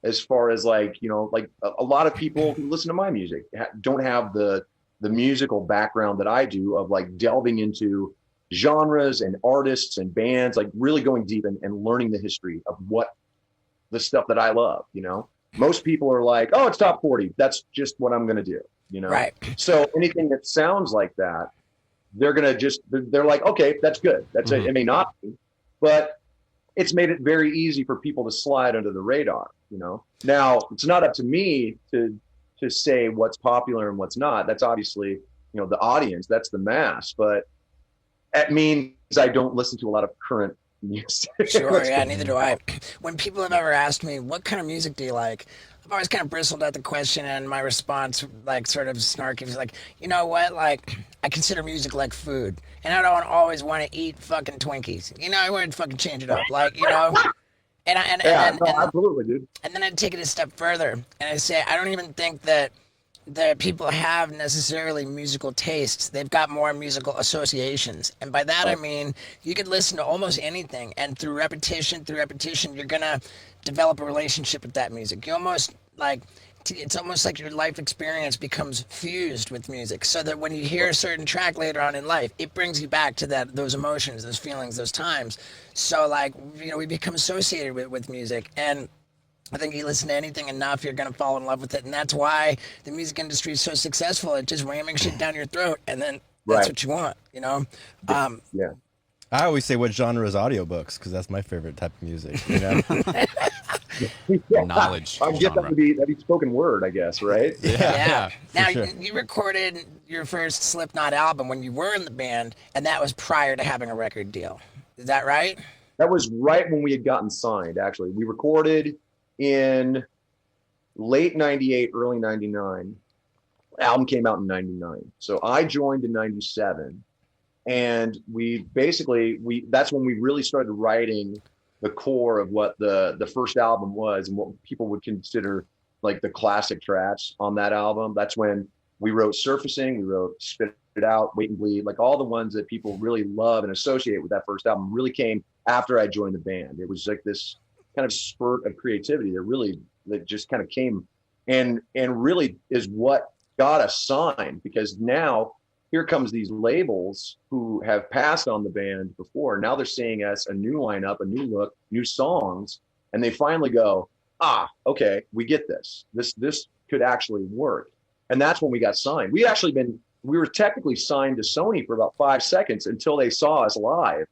Speaker 5: as far as, like, you know, like a lot of people who listen to my music don't have the musical background that I do, of like delving into genres and artists and bands, like really going deep and learning the history of what the stuff that I love, you know. Most people are like, oh, it's top 40. That's just what I'm going to do, you know?
Speaker 1: Right.
Speaker 5: So anything that sounds like that, they're like, okay, that's good. That's it. It may not be, but it's made it very easy for people to slide under the radar, you know? Now, it's not up to me to say what's popular and what's not. That's obviously, you know, the audience, that's the mass, but that means I don't listen to a lot of current music.
Speaker 1: Sure, yeah, neither do I. When people have ever asked me, what kind of music do you like? I've always kind of bristled at the question, and my response, like, sort of snarky, was like, you know what, like, I consider music like food, and I don't always want to eat fucking Twinkies. You know, I want to fucking change it up, like, you know?
Speaker 5: Absolutely, dude.
Speaker 1: And then I take it a step further, and I say, I don't even think that people have necessarily musical tastes. They've got more musical associations. And by that, I mean, you could listen to almost anything, and through repetition, you're going to develop a relationship with that music. You almost, like, it's almost like your life experience becomes fused with music, so that when you hear a certain track later on in life, it brings you back to those emotions, those feelings, those times. So, like, you know, we become associated with music, and I think you listen to anything enough, you're going to fall in love with it. And that's why the music industry is so successful. It's just ramming shit down your throat, and then that's what you want, you know?
Speaker 5: Yeah.
Speaker 2: I always say, what genre is audiobooks? Because that's my favorite type of music. You know?
Speaker 6: Knowledge.
Speaker 5: I guess that'd be spoken word, I guess, right?
Speaker 1: Yeah. Now,
Speaker 2: sure.
Speaker 1: you recorded your first Slipknot album when you were in the band, and that was prior to having a record deal. Is that right?
Speaker 5: That was right when we had gotten signed, actually. We recorded in late 98, early 99. The album came out in 99. So I joined in 97. And that's when we really started writing the core of what the first album was and what people would consider like the classic tracks on that album. That's when we wrote Surfacing, we wrote Spit It Out, Wait and Bleed, like all the ones that people really love and associate with that first album really came after I joined the band. It was like this kind of spurt of creativity that just kind of came and really is what got us signed, because now here comes these labels who have passed on the band before. Now they're seeing us a new lineup, a new look, new songs, and they finally go, okay, we get this. This could actually work. And that's when we got signed. We were technically signed to Sony for about 5 seconds until they saw us live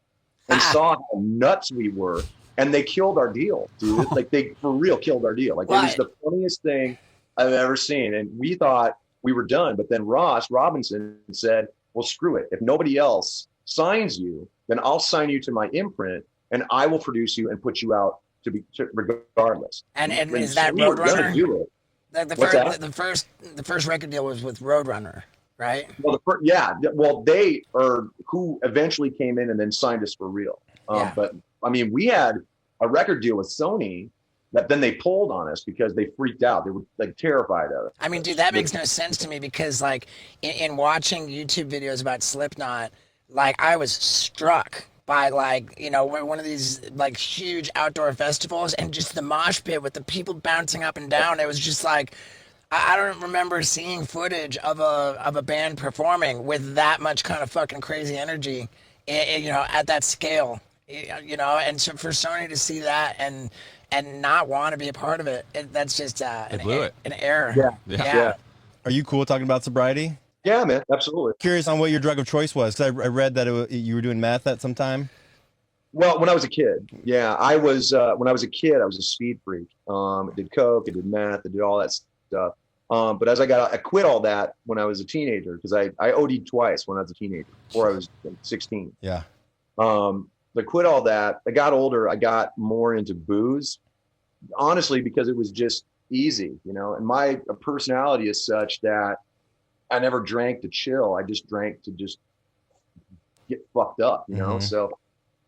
Speaker 5: and saw how nuts we were. And they killed our deal, dude. Like they for real killed our deal. Like it was the funniest thing I've ever seen. And we thought we were done. But then Ross Robinson said, well, screw it. If nobody else signs you, then I'll sign you to my imprint and I will produce you and put you out regardless.
Speaker 1: And is
Speaker 5: so
Speaker 1: that
Speaker 5: we were gonna
Speaker 1: Roadrunner?
Speaker 5: do it.
Speaker 1: The first record deal was with Roadrunner, right?
Speaker 5: Well, they are who eventually came in and then signed us for real. But I mean, we had a record deal with Sony that then they pulled on us because they freaked out. They were like terrified of it.
Speaker 1: I mean, dude, that makes no sense to me because like in watching YouTube videos about Slipknot, like I was struck by like, you know, one of these like huge outdoor festivals and just the mosh pit with the people bouncing up and down. It was just like, I don't remember seeing footage of a band performing with that much kind of fucking crazy energy, you know, at that scale, you know, and so for Sony to see that and not want to be a part of it, that's just an error.
Speaker 5: Yeah.
Speaker 2: Are you cool talking about sobriety?
Speaker 5: Yeah, man, absolutely.
Speaker 2: Curious on what your drug of choice was. 'Cause I read that you were doing meth at some time.
Speaker 5: Well, when I was a kid, I was. When I was a kid, I was a speed freak. I did coke, I did meth, I did all that stuff. But as I quit all that when I was a teenager because I OD'd twice when I was a teenager before I was 16.
Speaker 2: Yeah.
Speaker 5: I quit all that. I got older. I got more into booze, honestly, because it was just easy, you know. And my personality is such that I never drank to chill. I just drank to just get fucked up, you know.
Speaker 2: Mm-hmm.
Speaker 5: So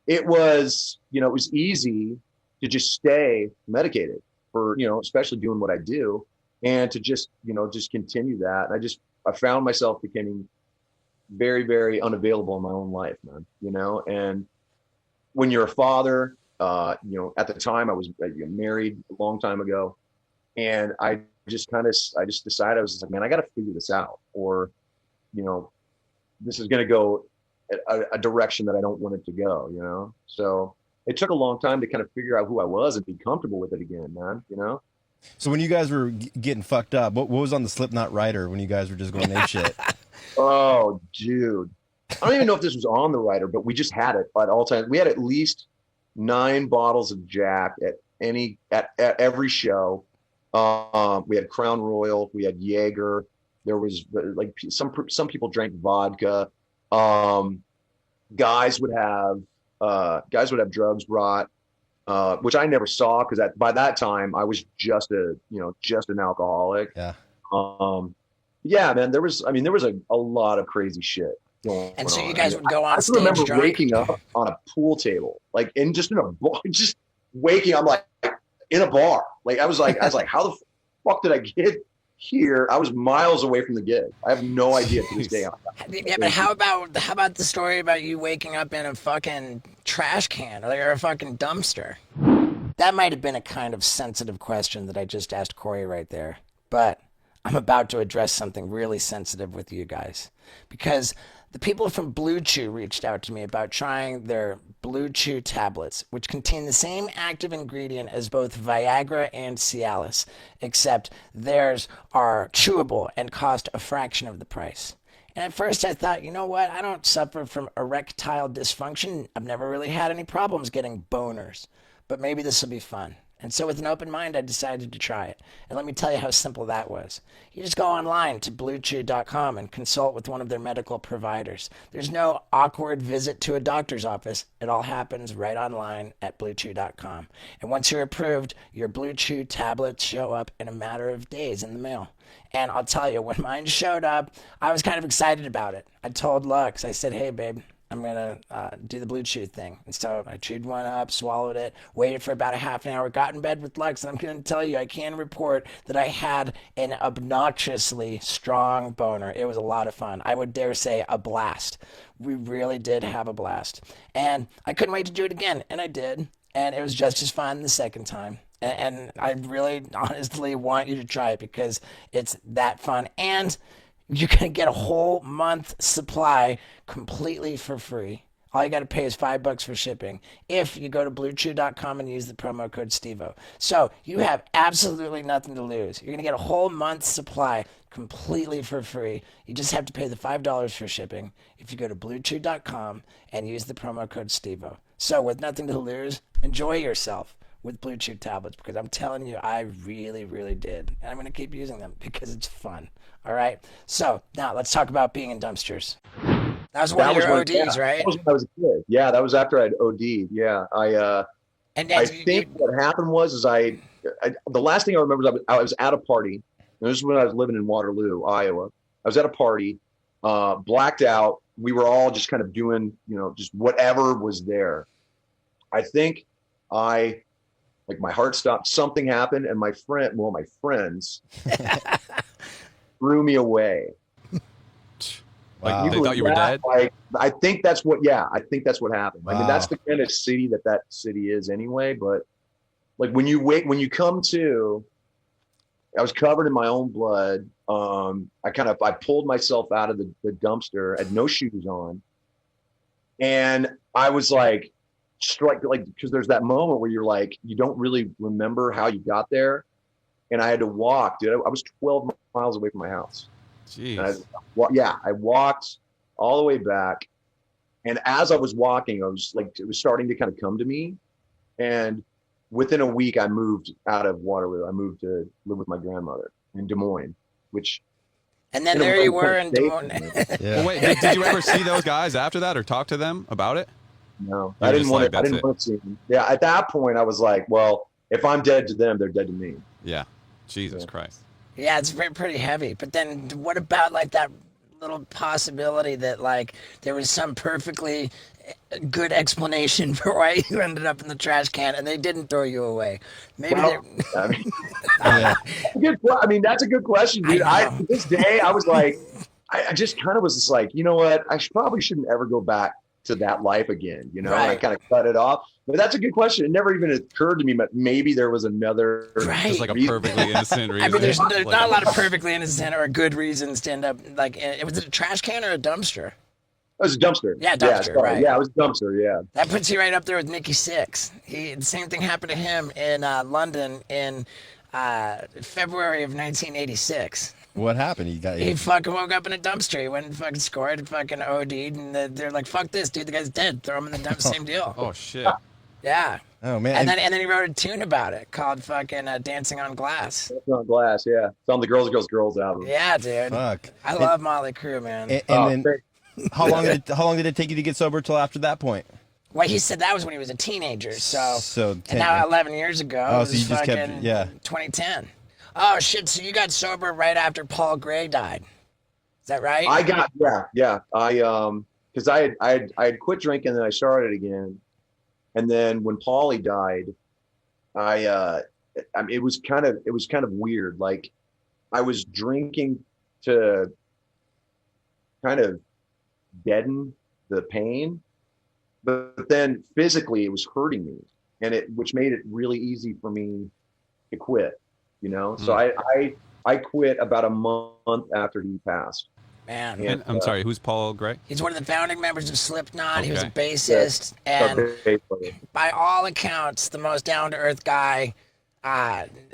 Speaker 5: it was, you know, it was easy to just stay medicated for, you know, especially doing what I do, and to just, you know, just continue that. And I found myself becoming very, very unavailable in my own life, man. You know, and when you're a father, you know, at the time I was married a long time ago, and I just decided I was just like, man, I got to figure this out, or, you know, this is going to go a direction that I don't want it to go, you know? So it took a long time to kind of figure out who I was and be comfortable with it again, man, you know?
Speaker 2: So when you guys were getting fucked up, what was on the Slipknot rider when you guys were just going ape shit?
Speaker 5: Oh, dude. I don't even know if this was on the rider, but we just had it at all times. We had at least 9 bottles of Jack at every show. We had Crown Royal, we had Jaeger. There was like some people drank vodka. Guys would have drugs brought, which I never saw because by that time I was just an alcoholic.
Speaker 2: Yeah.
Speaker 5: Yeah, man. There was a lot of crazy shit.
Speaker 1: And so you guys would go on stage.
Speaker 5: I remember
Speaker 1: drunk.
Speaker 5: waking up on a pool table, like just waking. I'm like in a bar. Like I was like, how the fuck did I get here? I was miles away from the gig. I have no idea to this day.
Speaker 1: Yeah, but how about the story about you waking up in a fucking trash can or a fucking dumpster? That might have been a kind of sensitive question that I just asked Corey right there, but I'm about to address something really sensitive with you guys because the people from Blue Chew reached out to me about trying their Blue Chew tablets, which contain the same active ingredient as both Viagra and Cialis, except theirs are chewable and cost a fraction of the price. And at first I thought, you know what? I don't suffer from erectile dysfunction. I've never really had any problems getting boners. But maybe this will be fun. And so with an open mind, I decided to try it. And let me tell you how simple that was. You just go online to bluechew.com and consult with one of their medical providers. There's no awkward visit to a doctor's office. It all happens right online at bluechew.com. And once you're approved, your Blue Chew tablets show up in a matter of days in the mail. And I'll tell you, when mine showed up, I was kind of excited about it. I told Lux, I said, hey, babe, I'm going to do the Blue Chew thing. And so I chewed one up, swallowed it, waited for about a half an hour, got in bed with Lux, and I'm going to tell you, I can report that I had an obnoxiously strong boner. It was a lot of fun. I would dare say a blast. We really did have a blast. And I couldn't wait to do it again, and I did. And it was just as fun the second time. And I really honestly want you to try it because it's that fun. And you're going to get a whole month supply completely for free. All you got to pay is $5 for shipping if you go to bluechew.com and use the promo code STEVO. So you have absolutely nothing to lose. You're going to get a whole month's supply completely for free. You just have to pay the $5 for shipping if you go to bluechew.com and use the promo code STEVO. So with nothing to lose, enjoy yourself with Blue Chew tablets, because I'm telling you, I really, really did. And I'm going to keep using them because it's fun. All right? So now let's talk about being in dumpsters. That was one of your ODs, right?
Speaker 5: That was when I was a kid. Yeah, that was after I'd OD'd. Yeah. I think what happened was the last thing I remember is I was at a party. And this is when I was living in Waterloo, Iowa. I was at a party, blacked out. We were all just kind of doing, just whatever was there. I think my heart stopped, something happened, and my friends threw me away.
Speaker 6: Like they thought you were dead?
Speaker 5: I think that's what happened. Wow. I mean, that's the kind of city that city is anyway. But like when you come to, I was covered in my own blood. I pulled myself out of the dumpster, had no shoes on. And I was like, because there's that moment where you're like, you don't really remember how you got there. And I had to walk, dude. I was 12 miles away from my house.
Speaker 6: Jeez.
Speaker 5: I walked all the way back. And as I was walking, I was like, it was starting to kind of come to me. And within a week, I moved out of Waterloo. I moved to live with my grandmother in Des Moines,
Speaker 1: and then there you were in Des Moines.
Speaker 6: Yeah. Well, wait, did you ever see those guys after that or talk to them about it?
Speaker 5: No, I didn't want to see them. Yeah, at that point, I was like, well, if I'm dead to them, they're dead to me.
Speaker 6: Yeah. Jesus Christ.
Speaker 1: Yeah, it's pretty heavy. But then what about like that little possibility that like there was some perfectly good explanation for why you ended up in the trash can and they didn't throw you away? Maybe
Speaker 5: that's a good question, dude. To this day, I was like, I just kind of was just like, you know what? I probably shouldn't ever go back to that life again. Right. And I kind of cut it off. But that's a good question. It never even occurred to me, but maybe there was another.
Speaker 1: Right.
Speaker 6: Just like a perfectly innocent reason.
Speaker 1: I mean, there's not a lot of perfectly innocent or good reasons to end up like. Was it a trash can or a dumpster?
Speaker 5: It was a dumpster.
Speaker 1: Yeah, dumpster.
Speaker 5: Yeah,
Speaker 1: right.
Speaker 5: Yeah, it was a dumpster. Yeah.
Speaker 1: That puts you right up there with Nicky Six. The same thing happened to him in London in February of 1986.
Speaker 2: What happened?
Speaker 1: He fucking woke up in a dumpster. He went and fucking scored and fucking OD'd, and they're like, "Fuck this, dude! The guy's dead. Throw him in the dumpster." Same deal.
Speaker 6: Oh shit.
Speaker 1: Yeah.
Speaker 2: Oh man.
Speaker 1: And then he wrote a tune about it called fucking "Dancing on Glass."
Speaker 5: Dancing on Glass, yeah. It's on the Girls album.
Speaker 1: Yeah, dude.
Speaker 2: Fuck.
Speaker 1: I love Motley Crue, man.
Speaker 2: And then, how long did it take you to get sober till after that point?
Speaker 1: Well, he said that was when he was a teenager. So
Speaker 2: and
Speaker 1: now 11 years ago.
Speaker 2: Oh,
Speaker 1: it was
Speaker 2: so you just kept
Speaker 1: 2010. Oh shit! So you got sober right after Paul Gray died. Is that right?
Speaker 5: I got yeah. Because I had quit drinking, and then I started again, and then when Paulie died, it was kind of weird. Like I was drinking to kind of deaden the pain, but then physically it was hurting me, which made it really easy for me to quit. So I quit about a month after he passed.
Speaker 1: Man.
Speaker 6: And I'm sorry, who's Paul Gray?
Speaker 1: He's one of the founding members of Slipknot. Okay. He was a bassist, and by all accounts, the most down-to-earth guy,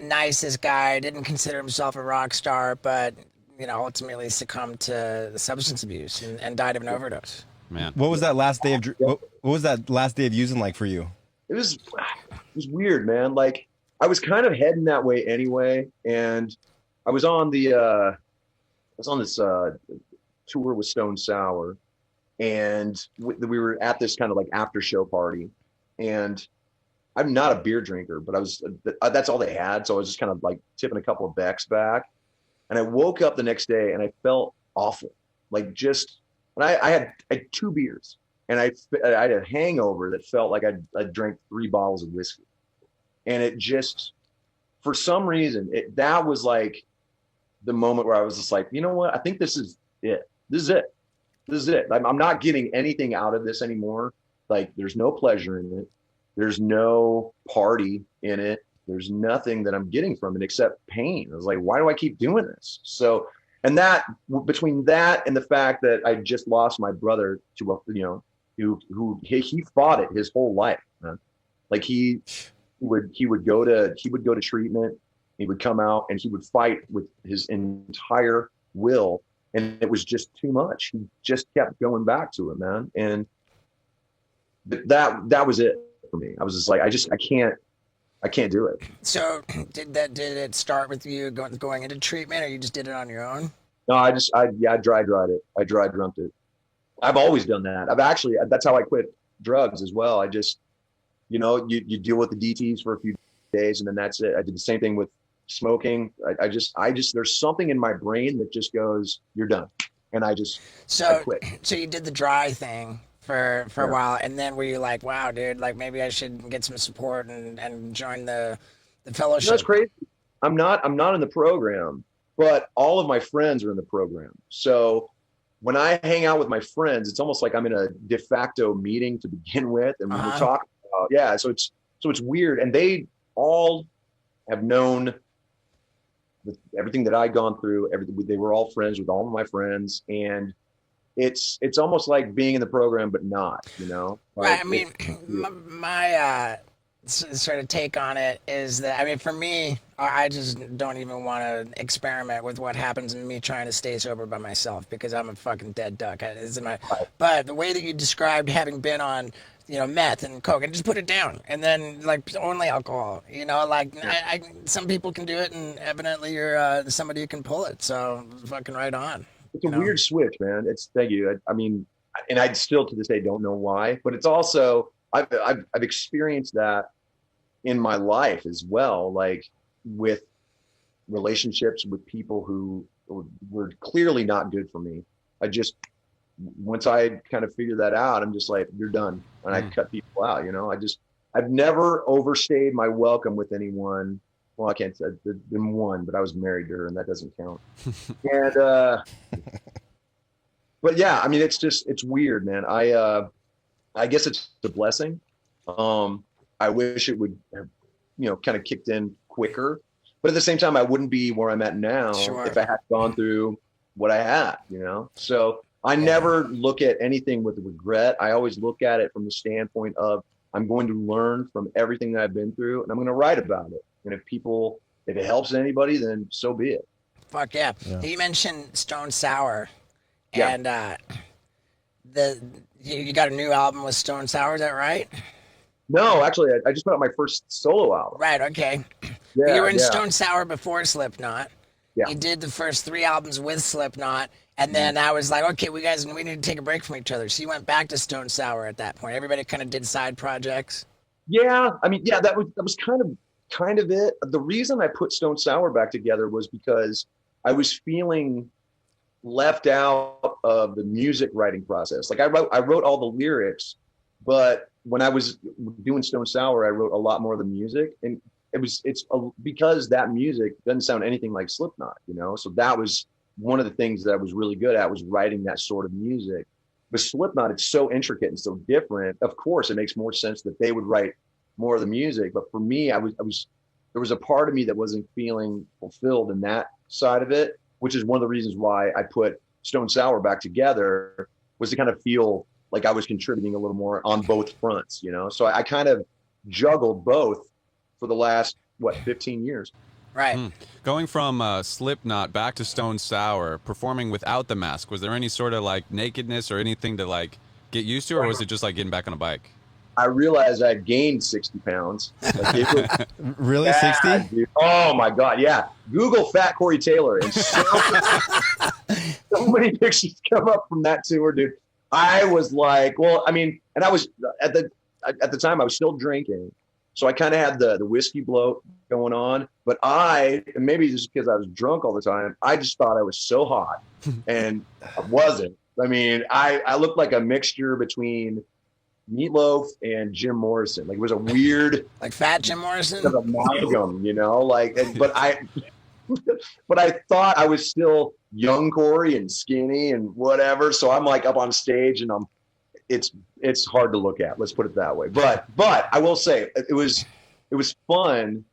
Speaker 1: nicest guy. Didn't consider himself a rock star, but ultimately succumbed to substance abuse and died of an overdose.
Speaker 6: Man,
Speaker 2: what was that last day of using like for you?
Speaker 5: It was weird, man. Like I was kind of heading that way anyway, and I was on this tour with Stone Sour, and we were at this kind of like after show party, and I'm not a beer drinker, but that's all they had, so I was just kind of like tipping a couple of becks back, and I woke up the next day and I felt awful, like just. And I had 2 beers, and I had a hangover that felt like I drank 3 bottles of whiskey, and it just, for some reason, that was like the moment where I was just like, you know what? I think this is it. This is it. This is it. I'm not getting anything out of this anymore. Like, there's no pleasure in it. There's no party in it. There's nothing that I'm getting from it except pain. I was like, why do I keep doing this? So. And that, between that and the fact that I just lost my brother to who he fought it his whole life, man. Like he would go to treatment, he would come out and he would fight with his entire will, and it was just too much. He just kept going back to it, man. And that was it for me. I was just like, I can't do it.
Speaker 1: So did it start with you going into treatment, or you just did it on your own?
Speaker 5: No, I dry dried it. I dry drunked it. I've always done that. That's how I quit drugs as well. I just, you deal with the DTs for a few days and then that's it. I did the same thing with smoking. I just, there's something in my brain that just goes, you're done. And I quit.
Speaker 1: So you did the dry thing for a while, and then were you like, wow, dude, like maybe I should get some support and join the fellowship?
Speaker 5: That's crazy. I'm not in the program, but all of my friends are in the program. So when I hang out with my friends, it's almost like I'm in a de facto meeting to begin with, and we're talking about, so it's weird, and they all have known everything that I'd gone through. Everything, they were all friends with all of my friends, and it's almost like being in the program but not, like,
Speaker 1: right. I mean, my sort of take on it is that, I mean, for me, I just don't even want to experiment with what happens in me trying to stay sober by myself, because I'm a fucking dead duck. But the way that you described having been on, meth and coke, and just put it down, and then like only alcohol, some people can do it, and evidently you're somebody who can pull it. So fucking right on.
Speaker 5: It's a weird switch, man. Thank you. I mean, and I still to this day don't know why, but it's also, I've experienced that in my life as well, like with relationships with people who were clearly not good for me. Once I kind of figured that out, I'm just like, you're done. And I cut people out, I've never overstayed my welcome with anyone. Well, I can't say been one, but I was married to her, and that doesn't count. And, but yeah, I mean, it's weird, man. I guess it's a blessing. I wish it would have, kind of kicked in quicker, but at the same time, I wouldn't be where I'm at now if I had gone through what I had, So I never look at anything with regret. I always look at it from the standpoint of, I'm going to learn from everything that I've been through, and I'm going to write about it. And if it helps anybody, then so be it.
Speaker 1: Fuck yeah. You mentioned Stone Sour, and you got a new album with Stone Sour, is that right?
Speaker 5: No, actually, I just put out my first solo album.
Speaker 1: Right, okay.
Speaker 5: Yeah,
Speaker 1: you were in Stone Sour before Slipknot.
Speaker 5: Yeah.
Speaker 1: You did the first 3 albums with Slipknot, and then I was like, okay, we need to take a break from each other. So you went back to Stone Sour at that point. Everybody kind of did side projects.
Speaker 5: Yeah, I mean, that was kind of it. The reason I put Stone Sour back together was because I was feeling left out of the music writing process. Like I wrote all the lyrics, but when I was doing Stone Sour, I wrote a lot more of the music, and because that music doesn't sound anything like Slipknot, So that was one of the things that I was really good at, was writing that sort of music. With Slipknot, it's so intricate and so different. Of course, it makes more sense that they would write more of the music. But for me, there was a part of me that wasn't feeling fulfilled in that side of it, which is one of the reasons why I put Stone Sour back together, was to kind of feel like I was contributing a little more on both fronts, So I kind of juggled both for the last, 15 years.
Speaker 1: Right.
Speaker 6: Going from Slipknot back to Stone Sour, performing without the mask, was there any sort of like nakedness or anything to like get used to, or was it just like getting back on a bike?
Speaker 5: I realized I gained 60 pounds. Like, it was
Speaker 2: Really,
Speaker 5: bad,
Speaker 2: 60?
Speaker 5: dude. Oh my God, yeah. Google Fat Corey Taylor, and so many pictures come up from that tour, dude. I was like, well, I mean, and I was at the time I was still drinking, so I kind of had the whiskey bloat going on. But and maybe just because I was drunk all the time, I just thought I was so hot, and I wasn't. I mean, I looked like a mixture between Meatloaf and Jim Morrison. Like, it was a weird,
Speaker 1: like fat Jim Morrison,
Speaker 5: amalgam, like. But I thought I was still young Corey and skinny and whatever. So I'm like up on stage, and it's hard to look at. Let's put it that way. But I will say it was fun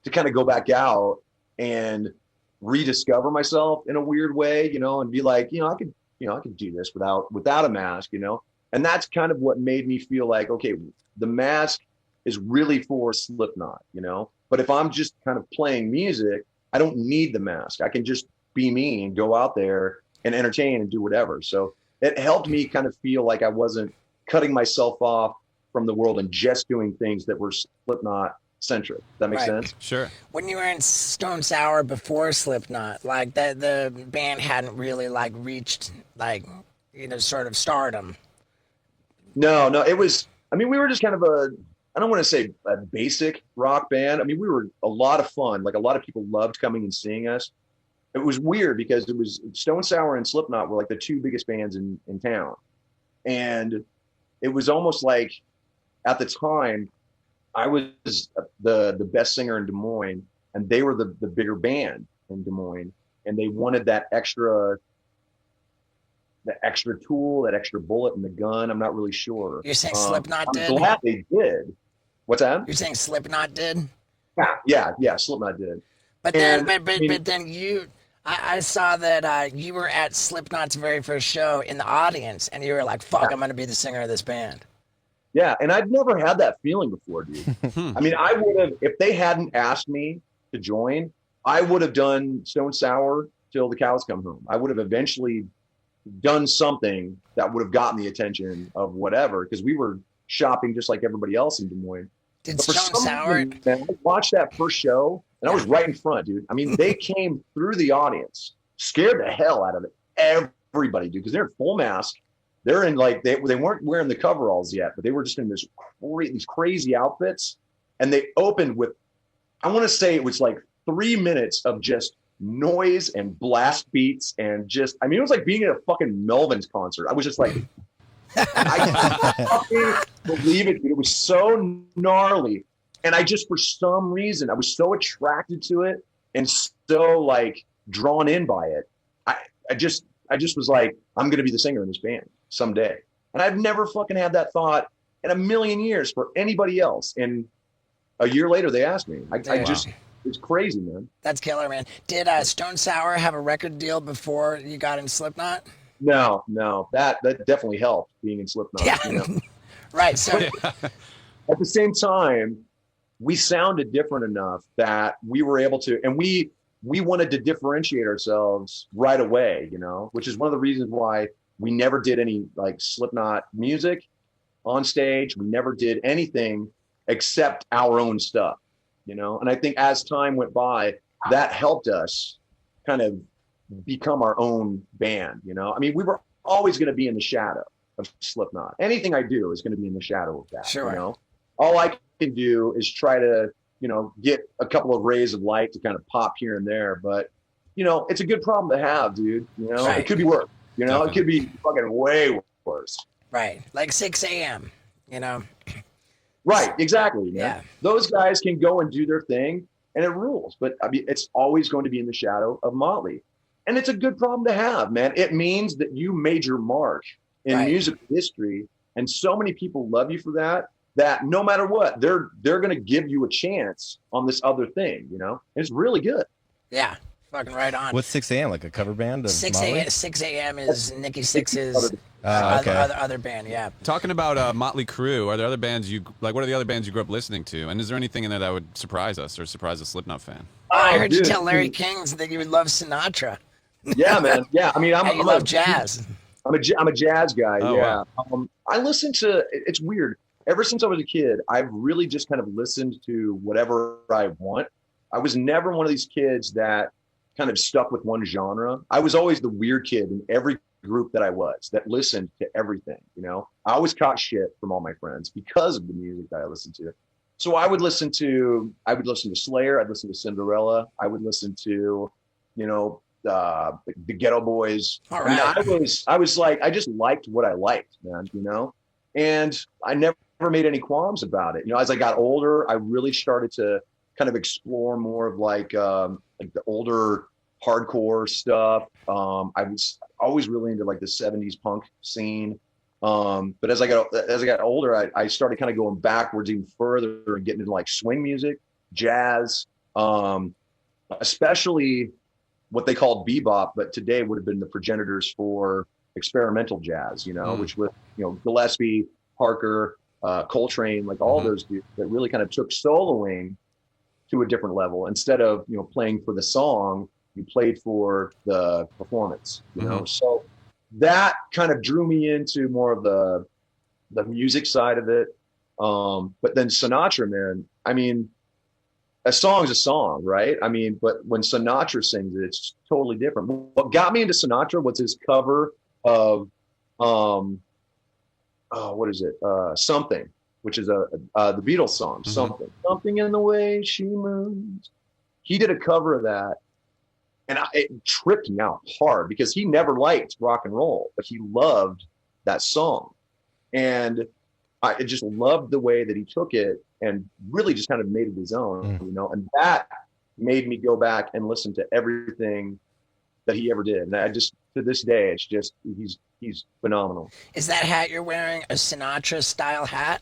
Speaker 5: to kind of go back out and rediscover myself in a weird way, and be like, I could do this without a mask, And that's kind of what made me feel like, okay, the mask is really for Slipknot, But if I'm just kind of playing music, I don't need the mask. I can just be me and go out there and entertain and do whatever. So it helped me kind of feel like I wasn't cutting myself off from the world and just doing things that were Slipknot centric. That makes sense?
Speaker 6: Sure.
Speaker 1: When you were in Stone Sour before Slipknot, like that, the band hadn't really like reached like, sort of stardom.
Speaker 5: No, it was, we were just kind of I don't want to say a basic rock band. We were a lot of fun. Like, a lot of people loved coming and seeing us. It was weird because it was Stone Sour and Slipknot were like the two biggest bands in town. And it was almost like, at the time, I was the best singer in Des Moines, and they were the bigger band in Des Moines. And they wanted that extra tool, that extra bullet in the gun. I'm not really sure.
Speaker 1: You're saying Slipknot did?
Speaker 5: I'm glad they did. What's that?
Speaker 1: You're saying Slipknot did?
Speaker 5: Yeah, Slipknot did.
Speaker 1: But then, but then I saw that you were at Slipknot's very first show in the audience, and you were like, "Fuck, I'm gonna be the singer of this band."
Speaker 5: Yeah, and I'd never had that feeling before, dude. I would have, if they hadn't asked me to join, I would have done Stone Sour till the cows come home. I would have eventually done something that would have gotten the attention of whatever, because we were shopping just like everybody else in Des Moines.
Speaker 1: Did Stone Sour?
Speaker 5: Man, I watched that first show, and I was right in front, dude. They came through the audience, scared the hell out of everybody, dude, because they're in full mask. They're in like they weren't wearing the coveralls yet, but they were just in these crazy outfits, and they opened with, I want to say it was like 3 minutes of just noise and blast beats, and just it was like being at a fucking Melvin's concert. I was just like, I can't fucking believe it, dude. It was so gnarly, and I just, for some reason, I was so attracted to it and so like drawn in by it. I just was like, I'm gonna be the singer in this band someday. And I've never fucking had that thought in a million years for anybody else. And a year later, they asked me. It's crazy, man.
Speaker 1: That's killer, man. Did Stone Sour have a record deal before you got in Slipknot?
Speaker 5: No, that definitely helped being in Slipknot.
Speaker 1: Yeah, right. So
Speaker 5: at the same time, we sounded different enough that we were able to, and we wanted to differentiate ourselves right away, which is one of the reasons why we never did any like Slipknot music on stage. We never did anything except our own stuff, And I think as time went by, that helped us kind of become our own band, we were always going to be in the shadow of Slipknot. Anything I do is going to be in the shadow of that,
Speaker 1: Sure.
Speaker 5: All I can do is try to, get a couple of rays of light to kind of pop here and there. But, it's a good problem to have, dude.
Speaker 1: Right.
Speaker 5: It could be worse.
Speaker 6: Definitely.
Speaker 5: It could be fucking way worse.
Speaker 1: Right, like 6 a.m.
Speaker 5: Right, exactly. Man.
Speaker 1: Yeah.
Speaker 5: Those guys can go and do their thing, and it rules. But it's always going to be in the shadow of Motley, and it's a good problem to have, man. It means that you made your mark in music history, and so many people love you for that. That no matter what, they're going to give you a chance on this other thing. It's really good.
Speaker 1: Yeah, fucking right on.
Speaker 2: What's 6 a.m.? Like a cover band of
Speaker 1: 6
Speaker 2: Motley?
Speaker 1: a.m. 6 a.m. is Nikki Sixx's
Speaker 2: Okay.
Speaker 1: other band. Yeah.
Speaker 6: Talking about Motley Crue, are there other bands what are the other bands you grew up listening to? And is there anything in there that would surprise us or surprise a Slipknot fan?
Speaker 1: I heard you
Speaker 5: dude.
Speaker 1: tell Larry Kings that you would love Sinatra.
Speaker 5: Yeah, man. Yeah,
Speaker 1: And you love jazz.
Speaker 5: I'm a jazz guy.
Speaker 6: Oh,
Speaker 5: yeah.
Speaker 6: wow.
Speaker 5: I listen to. It's weird. ever since I was a kid, I've really just kind of listened to whatever I want. I was never one of these kids that kind of stuck with one genre. I was always the weird kid in every group that I was that listened to everything. You know, I always caught shit from all my friends because of the music that I listened to. So I would listen to Slayer. I'd listen to Cinderella. I would listen to, you know, the Ghetto Boys.
Speaker 1: All right.
Speaker 5: I mean, I was like, I just liked what I liked, man, you know, and I never made any qualms about it. You know, as I got older, I really started to kind of explore more of like the older hardcore stuff. I was always really into like the 70s punk scene. But as I got older, I started kind of going backwards even further and getting into like swing music, jazz, especially what they called bebop, but today would have been the progenitors for experimental jazz, you know, which was, you know, Gillespie, Parker, Coltrane, like all those dudes that really kind of took soloing to a different level. Instead of, you know, playing for the song, you played for the performance, you know? So that kind of drew me into more of the music side of it. But then Sinatra, man, I mean, a song's a song, right? I mean, but when Sinatra sings it, it's totally different. What got me into Sinatra was his cover of, what is it? Something, which is the Beatles song, Something in the way she moves. He did a cover of that. And it tripped me out hard because he never liked rock and roll, but he loved that song. And I just loved the way that he took it and really just kind of made it his own, you know, and that made me go back and listen to everything that he ever did. And I just, to this day, it's just, he's phenomenal.
Speaker 1: Is that hat you're wearing a Sinatra style hat?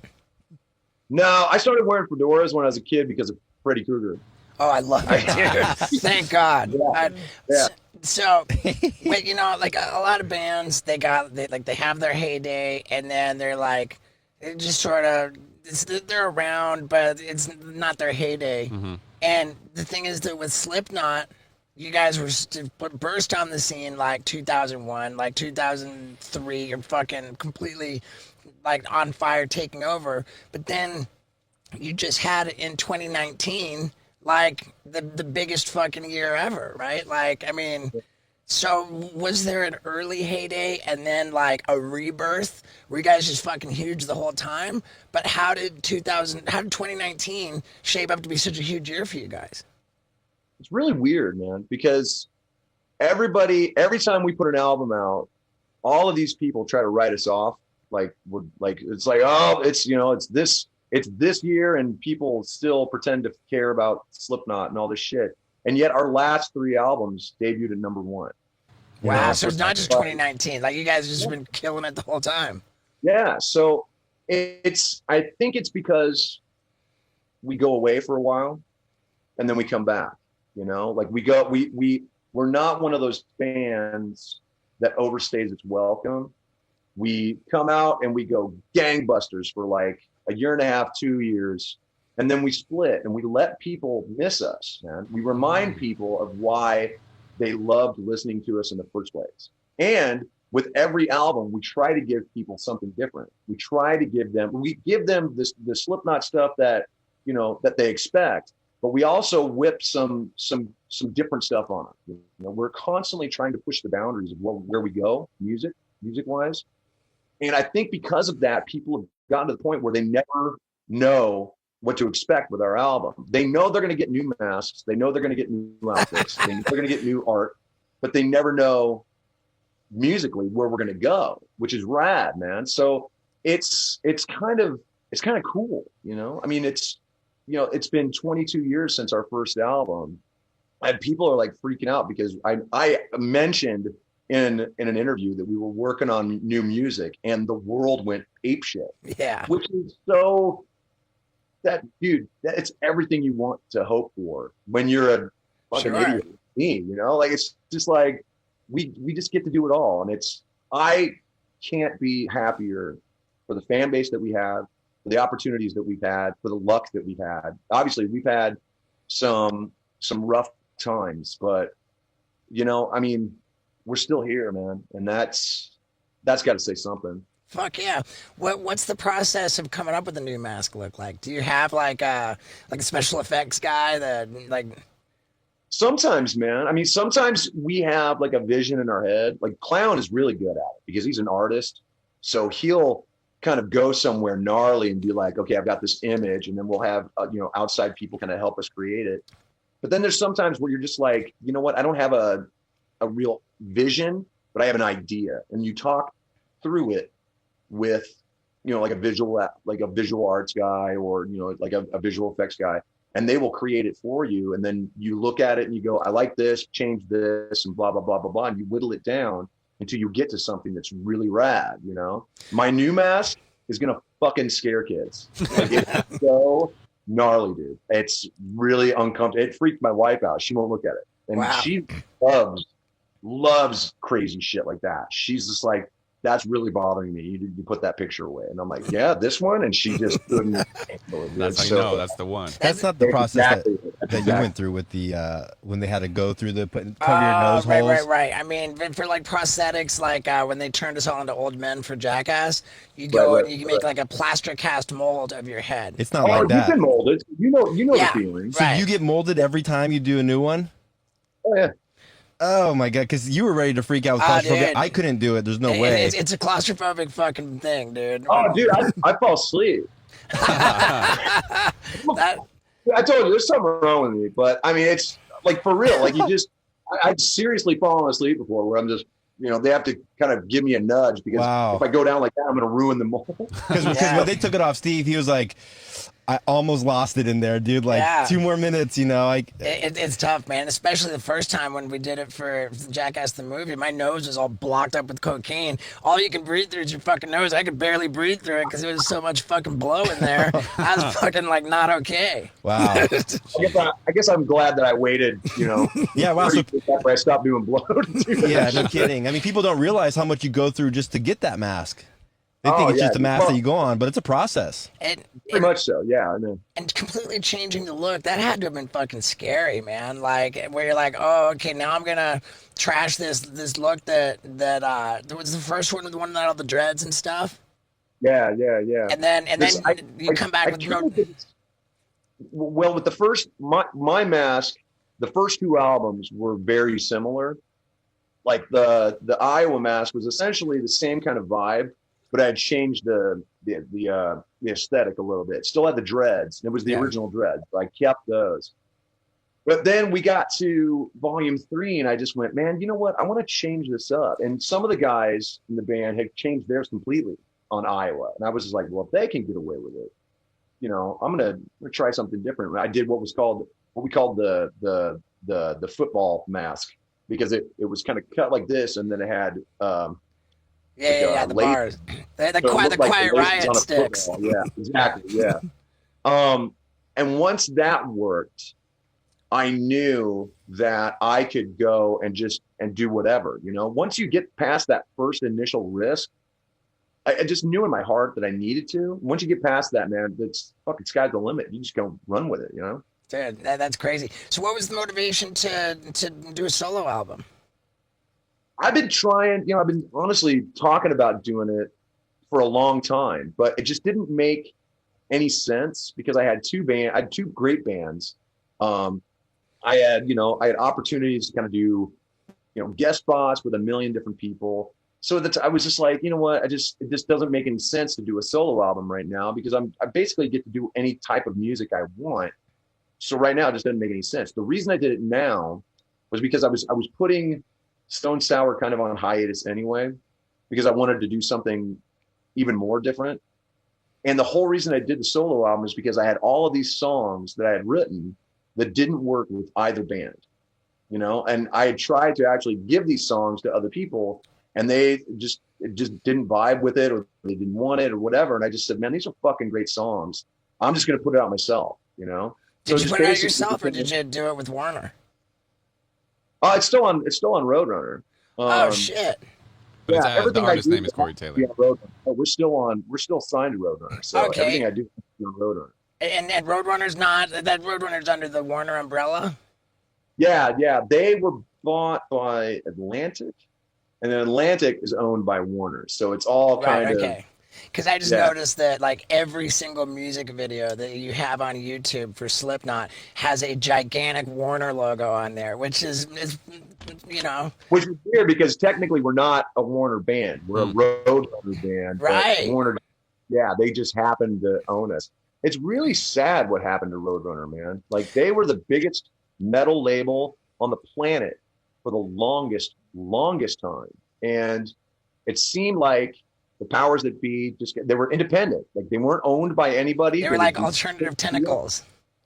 Speaker 5: No, I started wearing fedoras when I was a kid because of Freddy Krueger.
Speaker 1: Oh, I love it, dude. Thank God.
Speaker 5: Yeah.
Speaker 1: So, wait, you know, like a lot of bands, they have their heyday, and then they're just sort of, they're around, but it's not their heyday. And the thing is that with Slipknot, you guys were burst on the scene like 2001, like 2003, you're fucking completely like on fire, taking over. But then you just had in 2019 like the biggest fucking year ever, right? Like, I mean, so was there an early heyday and then like a rebirth? Were you guys just fucking huge the whole time? But how did 2019 shape up to be such a huge year for you guys?
Speaker 5: It's really weird, man, because every time we put an album out, all of these people try to write us off. It's like, oh, it's, you know, it's this year and people still pretend to care about Slipknot and all this shit. And yet our last 3 albums debuted at number 1.
Speaker 1: Wow. So it's not just 2019. Like you guys have just been killing it the whole time.
Speaker 5: Yeah. So I think it's because we go away for a while and then we come back, you know, like we're not one of those bands that overstays its welcome. We come out and we go gangbusters for like a year and a half, 2 years, and then we split and we let people miss us, man. We remind people of why they loved listening to us in the first place. And with every album, we try to give people something different. We give them the Slipknot stuff that, you know, that they expect, but we also whip some different stuff on them. You know, we're constantly trying to push the boundaries of where we go, music wise. And I think because of that, people have gotten to the point where they never know what to expect with our album. They know they're going to get new masks. They know they're going to get new outfits. They're going to get new art, but they never know musically where we're going to go, which is rad, man. So it's kind of cool, you know? I mean, it's been 22 years since our first album, and people are like freaking out because I mentioned in an interview that we were working on new music and the world went apeshit.
Speaker 1: Yeah.
Speaker 5: Which is it's everything you want to hope for when you're a fucking idiot like me, you know? Like, it's just like, we just get to do it all. And I can't be happier for the fan base that we have, for the opportunities that we've had, for the luck that we've had. Obviously, we've had some rough times, but, you know, I mean, we're still here, man. And that's got to say something.
Speaker 1: Fuck yeah. What's the process of coming up with a new mask look like? Do you have like a special effects guy that like
Speaker 5: Sometimes, man. I mean, sometimes we have like a vision in our head. Like Clown is really good at it because he's an artist. So he'll kind of go somewhere gnarly and be like, okay, I've got this image, and then we'll have outside people kind of help us create it. But then there's sometimes where you're just like, you know what? I don't have a real vision, but I have an idea, and you talk through it with like a visual arts guy, or like a visual effects guy, and they will create it for you. And then you look at it and you go, I like this, change this, and blah blah blah blah blah, and you whittle it down until you get to something that's really rad. My new mask is gonna fucking scare kids. Like, it's so gnarly, dude. It's really uncomfortable. It freaked my wife out. She won't look at it, and
Speaker 1: Wow.
Speaker 5: she loves crazy shit like that. She's just like, that's really bothering me. You put that picture away. And I'm like, yeah, this one. And she just couldn't handle it.
Speaker 6: That's how you know. That's the one.
Speaker 2: That's not the process that you
Speaker 5: Exactly.
Speaker 2: went through with the when they had to go through the cover your nose
Speaker 1: right,
Speaker 2: holes.
Speaker 1: right. I mean, for like prosthetics, like when they turned us all into old men for Jackass, you go
Speaker 5: Right,
Speaker 1: and you can make like a plaster cast mold of your head.
Speaker 2: It's not
Speaker 5: Oh,
Speaker 2: like
Speaker 5: you've
Speaker 2: that.
Speaker 5: been molded. You know
Speaker 1: Yeah.
Speaker 5: the feeling.
Speaker 2: So
Speaker 1: Right.
Speaker 2: you get molded every time you do a new one?
Speaker 5: Oh, yeah.
Speaker 2: Oh my god! Because you were ready to freak out with
Speaker 1: Oh,
Speaker 2: claustrophobia.
Speaker 1: dude.
Speaker 2: I couldn't do it. There's no way.
Speaker 1: It's a claustrophobic fucking thing, dude.
Speaker 5: Oh, dude, I fall asleep.
Speaker 1: That
Speaker 5: I told you, there's something wrong with me. But I mean, it's like for real. Like I've seriously fallen asleep before where I'm just, they have to kind of give me a nudge because
Speaker 2: Wow.
Speaker 5: if I go down like that, I'm going to ruin the mold.
Speaker 2: Because when they took it off Steve, he was like, I almost lost it in there, dude. Like
Speaker 1: Yeah.
Speaker 2: 2 more minutes,
Speaker 1: it's tough, man. Especially the first time when we did it for Jackass the movie. My nose was all blocked up with cocaine. All you can breathe through is your fucking nose. I could barely breathe through it because there was so much fucking blow in there. I was fucking like not okay.
Speaker 2: Wow.
Speaker 5: I guess I'm glad that I waited,
Speaker 2: Yeah, wow. So,
Speaker 5: after I stopped doing blow.
Speaker 2: yeah, no kidding. I mean, people don't realize how much you go through just to get that mask. They think
Speaker 5: Oh,
Speaker 2: it's
Speaker 5: yeah.
Speaker 2: just a mask
Speaker 5: Well-
Speaker 2: that you go on, but it's a process.
Speaker 5: Pretty much so, yeah. I know.
Speaker 1: And completely changing the look, that had to have been fucking scary, man. Like where you're like, oh, okay, now I'm gonna trash this look that was the first one, the one that had all the dreads and stuff.
Speaker 5: Yeah.
Speaker 1: And then
Speaker 5: This- I-
Speaker 1: you come back
Speaker 5: I
Speaker 1: with
Speaker 5: tried
Speaker 1: no.
Speaker 5: to- Well, with the first, my mask, the first 2 albums were very similar. Like the Iowa mask was essentially the same kind of vibe, but I had changed the aesthetic a little bit. Still had the dreads. It was the original dreads. So I kept those. But then we got to volume 3 and I just went, man, you know what? I want to change this up. And some of the guys in the band had changed theirs completely on Iowa. And I was just like, well, if they can get away with it, I'm gonna try something different. I did what we called the football mask, because it was kind of cut like this, and then it had
Speaker 1: The bars, the quiet riot sticks.
Speaker 5: Yeah, exactly. Yeah. And once that worked, I knew that I could go and do whatever. Once you get past that first initial risk, I just knew in my heart that I needed to. Once you get past that, man, it's fucking sky's the limit. You just go run with it,
Speaker 1: Dude, that's crazy. So what was the motivation to do a solo album?
Speaker 5: I've been trying, I've been honestly talking about doing it for a long time, but it just didn't make any sense because I had two great bands. I had opportunities to kind of do, guest spots with a million different people. So I was just like, you know what? It just doesn't make any sense to do a solo album right now because I basically get to do any type of music I want. So right now it just doesn't make any sense. The reason I did it now was because I was putting Stone Sour kind of on hiatus anyway, because I wanted to do something even more different. And the whole reason I did the solo album is because I had all of these songs that I had written that didn't work with either band, and I had tried to actually give these songs to other people and it just didn't vibe with it, or they didn't want it or whatever. And I just said, man, these are fucking great songs. I'm just going to put it out myself,
Speaker 1: Did
Speaker 5: So
Speaker 1: you
Speaker 5: just
Speaker 1: put it out
Speaker 5: basically-
Speaker 1: yourself, or did you do it with Warner?
Speaker 5: It's still on Roadrunner.
Speaker 1: Oh shit!
Speaker 6: But it's
Speaker 5: Yeah,
Speaker 6: the
Speaker 5: everything I
Speaker 6: artist
Speaker 5: do
Speaker 6: name is Corey Taylor.
Speaker 5: Yeah, Roadrunner. But we're still signed to Roadrunner. So
Speaker 1: Okay.
Speaker 5: everything I do is on Roadrunner.
Speaker 1: And Roadrunner's Roadrunner's under the Warner umbrella.
Speaker 5: Yeah. They were bought by Atlantic, and then Atlantic is owned by Warner. So it's all kind of
Speaker 1: Because I just
Speaker 5: Yeah.
Speaker 1: noticed that like every single music video that you have on YouTube for Slipknot has a gigantic Warner logo on there, which is you know,
Speaker 5: which is weird because technically we're not a Warner band. We're a Roadrunner band. but
Speaker 1: Right.
Speaker 5: Warner, yeah, they just happen to own us. It's really sad what happened to Roadrunner, man. Like they were the biggest metal label on the planet for the longest time. And it seemed like the powers that be they were independent. Like they weren't owned by anybody.
Speaker 1: they were like alternative tentacles,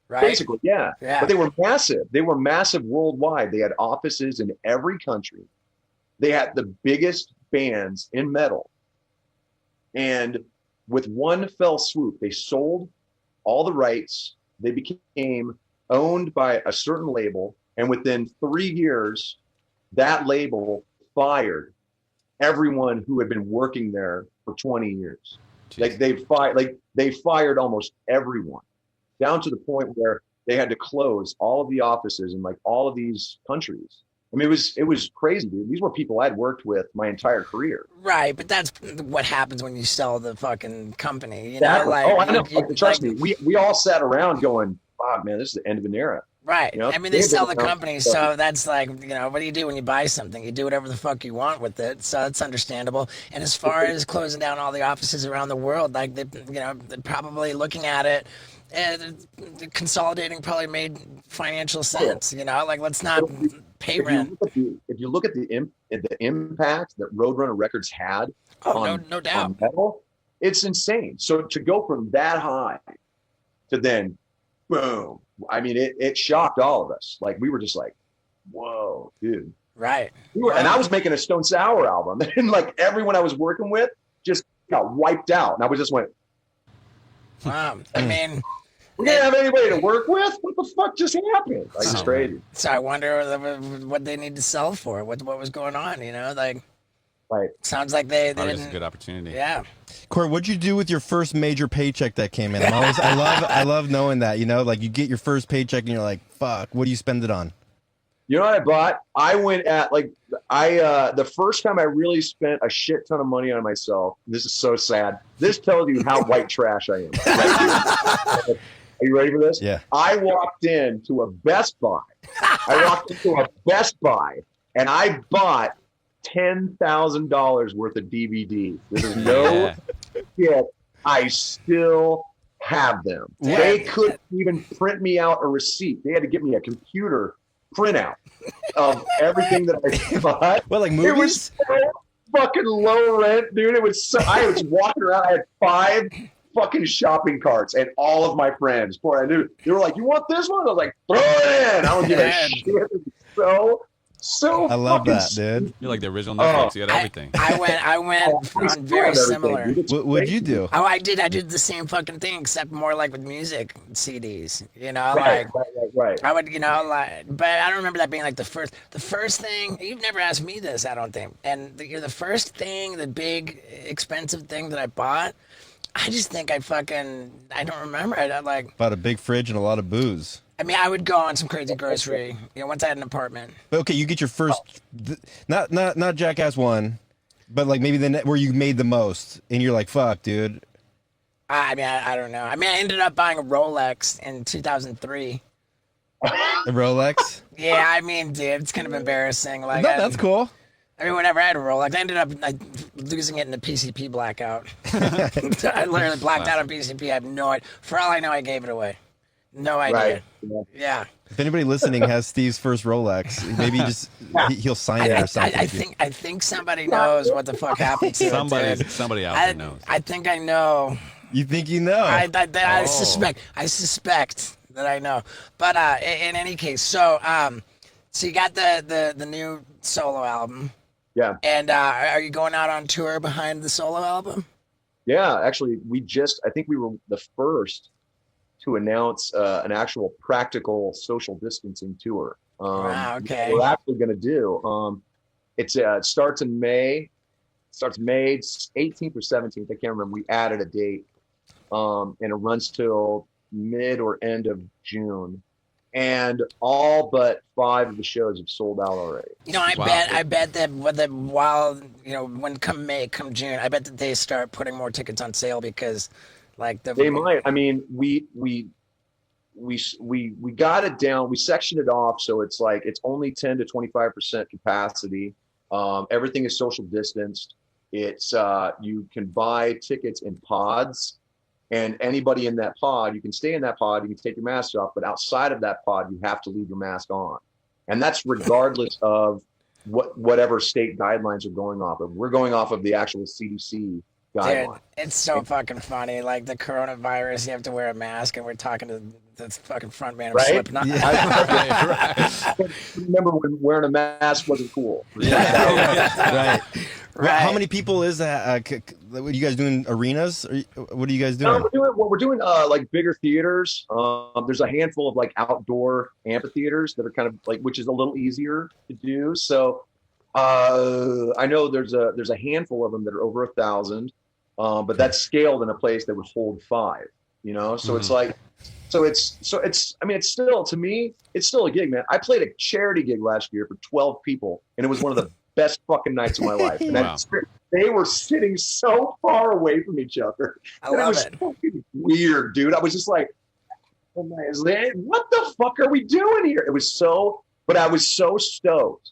Speaker 1: right?
Speaker 5: Basically, yeah.
Speaker 1: Yeah.
Speaker 5: But they were massive. They were massive worldwide. They had offices in every country. They had the biggest bands in metal. And with one fell swoop, they sold all the rights. They became owned by a certain label. And within 3 years, that label fired everyone who had been working there for 20 years.
Speaker 6: Jeez.
Speaker 5: They fired almost everyone, down to the point where they had to close all of the offices in like all of these countries. I mean, it was crazy, dude. These were people I'd worked with my entire career.
Speaker 1: Right, but that's what happens when you sell the fucking company. You
Speaker 5: Exactly.
Speaker 1: know, like
Speaker 5: Oh, I know. Trust
Speaker 1: like,
Speaker 5: me. We all sat around going, "Wow, man, this is the end of an era."
Speaker 1: Right.
Speaker 5: You know,
Speaker 1: I mean, they
Speaker 5: they
Speaker 1: sell the
Speaker 5: don't-
Speaker 1: company, so that's like, you know, what do you do when you buy something? You do whatever the fuck you want with it, so that's understandable. And as far as closing down all the offices around the world, like, they're probably looking at it, and consolidating probably made financial sense, you know? Like, let's not pay rent.
Speaker 5: If you look at the impact that Roadrunner Records had
Speaker 1: Oh,
Speaker 5: on,
Speaker 1: no doubt.
Speaker 5: on metal, it's insane. So to go from that high to then boom, I mean, it shocked all of us. Like we were just like, whoa, dude.
Speaker 1: Right.
Speaker 5: And I was making a Stone Sour album, and like everyone I was working with just got wiped out, and I was just went,
Speaker 1: Wow. I mean,
Speaker 5: we didn't have anybody to work with. What the fuck just happened? Like it's crazy.
Speaker 1: so I wonder what they need to sell for, what was going on, you know? Like,
Speaker 5: Right.
Speaker 1: sounds like they
Speaker 6: Probably just a
Speaker 1: didn't.
Speaker 6: good opportunity.
Speaker 1: Yeah.
Speaker 2: Court, what'd you do with your first major paycheck that came in? I love knowing that, you know, like you get your first paycheck and you're like, fuck, what do you spend it on?
Speaker 5: You know what I bought? I went at the first time I really spent a shit ton of money on myself. This is so sad. This tells you how white trash I am. Are you ready for this?
Speaker 2: Yeah.
Speaker 5: I walked into a Best Buy. And I bought $10,000 worth of DVDs. This is no shit. I still have them.
Speaker 1: Yeah.
Speaker 5: They couldn't even print me out a receipt. They had to give me a computer printout of everything that I bought.
Speaker 2: What, like
Speaker 5: It
Speaker 2: movies?
Speaker 5: was so fucking low rent, dude. It was so. I was walking around. I had 5 fucking shopping carts, and all of my friends, before I knew, they were like, "You want this one?" I was like, "Throw it in." I don't give a shit. It was so.
Speaker 2: I love
Speaker 5: fucking
Speaker 2: that, dude.
Speaker 6: You're like the original Netflix. You had everything.
Speaker 1: I went on very similar.
Speaker 2: What'd you do?
Speaker 1: Oh, I did the same fucking thing, except more like with music CDs. You know,
Speaker 5: Right.
Speaker 1: I would, you know, like, but I don't remember that being like the first thing. You've never asked me this, I don't think. And the first thing, the big expensive thing that I bought, I just think I don't remember it. I like,
Speaker 2: Bought a big fridge and a lot of booze.
Speaker 1: I mean, I would go on some crazy grocery. You know, once I had an apartment.
Speaker 2: But okay, you get your first, not Jackass 1, but like maybe where you made the most, and you're like, fuck, dude.
Speaker 1: I mean, I don't know. I mean, I ended up buying a Rolex in 2003.
Speaker 2: A Rolex?
Speaker 1: Yeah, I mean, dude, it's kind of embarrassing. Like,
Speaker 2: No, that's cool.
Speaker 1: I mean, whenever I had a Rolex, I ended up losing it in a PCP blackout. I literally blacked out on PCP. I have no idea. For all I know, I gave it away. No idea.
Speaker 5: Right.
Speaker 1: Yeah.
Speaker 2: If anybody listening has Steve's first Rolex, maybe he'll sign it or something.
Speaker 1: I think somebody knows what the fuck happened to it. Dude.
Speaker 6: Somebody out there knows.
Speaker 1: I think I know.
Speaker 2: You think you know?
Speaker 1: I suspect that I know. But in any case, so you got the new solo album.
Speaker 5: Yeah.
Speaker 1: And are you going out on tour behind the solo album?
Speaker 5: Yeah. Actually, I think we were the first to announce an actual practical social distancing tour.
Speaker 1: Wow, okay.
Speaker 5: We're actually going to do. It starts in May. Starts May 18th or 17th. I can't remember. We added a date, and it runs till mid or end of June. and all but 5 of the shows have sold out already.
Speaker 1: You know, I bet that while when come May, come June, I bet that they start putting more tickets on sale because, like
Speaker 5: They might. I mean, we got it down. We sectioned it off so it's like it's only 10 to 25% capacity. Everything is social distanced. It's you can buy tickets in pods. And anybody in that pod, you can stay in that pod, you can take your mask off, but outside of that pod, you have to leave your mask on. And that's regardless of whatever state guidelines are going off of. We're going off of the actual CDC guideline.
Speaker 1: Dude, it's so fucking funny. Like the coronavirus, you have to wear a mask, and we're talking to the fucking front man of
Speaker 5: Right?
Speaker 1: Slipknot.
Speaker 5: I remember when wearing a mask wasn't cool.
Speaker 2: Right.
Speaker 1: Right.
Speaker 2: How many people is that? What are you guys doing? Arenas? What are you guys doing?
Speaker 5: No, we're doing like bigger theaters. There's a handful of like outdoor amphitheaters that are kind of like, which is a little easier to do. So I know there's a handful of them that are over 1,000, but that's scaled in a place that would hold 5. You know, so it's like, I mean, it's still, to me, it's still a gig, man. I played a charity gig last year for 12 people, and it was one of the best fucking nights of my life. And
Speaker 6: Wow.
Speaker 5: they were sitting so far away from each other.
Speaker 1: I
Speaker 5: And
Speaker 1: love
Speaker 5: was
Speaker 1: it.
Speaker 5: fucking weird, dude. I was just like, oh my, what the fuck are we doing here? It was so, but I was so stoked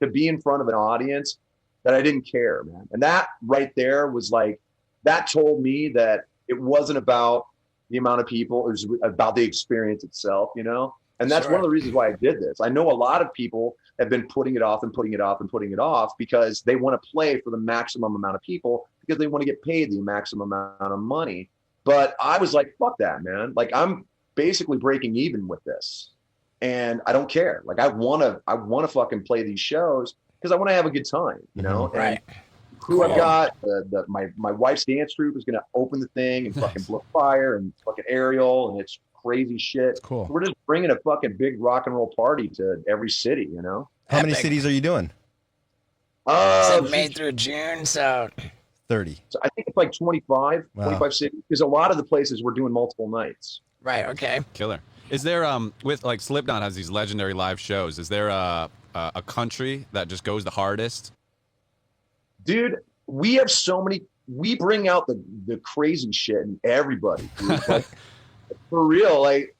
Speaker 5: to be in front of an audience that I didn't care, man. And that right there was like, that told me that it wasn't about the amount of people, it was about the experience itself, you know? And that's
Speaker 1: Sure.
Speaker 5: one of the reasons why I did this. I know a lot of people have been putting it off and putting it off and putting it off because they want to play for the maximum amount of people because they want to get paid the maximum amount of money. But I was like, fuck that, man. Like, I'm basically breaking even with this. And I don't care. Like, I want to fucking play these shows because I want to have a good time, you know?
Speaker 1: Right.
Speaker 5: And who I've got, my wife's dance troupe is going to open the thing and fucking blow fire and fucking aerial, and it's crazy shit.
Speaker 2: Cool.
Speaker 5: We're just bringing a fucking big rock and roll party to every city, you know?
Speaker 2: How many
Speaker 1: Epic.
Speaker 2: cities are you doing?
Speaker 1: Said May through June, so
Speaker 2: 30.
Speaker 5: So I think it's like 25 cities, because a lot of the places we're doing multiple nights.
Speaker 1: right, okay.
Speaker 6: Killer. Is there with like Slipknot has these legendary live shows? Is there a country that just goes the hardest?
Speaker 5: Dude, we have so many, we bring out the crazy shit in everybody, dude. Like, for real, like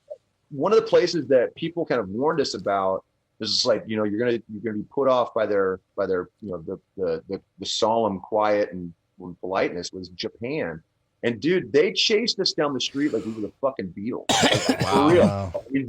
Speaker 5: one of the places that people kind of warned us about is like, you know, you're gonna be put off by their you know, the solemn quiet and politeness was Japan. And dude, they chased us down the street like we were the fucking Beatles. Like, for real.
Speaker 2: Wow.
Speaker 5: I mean,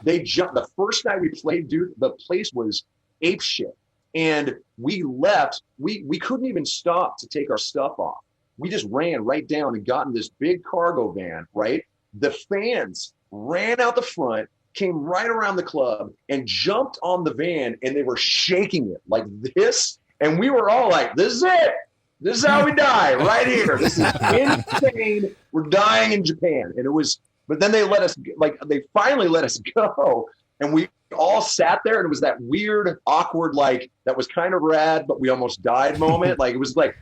Speaker 5: they jumped. The first night we played, dude, the place was ape shit. And we left. We couldn't even stop to take our stuff off. We just ran right down and got in this big cargo van, right? The fans ran out the front, came right around the club and jumped on the van, and they were shaking it like this. And we were all like, this is it. This is how we die right here. This is insane. We're dying in Japan. And it was, but then they finally let us go. And we all sat there, and it was that weird, awkward, like, that was kind of rad, but we almost died moment. Like, it was like,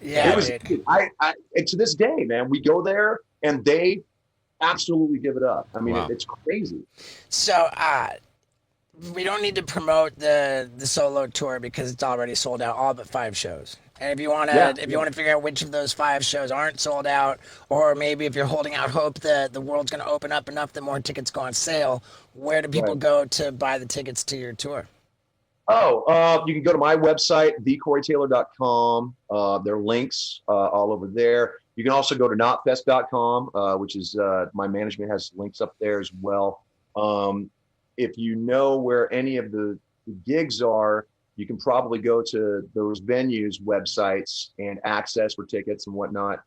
Speaker 1: Yeah,
Speaker 5: it was,
Speaker 1: dude.
Speaker 5: and to this day, man, we go there and they absolutely give it up. I mean,
Speaker 6: Wow.
Speaker 5: it's crazy.
Speaker 1: So, we don't need to promote the solo tour because it's already sold out, all but 5 shows. And if you want to, figure out which of those 5 shows aren't sold out, or maybe if you're holding out hope that the world's going to open up enough that more tickets go on sale, where do people go to buy the tickets to your tour?
Speaker 5: Oh, you can go to my website, thecoreytaylor.com. There are links all over there. You can also go to notfest.com, which is my management has links up there as well. If you know where any of the gigs are, you can probably go to those venues' websites and access for tickets and whatnot.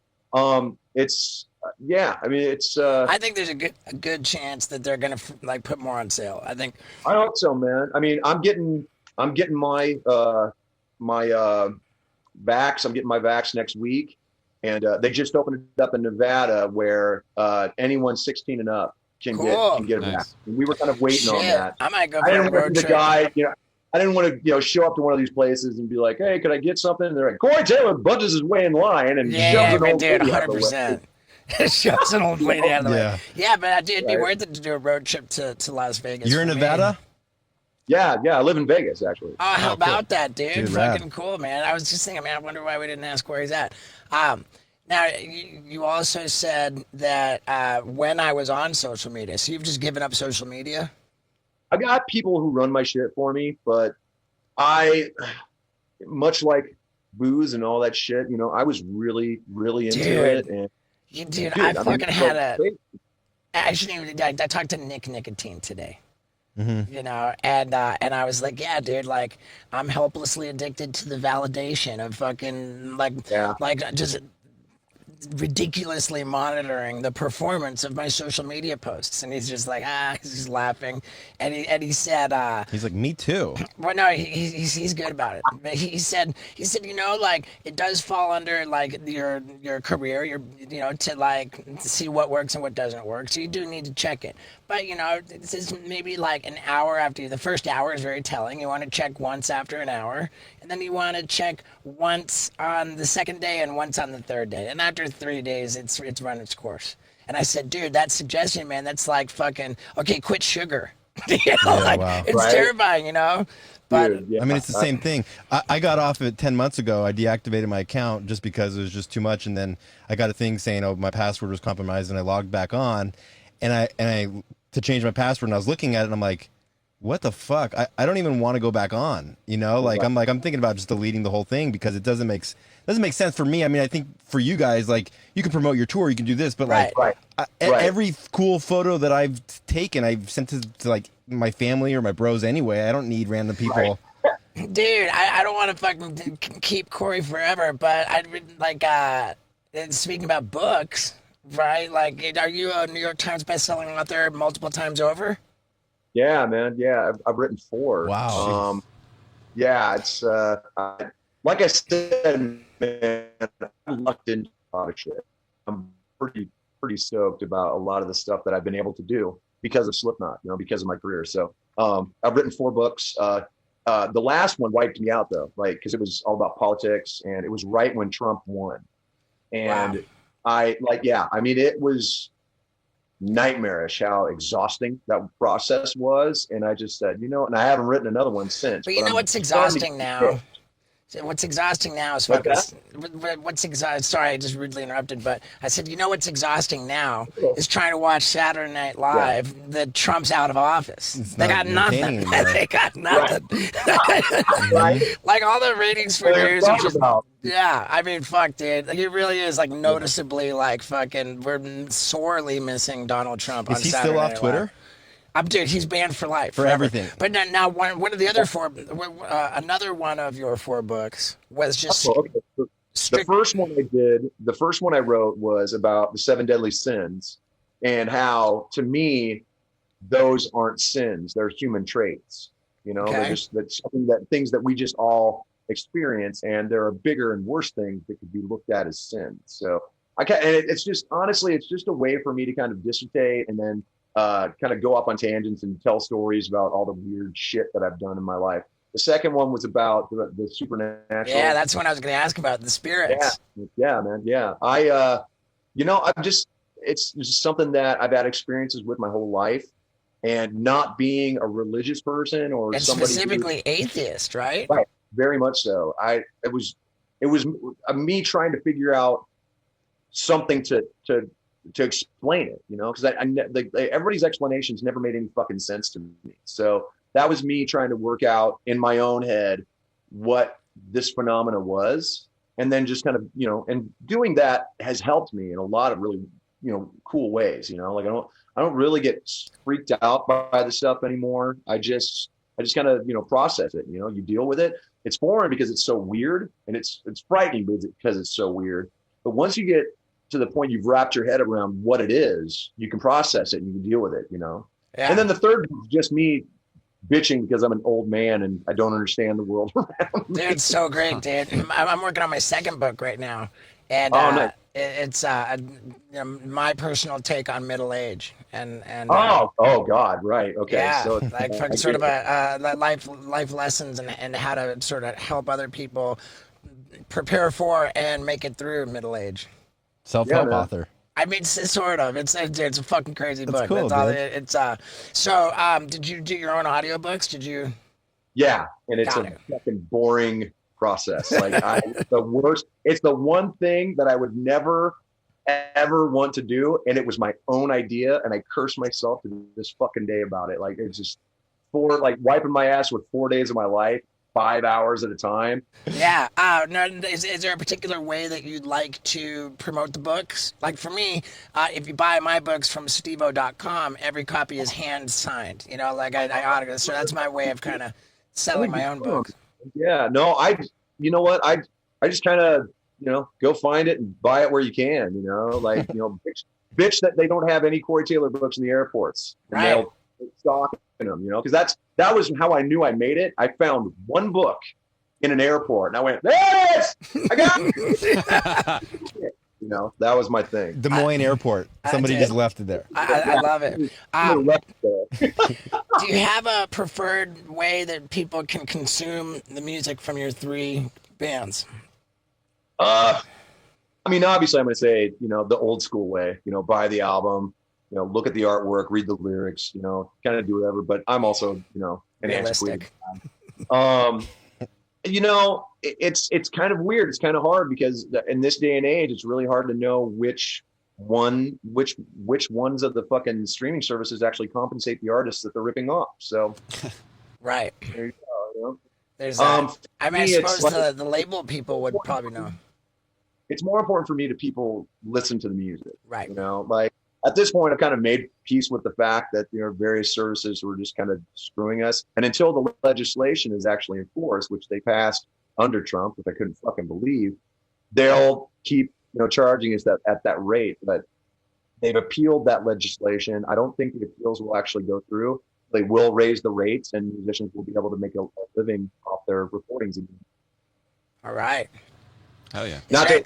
Speaker 5: It's I mean, it's.
Speaker 1: I think there's a good chance that they're going to put more on sale. I
Speaker 5: hope so, man. I mean, I'm getting my vax. I'm getting my vax next week, and they just opened it up in Nevada where anyone 16 and up can get a
Speaker 6: Nice.
Speaker 5: vax. And we were kind of waiting on that.
Speaker 1: I might go
Speaker 5: I
Speaker 1: for a
Speaker 5: didn't want
Speaker 1: road
Speaker 5: the
Speaker 1: trip.
Speaker 5: guy, I didn't want to, show up to one of these places and be like, hey, could I get something? And they're like, Corey Taylor bunches his way in line and
Speaker 1: Yeah,
Speaker 5: shoves an old
Speaker 1: dude,
Speaker 5: lady out the way.
Speaker 1: 100%. Shoves an old lady out of the
Speaker 2: Yeah.
Speaker 1: way. Yeah, but it'd be worth it to do a road trip to Las Vegas.
Speaker 2: You're in
Speaker 1: for me.
Speaker 2: Nevada?
Speaker 5: Yeah, I live in Vegas actually.
Speaker 1: Oh, how about that, dude?
Speaker 2: Dude, rad.
Speaker 1: Fucking cool, man. I was just thinking, man, I wonder why we didn't ask where he's at. Now, you also said that when I was on social media, so you've just given up social media?
Speaker 5: I got people who run my shit for me, but I, much like booze and all that shit, I was really, really into
Speaker 1: Dude.
Speaker 5: it. And
Speaker 1: I fucking had a. I shouldn't even. I talked to Nick Nicotine today. And I was like, yeah, dude, like I'm helplessly addicted to the validation of fucking like just ridiculously monitoring the performance of my social media posts. And he's just like, he's just laughing. And he said,
Speaker 2: He's like, me too.
Speaker 1: well, no, he's good about it. But he said, like it does fall under like your career, to like see what works and what doesn't work. So you do need to check it. But this is maybe like an hour after the first hour is very telling. You want to check once after an hour, and then you want to check once on the second day and once on the third day. And after 3 days, it's run its course. And I said, dude, that suggestion, man, that's like fucking okay. Quit sugar.
Speaker 2: Wow.
Speaker 1: It's
Speaker 5: Right.
Speaker 1: terrifying, But
Speaker 5: Dude, yeah.
Speaker 2: I mean, it's the same thing. I got off it 10 months ago. I deactivated my account just because it was just too much. And then I got a thing saying, oh, my password was compromised, and I logged back on. And I to change my password, and I was looking at it, and I'm like, what the fuck? I don't even want to go back on, Like, I'm thinking about just deleting the whole thing because it doesn't make sense for me. I mean, I think for you guys, like, you can promote your tour, you can do this, but like,
Speaker 5: Right.
Speaker 2: every cool photo that I've taken, I've sent to like my family or my bros anyway. I don't need random people.
Speaker 5: Right.
Speaker 1: dude, I don't want to fucking keep Corey forever, but I'd like and speaking about books, right? Like, are you a New York Times bestselling author multiple times over?
Speaker 5: Yeah, man. Yeah, I've written 4.
Speaker 2: Wow.
Speaker 5: Yeah, it's like I said, man, I'm lucked into a lot of shit. I'm pretty stoked about a lot of the stuff that I've been able to do because of Slipknot, because of my career. So I've written 4 books. The last one wiped me out though, like because it was all about politics, and it was right when Trump won, and
Speaker 1: Wow.
Speaker 5: it was nightmarish how exhausting that process was, and I just said, and I haven't written another one since.
Speaker 1: But what's exhausting now? What's exhausting now is fucking. What's exhausting? Sorry, I just rudely interrupted. But I said, what's exhausting now is trying to watch Saturday Night Live that Trump's out of office. They got nothing. They got nothing. Like all the ratings for news are just. Yeah, I mean, fuck, dude. Like, it really is like noticeably like fucking. We're sorely missing Donald Trump.
Speaker 2: Is
Speaker 1: on
Speaker 2: he
Speaker 1: Saturday
Speaker 2: still off
Speaker 1: Night
Speaker 2: Twitter?
Speaker 1: Live. Dude, he's banned for life.
Speaker 2: For
Speaker 1: forever.
Speaker 2: everything.
Speaker 1: But now one of the other 4, another one of your 4 books was just
Speaker 5: The first one I did, the first one I wrote was about the 7 deadly sins, and how, to me, those aren't sins; they're human traits. They're just things that we just all experience, and there are bigger and worse things that could be looked at as sins. So it's just honestly, it's just a way for me to kind of dissertate and then kind of go up on tangents and tell stories about all the weird shit that I've done in my life. The second one was about the supernatural.
Speaker 1: Yeah, that's what I was going to ask about, the spirits.
Speaker 5: Yeah, man. Yeah. It's just something that I've had experiences with my whole life, and not being a religious person or
Speaker 1: And
Speaker 5: somebody
Speaker 1: specifically atheist, right?
Speaker 5: Right. Very much so. It was me trying to figure out something to explain it, because everybody's explanations never made any fucking sense to me. So that was me trying to work out in my own head what this phenomena was, and then just kind of, and doing that has helped me in a lot of really, cool ways. Like I don't really get freaked out by the stuff anymore. I just kind of, process it. You deal with it. It's foreign because it's so weird, and it's frightening because it's so weird. But once you get to the point you've wrapped your head around what it is, you can process it and you can deal with it,
Speaker 1: Yeah.
Speaker 5: And then the third is just me bitching because I'm an old man and I don't understand the world around me.
Speaker 1: Dude, it's so great, dude. I'm working on my second book right now, and
Speaker 5: nice.
Speaker 1: it's my personal take on middle age, and
Speaker 5: oh God, right, okay,
Speaker 1: yeah,
Speaker 5: so
Speaker 1: like fucking sort of a life lessons and how to sort of help other people prepare for and make it through middle age.
Speaker 2: Self-help
Speaker 5: man.
Speaker 2: author.
Speaker 1: I mean, sort of. It's a fucking crazy book.
Speaker 2: cool,
Speaker 1: That's all.
Speaker 2: dude.
Speaker 1: Did you do your own audiobooks? Did you?
Speaker 5: Yeah, and it's
Speaker 1: Got
Speaker 5: a
Speaker 1: it.
Speaker 5: fucking boring process. Like the worst. It's the one thing that I would never ever want to do, and it was my own idea, and I cursed myself to this fucking day about it. Like it's just wiping my ass with 4 days of my life, 5 hours at a time.
Speaker 1: Yeah. No. Is there a particular way that you'd like to promote the books? Like for me, if you buy my books from steveo.com, every copy is hand signed. You know, like I autograph. So that's my way of kind of selling my own books.
Speaker 5: Yeah, no, you know what? I just kind of, go find it and buy it where you can, like, bitch that they don't have any Corey Taylor books in the airports. And
Speaker 1: Right.
Speaker 5: they'll stock in them, because that was how I knew I made it. I found one book in an airport and I went, there it is! I got it! That was my thing.
Speaker 2: Des Moines Airport. Somebody
Speaker 1: did.
Speaker 2: just left it there.
Speaker 1: I love it.
Speaker 5: Left there.
Speaker 1: Do you have a preferred way that people can consume the music from your 3 bands?
Speaker 5: I mean, obviously I'm going to say, the old school way, buy the album, look at the artwork, read the lyrics, kind of do whatever. But I'm also, an
Speaker 1: Realistic.
Speaker 5: It's kind of weird. It's kind of hard because in this day and age, it's really hard to know which ones of the fucking streaming services actually compensate the artists that they're ripping off. So
Speaker 1: Right.
Speaker 5: there you go.
Speaker 1: There's that. I mean, I
Speaker 5: me, it's
Speaker 1: suppose
Speaker 5: like-
Speaker 1: the label people would probably know.
Speaker 5: It's more important for me to people listen to the music.
Speaker 1: Right.
Speaker 5: Like at this point, I've kind of made peace with the fact that various services were just kind of screwing us. And until the legislation is actually enforced, which they passed under Trump, which I couldn't fucking believe, they'll keep charging us at that rate. But they've appealed that legislation. I don't think the appeals will actually go through. They will raise the rates, and musicians will be able to make a living off their recordings again.
Speaker 1: All right.
Speaker 6: Hell yeah.
Speaker 5: Not to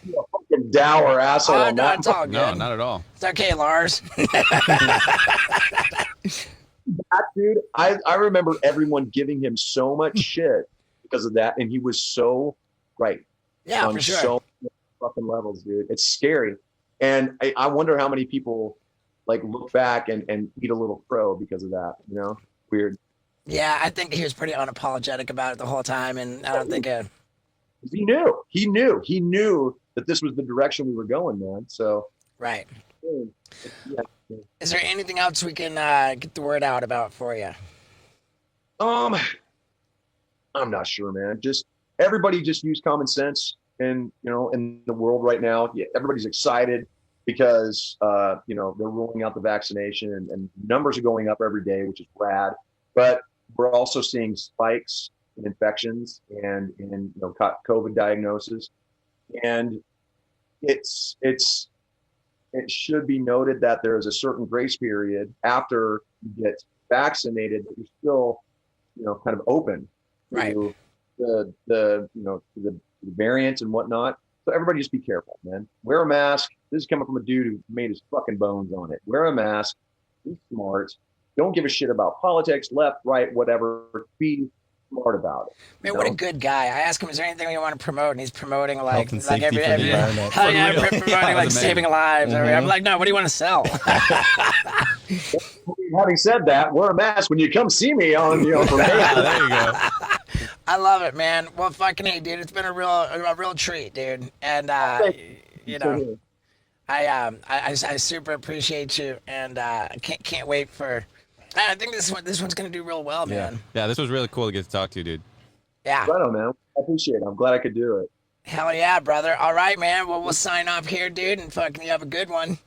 Speaker 5: be a fucking dour asshole.
Speaker 1: Oh,
Speaker 5: on
Speaker 1: no,
Speaker 5: that.
Speaker 1: it's all good.
Speaker 6: No, not at all.
Speaker 1: It's okay, Lars.
Speaker 5: That dude, I remember everyone giving him so much shit because of that, and he was so right
Speaker 1: Yeah,
Speaker 5: on
Speaker 1: for sure.
Speaker 5: so many fucking levels, dude. It's scary, and I wonder how many people like look back and eat a little crow because of that. Weird.
Speaker 1: Yeah, I think he was pretty unapologetic about it the whole time, and I don't think
Speaker 5: He knew that this was the direction we were going, man. So
Speaker 1: right.
Speaker 5: yeah.
Speaker 1: Is there anything else we can get the word out about for you?
Speaker 5: I'm not sure, man. Just everybody just use common sense, and in the world right now, everybody's excited because they're rolling out the vaccination and numbers are going up every day, which is rad. But we're also seeing spikes in infections and in COVID diagnosis, and it should be noted that there is a certain grace period after you get vaccinated that you're still kind of open
Speaker 1: Right.
Speaker 5: to the variants and whatnot. So everybody just be careful, man. Wear a mask. This is coming from a dude who made his fucking bones on it. Wear a mask. Be smart. Don't give a shit about politics, left, right, whatever. Be smart about it.
Speaker 1: Man, what a good guy. I asked him, is there anything you want to promote? And he's promoting like
Speaker 2: Health and
Speaker 1: like
Speaker 2: safety
Speaker 1: every
Speaker 2: for the environment.
Speaker 1: hell yeah,
Speaker 6: For real.
Speaker 1: promoting
Speaker 6: Yeah,
Speaker 1: like
Speaker 6: that's amazing.
Speaker 1: saving lives. I'm like, no, what do you want to sell?
Speaker 5: Having said that, wear a mask when you come see me on from
Speaker 6: Yeah, there you go.
Speaker 1: I love it, man. Well, fucking hey, dude, it's been a real treat, dude. And I super appreciate you, and can't wait for. I think this one's gonna do real well, man.
Speaker 6: Yeah, this was really cool to get to talk to you, dude.
Speaker 1: Yeah.
Speaker 5: Right on, man. I appreciate it. I'm glad I could do it.
Speaker 1: Hell yeah, brother. All right, man. Well, we'll sign off here, dude, and fucking you have a good one.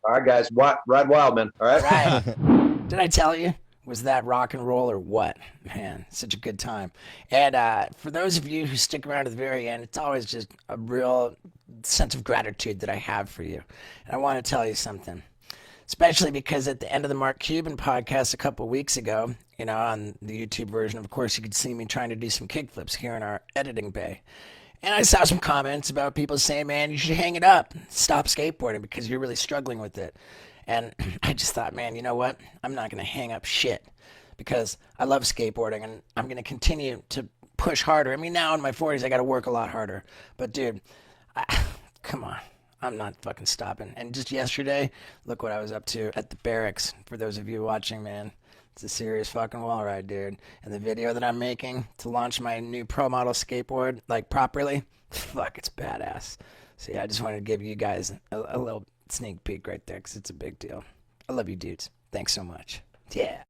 Speaker 5: All right, guys. Ride wild, man. All right.
Speaker 1: Right. Did I tell you? Was that rock and roll or what? Man, such a good time. And for those of you who stick around to the very end, it's always just a real sense of gratitude that I have for you. And I want to tell you something. Especially because at the end of the Mark Cuban podcast a couple weeks ago, on the YouTube version, of course, you could see me trying to do some kickflips here in our editing bay. And I saw some comments about people saying, man, you should hang it up. Stop skateboarding because you're really struggling with it. And I just thought, man, you know what? I'm not going to hang up shit because I love skateboarding and I'm going to continue to push harder. I mean, now in my 40s, I got to work a lot harder. But, dude, come on. I'm not fucking stopping. And just yesterday, look what I was up to at the barracks. For those of you watching, man, it's a serious fucking wall ride, dude. And the video that I'm making to launch my new pro model skateboard, like properly, fuck, it's badass. So yeah, I just wanted to give you guys a little sneak peek right there because it's a big deal. I love you dudes. Thanks so much. Yeah.